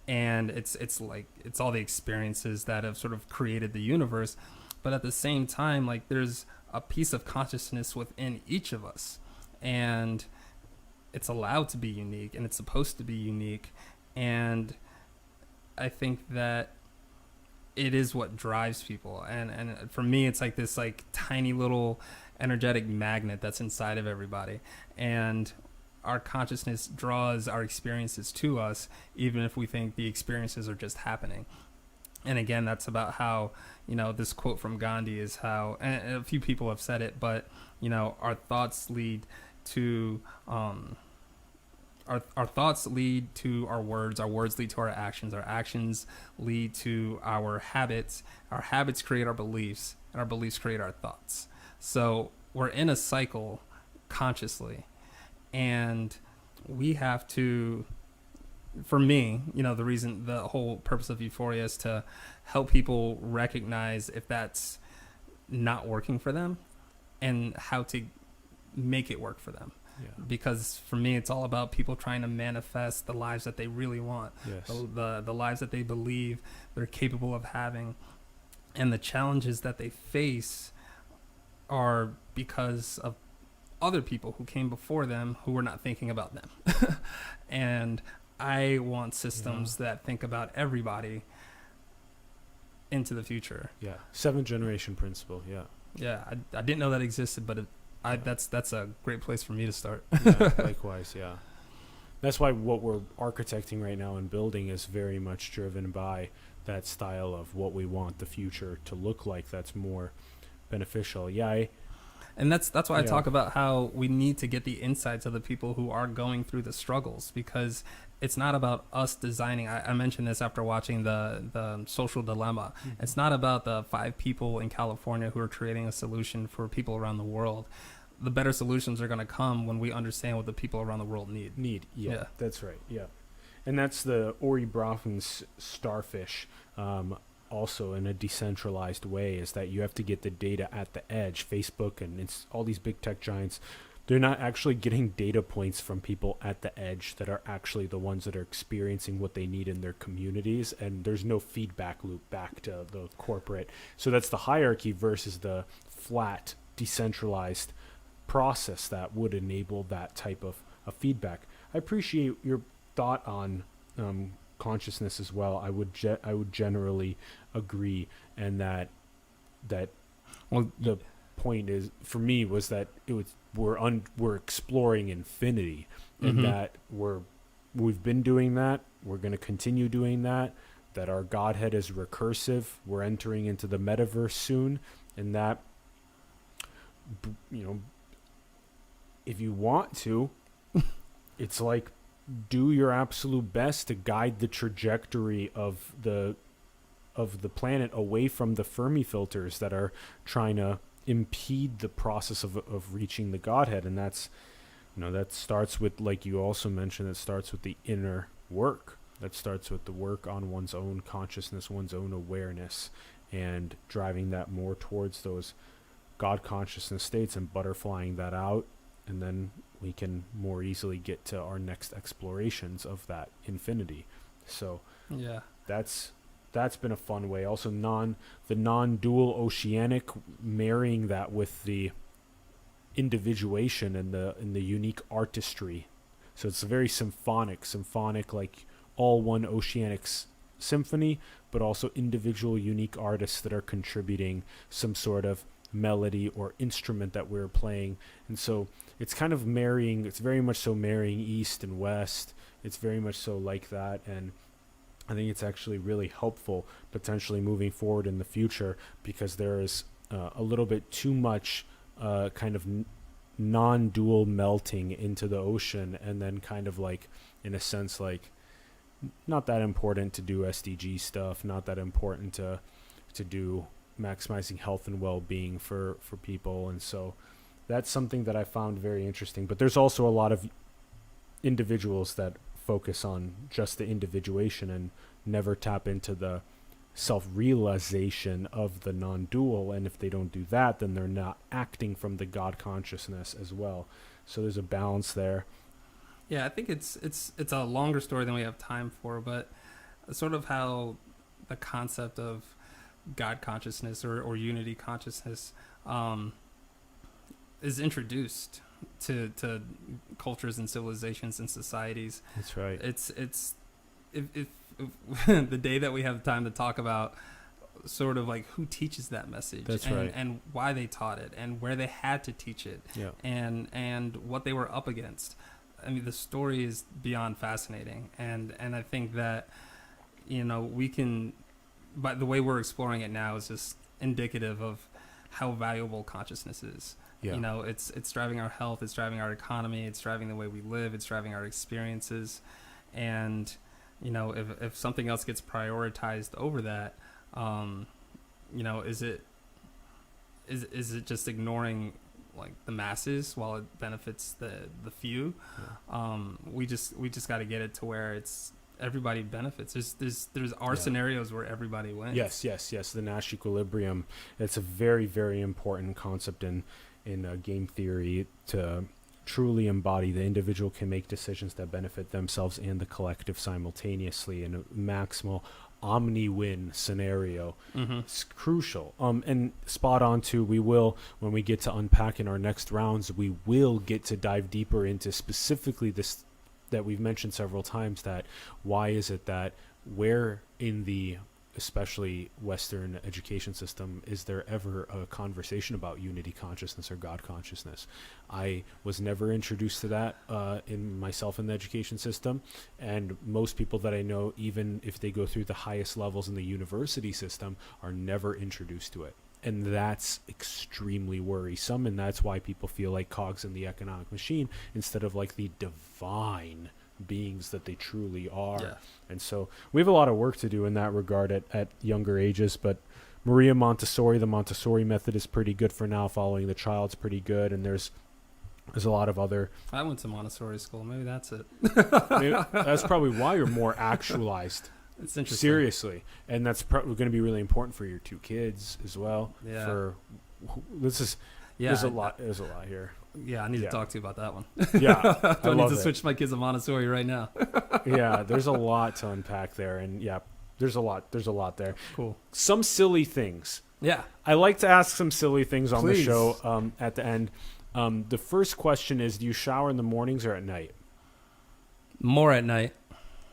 and it's like it's all the experiences that have sort of created the universe. But at the same time, like, there's a piece of consciousness within each of us, and it's allowed to be unique, and it's supposed to be unique. And I think that it is what drives people. And for me, it's like this like tiny little energetic magnet that's inside of everybody. And our consciousness draws our experiences to us, even if we think the experiences are just happening. And again, that's about how, this quote from Gandhi is how, and a few people have said it, but, our thoughts lead to, our thoughts lead to our words lead to our actions lead to our habits create our beliefs, and our beliefs create our thoughts. So we're in a cycle consciously, and we have to, for me, the whole purpose of Euphoria is to help people recognize if that's not working for them and how to make it work for them. Yeah. Because for me, it's all about people trying to manifest the lives that they really want, yes. the lives that they believe they're capable of having. And the challenges that they face are because of other people who came before them who were not thinking about them. And I want systems that think about everybody into the future. Yeah. 7th generation principle. Yeah. Yeah. I didn't know that existed, but that's a great place for me to start. Yeah, likewise. Yeah. That's why what we're architecting right now and building is very much driven by that style of what we want the future to look like. That's more beneficial. Yeah. And that's why I talk about how we need to get the insights of the people who are going through the struggles, because it's not about us designing. I mentioned this after watching the Social Dilemma. Mm-hmm. It's not about the 5 people in California who are creating a solution for people around the world. The better solutions are going to come when we understand what the people around the world need. Yeah, that's right. Yeah. And that's the Ori Brofman's starfish, also in a decentralized way, is that you have to get the data at the edge. Facebook and it's all these big tech giants, they're not actually getting data points from people at the edge that are actually the ones that are experiencing what they need in their communities, and there's no feedback loop back to the corporate. So that's the hierarchy versus the flat, decentralized process that would enable that type of feedback. I appreciate your thought on consciousness as well. I would generally agree, and that the point is for me was that we're exploring infinity, and that we've been doing that. We're going to continue doing that. That our Godhead is recursive. We're entering into the metaverse soon, and that if you want to, it's like, do your absolute best to guide the trajectory of the planet away from the Fermi filters that are trying to impede the process of reaching the Godhead. And that's That starts with, like you also mentioned, it starts with the inner work. That starts with the work on one's own consciousness, one's own awareness, and driving that more towards those God consciousness states and butterflying that out. And then we can more easily get to our next explorations of that infinity. So Yeah. that's been a fun way. Also, the non-dual oceanic, marrying that with the individuation and the unique artistry. So it's a very symphonic, like all one oceanic symphony, but also individual unique artists that are contributing some sort of melody or instrument that we're playing. And so it's kind of marrying, it's very much so marrying East and West. It's very much so like that. And I think it's actually really helpful potentially moving forward in the future, because there is a little bit too much kind of non-dual melting into the ocean, and then kind of like, in a sense, like not that important to do SDG stuff, not that important to do maximizing health and well-being for people. And so that's something that I found very interesting. But there's also a lot of individuals that focus on just the individuation and never tap into the self-realization of the non-dual. And if they don't do that, then they're not acting from the God consciousness as well. So there's a balance there. Yeah, I think it's a longer story than we have time for, but sort of how the concept of God consciousness or unity consciousness is introduced to cultures and civilizations and societies. That's right. It's if the day that we have time to talk about sort of like who teaches that message. That's and, right. And why they taught it and where they had to teach it. Yeah. And what they were up against. I mean, the story is beyond fascinating, and I think that, we can, by the way we're exploring it now, is just indicative of how valuable consciousness is. Yeah. It's driving our health, it's driving our economy, it's driving the way we live, it's driving our experiences, and if something else gets prioritized over that, is it just ignoring like the masses while it benefits the few? Yeah. We just got to get it to where it's everybody benefits. There's scenarios where everybody wins. Yes. The Nash equilibrium. It's a very, very important concept in game theory to truly embody. The individual can make decisions that benefit themselves and the collective simultaneously in a maximal omni-win scenario. Mm-hmm. It's crucial. And spot on too, we will, when we get to unpack in our next rounds, we will get to dive deeper into specifically this that we've mentioned several times, that why is it that where in the especially Western education system is there ever a conversation about unity consciousness or God consciousness? I was never introduced to that in myself in the education system, and most people that I know, even if they go through the highest levels in the university system, are never introduced to it. And that's extremely worrisome, and that's why people feel like cogs in the economic machine instead of like the divine beings that they truly are. Yeah. And so we have a lot of work to do in that regard at younger ages. But Maria Montessori, the Montessori method, is pretty good for now. Following the child's pretty good, and there's a lot of other. I went to Montessori school. Maybe that's it. That's probably why you're more actualized. It's interesting. Seriously, and that's probably going to be really important for your two kids as well. Yeah. There's a lot. There's a lot here. Yeah, I need to talk to you about that one. Yeah, I need to switch my kids to Montessori right now. Yeah, there's a lot to unpack there, and there's a lot there. Cool. Some silly things. Yeah, I like to ask some silly things on Please. the show at the end. The first question is: do you shower in the mornings or at night? more at night.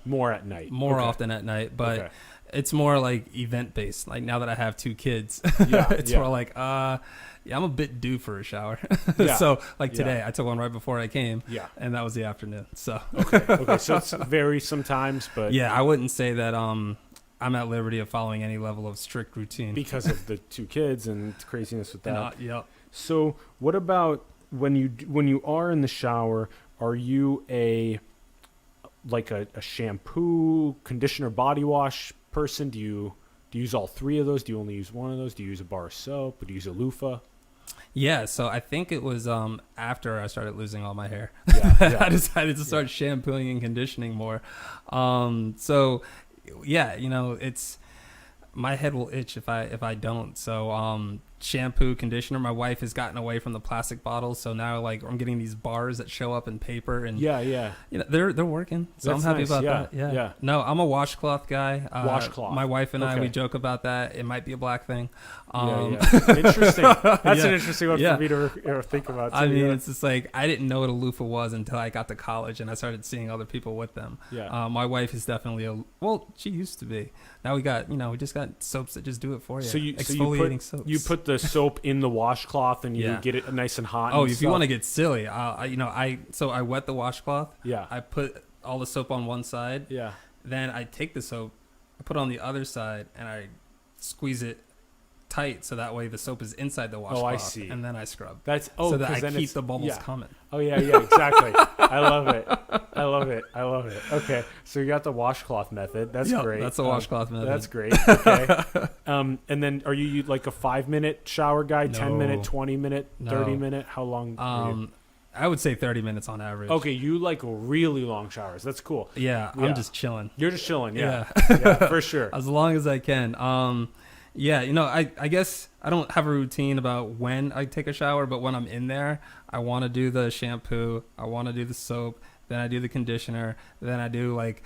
More at night. More Okay. often at night, but Okay. it's more like event based. Like now that I have two kids, Yeah, it's yeah. more like, I'm a bit due for a shower. Yeah. So like today, Yeah. I took one right before I came, Yeah. and that was the afternoon. So Okay. So it's varies sometimes, but yeah, I wouldn't say that I'm at liberty of following any level of strict routine. because of the two kids and craziness with that. Yeah. So what about when you are in the shower? Are you a shampoo, conditioner, body wash person? Do you use all three of those? Do you only use one of those? Do you use a bar of soap? Do you use a loofah? Yeah, so I think it was after I started losing all my hair. Yeah. I decided to start shampooing and conditioning more. So yeah, it's my head will itch if I don't. So shampoo, conditioner. My wife has gotten away from the plastic bottles, so now like I'm getting these bars that show up in paper, and they're working. So That's I'm happy nice. about that. Yeah. No, I'm a washcloth guy. Washcloth. My wife and I, Okay. we joke about that. It might be a black thing. Interesting. That's Yeah. an interesting one for me to think about too. I mean, it's just like I didn't know what a loofah was until I got to college and I started seeing other people with them. Yeah. My wife is definitely she used to be. Now we just got soaps that just do it for you. So exfoliating soaps. you put the soap in the washcloth and you get it nice and hot. Oh, and if stuff. you want to get silly, I wet the washcloth. Yeah. I put all the soap on one side. Yeah. Then I take the soap, I put it on the other side, and I squeeze it tight so that way the soap is inside the washcloth. Oh, I see. And then I scrub. That's so that I then keep the bubbles coming. Oh yeah, exactly. I love it. Okay, so you got the washcloth method. That's great. That's the washcloth method. That's great. Okay. And then are you like a 5-minute shower guy, No. 10-minute, 20-minute, No. 30-minute? How long? are you? I would say 30 minutes on average. Okay, you like really long showers. That's cool. Yeah, I'm just chilling. You're just chilling. Yeah, yeah, for sure. As long as I can. I guess I don't have a routine about when I take a shower, but when I'm in there, I want to do the shampoo, I want to do the soap, then I do the conditioner, then I do like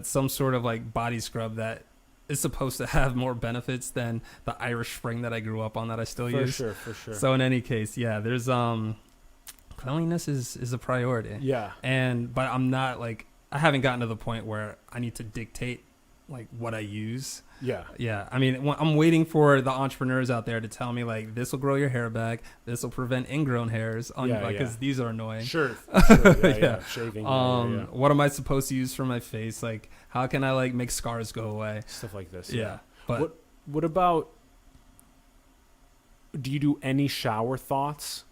some sort of like body scrub that is supposed to have more benefits than the Irish Spring that I grew up on that I still use. For sure. So in any case, yeah, there's cleanliness is a priority. Yeah. But I'm not like, I haven't gotten to the point where I need to dictate like what I use. Yeah. I mean, I'm waiting for the entrepreneurs out there to tell me like, this will grow your hair back, this will prevent ingrown hairs because these are annoying. Sure. Yeah. Shaving. What am I supposed to use for my face? Like, how can I like make scars go away? Stuff like this. Yeah. But what about, do you do any shower thoughts?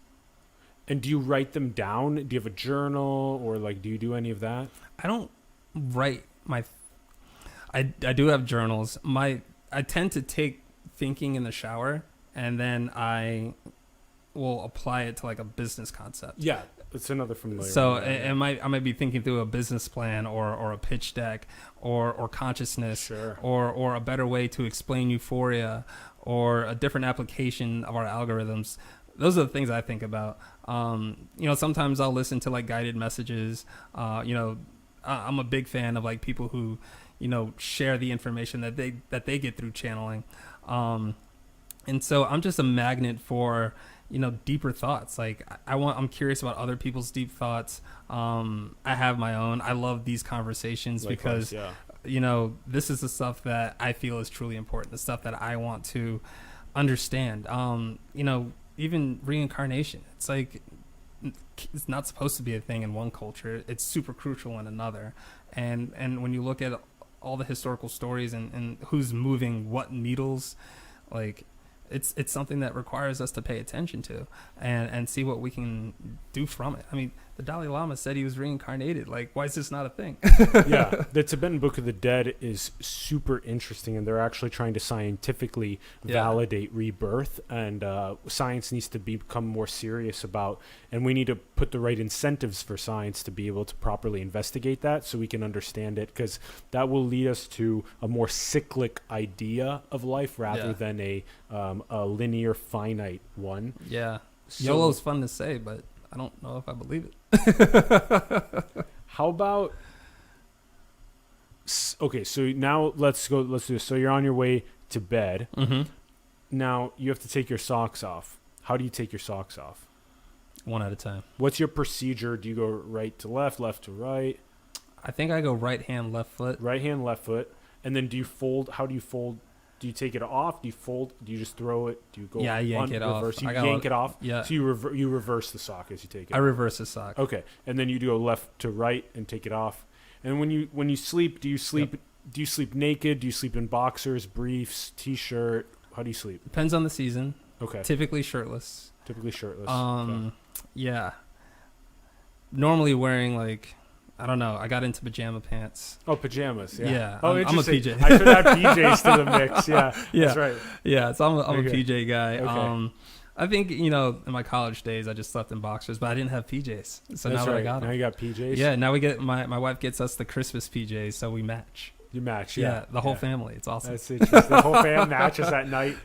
And do you write them down? Do you have a journal, or like, do you do any of that? I don't write I do have journals. I tend to take thinking in the shower, and then I will apply it to like a business concept. Yeah, it's another familiar. So I might be thinking through a business plan or a pitch deck or consciousness, Sure. or a better way to explain Euphoria, or a different application of our algorithms. Those are the things I think about. Sometimes I'll listen to like guided messages. I'm a big fan of like people who, share the information that they get through channeling. And so I'm just a magnet for, deeper thoughts. Like I'm curious about other people's deep thoughts. I have my own. I love these conversations. Likewise, because, this is the stuff that I feel is truly important, the stuff that I want to understand. Even reincarnation. It's like, it's not supposed to be a thing in one culture. It's super crucial in another. And when you look at all the historical stories and who's moving what needles, like it's something that requires us to pay attention to and see what we can do from it. I mean, the Dalai Lama said he was reincarnated. Like, why is this not a thing? Yeah, the Tibetan Book of the Dead is super interesting, and they're actually trying to scientifically validate rebirth, and science needs to become more serious about, and we need to put the right incentives for science to be able to properly investigate that so we can understand it, because that will lead us to a more cyclic idea of life rather than a linear, finite one. Yeah. So, YOLO's fun to say, but I don't know if I believe it. How about, okay, so now let's do this. So you're on your way to bed. Mm-hmm. Now you have to take your socks off. How do you take your socks off? One at a time. What's your procedure? Do you go right to left, left to right? I think I go right hand, left foot. Right hand, left foot. And then do you fold? How do you fold? Do you take it off? Do you fold? Do you just throw it? Do you go? Yeah, I yank it off. Reverse? You yank it off. Yeah. So you reverse the sock as you take it. I reverse the sock. Okay, and then you go left to right and take it off. And when you sleep, do you sleep? Yep. Do you sleep naked? Do you sleep in boxers, briefs, t-shirt? How do you sleep? Depends on the season. Okay. Typically shirtless. Okay. Yeah. Normally wearing like, I don't know. I got into pajama pants. Oh, pajamas. Yeah. Yeah. Oh, I'm a interesting. PJ. I should add PJs to the mix. Yeah. Yeah. That's right. Yeah. So I'm a Okay. PJ guy. Okay. I think, you know, in my college days, I just slept in boxers, but I didn't have PJs. So now that I got them. Now you got PJs? Yeah, now we get, my wife gets us the Christmas PJs, so we match. You match, Yeah, the whole family. It's awesome. That's interesting. The whole fam matches at night.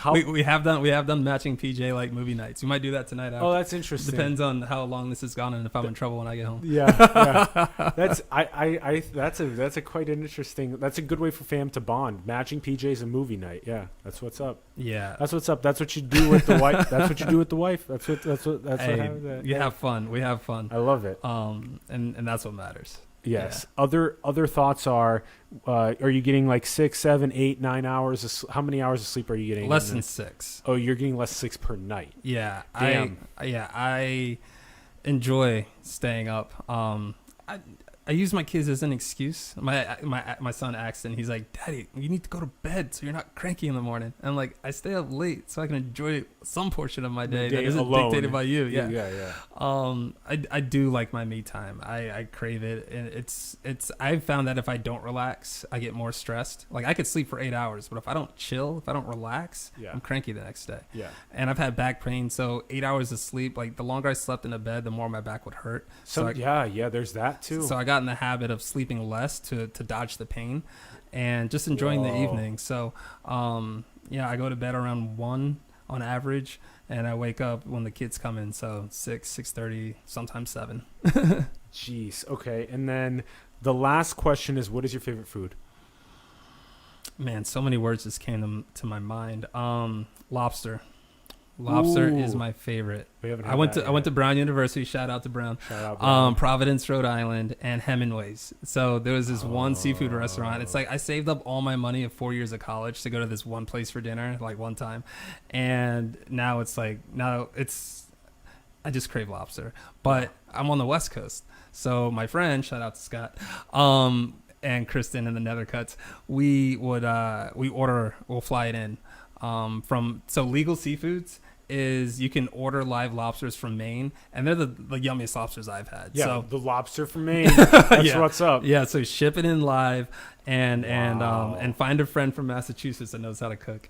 We have done matching PJ like movie nights. We might do that tonight. Oh, that's interesting. Depends on how long this has gone and if I'm in trouble when I get home. Yeah. That's a quite an interesting. That's a good way for fam to bond. Matching PJs and movie night. Yeah, that's what's up. Yeah, that's what's up. That's what you do with the wife. That's what you do with the wife. That's what happens. You have fun. We have fun. I love it. And that's what matters. Yes. Yeah. Other thoughts are you getting like 6, 7, 8, 9 hours? How many hours of sleep are you getting? Less than 6. Oh, you're getting less 6 per night. Yeah. Damn. I enjoy staying up. I use my kids as an excuse. My son Axton, he's like, Daddy, you need to go to bed so you're not cranky in the morning. And I'm like, I stay up late so I can enjoy some portion of my day that isn't dictated by you. Yeah. I do like my me time. I crave it, and I've found that if I don't relax, I get more stressed. Like I could sleep for 8 hours, but if I don't chill, if I don't relax, I'm cranky the next day. Yeah. And I've had back pain, so 8 hours of sleep, like the longer I slept in a bed, the more my back would hurt. There's that too. So I got in the habit of sleeping less to dodge the pain and just enjoying the evening. So, I go to bed around 1 on average, and I wake up when the kids come in. So 6:30, sometimes 7. Jeez. Okay. And then the last question is, what is your favorite food? Man, so many words just came to my mind. Lobster. Lobster is my favorite. I went to Brown University. Shout out to Brown. Providence, Rhode Island, and Hemingway's. So there was this one seafood restaurant. It's like I saved up all my money of 4 years of college to go to this one place for dinner, like one time, and now I just crave lobster. But I'm on the West Coast, so my friend, shout out to Scott, and Kristen in the Nethercuts, we'll fly it in. So Legal Seafoods is you can order live lobsters from Maine, and they're the yummiest lobsters I've had. Yeah, so, the lobster from Maine. That's what's up. Yeah, so ship it in live, and find a friend from Massachusetts that knows how to cook.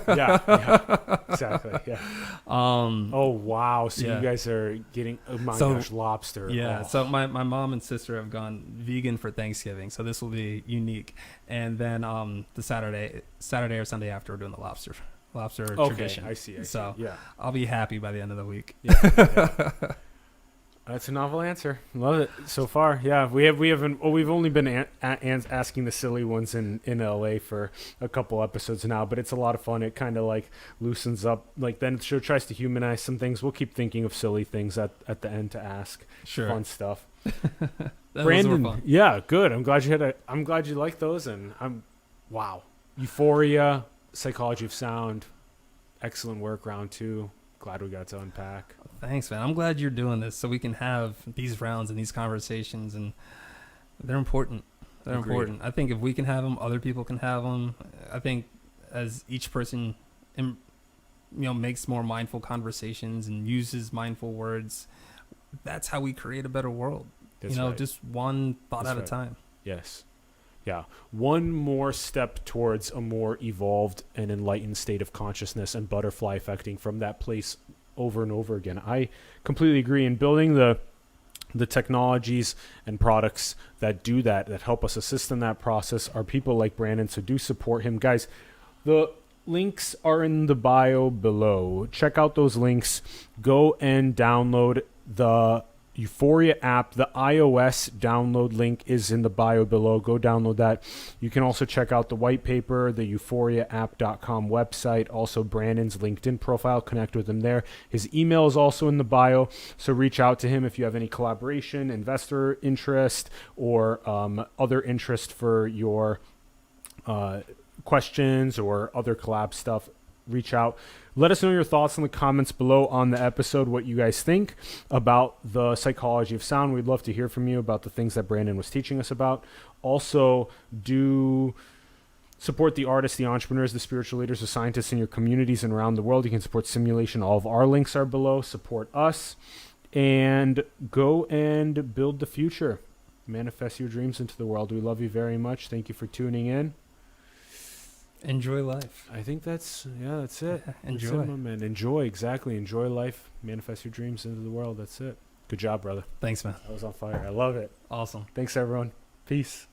yeah, exactly. Yeah. Oh wow! So you guys are getting gosh, lobster. Yeah. Oh. So my mom and sister have gone vegan for Thanksgiving, so this will be unique. And then the Saturday or Sunday after, we're doing the lobster tradition. I see. So yeah, I'll be happy by the end of the week. Yeah. That's a novel answer. Love it so far. Yeah, we've only been asking the silly ones in LA for a couple episodes now, but it's a lot of fun. It kind of like loosens up. Like then the show tries to humanize some things. We'll keep thinking of silly things at the end to ask. Sure. Fun stuff. Brandon, fun. Yeah, good. I'm glad you like those, and wow. Euphoria, Psychology of Sound, excellent work. Round 2. Glad we got to unpack. Thanks, man. I'm glad you're doing this so we can have these rounds and these conversations, and they're important. They're Agreed. important. I think if we can have them, other people can have them. I think as each person, makes more mindful conversations and uses mindful words, that's how we create a better world. That's right. Just one thought at a time. Yes. Yeah. One more step towards a more evolved and enlightened state of consciousness and butterfly affecting from that place over and over again. I completely agree. In building the technologies and products that do that help us assist in that process are people like Brandon. So do support him. Guys, the links are in the bio below. Check out those links. Go and download the Euphoria app. The iOS download link is in the bio below. Go download that. You can also check out the white paper, the euphoriaapp.com website, also Brandon's LinkedIn profile. Connect with him there. His email is also in the bio, so reach out to him if you have any collaboration, investor interest, or other interest for your questions or other collab stuff. Reach out. Let us know your thoughts in the comments below on the episode, what you guys think about the psychology of sound. We'd love to hear from you about the things that Brandon was teaching us about. Also, do support the artists, the entrepreneurs, the spiritual leaders, the scientists in your communities and around the world. You can support Simulation. All of our links are below. Support us and go and build the future. Manifest your dreams into the world. We love you very much. Thank you for tuning in. Enjoy life. I think that's it. That's it, Enjoy. my man. Enjoy, exactly. Enjoy life. Manifest your dreams into the world. That's it. Good job, brother. Thanks, man. That was on fire. I love it. Awesome. Thanks, everyone. Peace.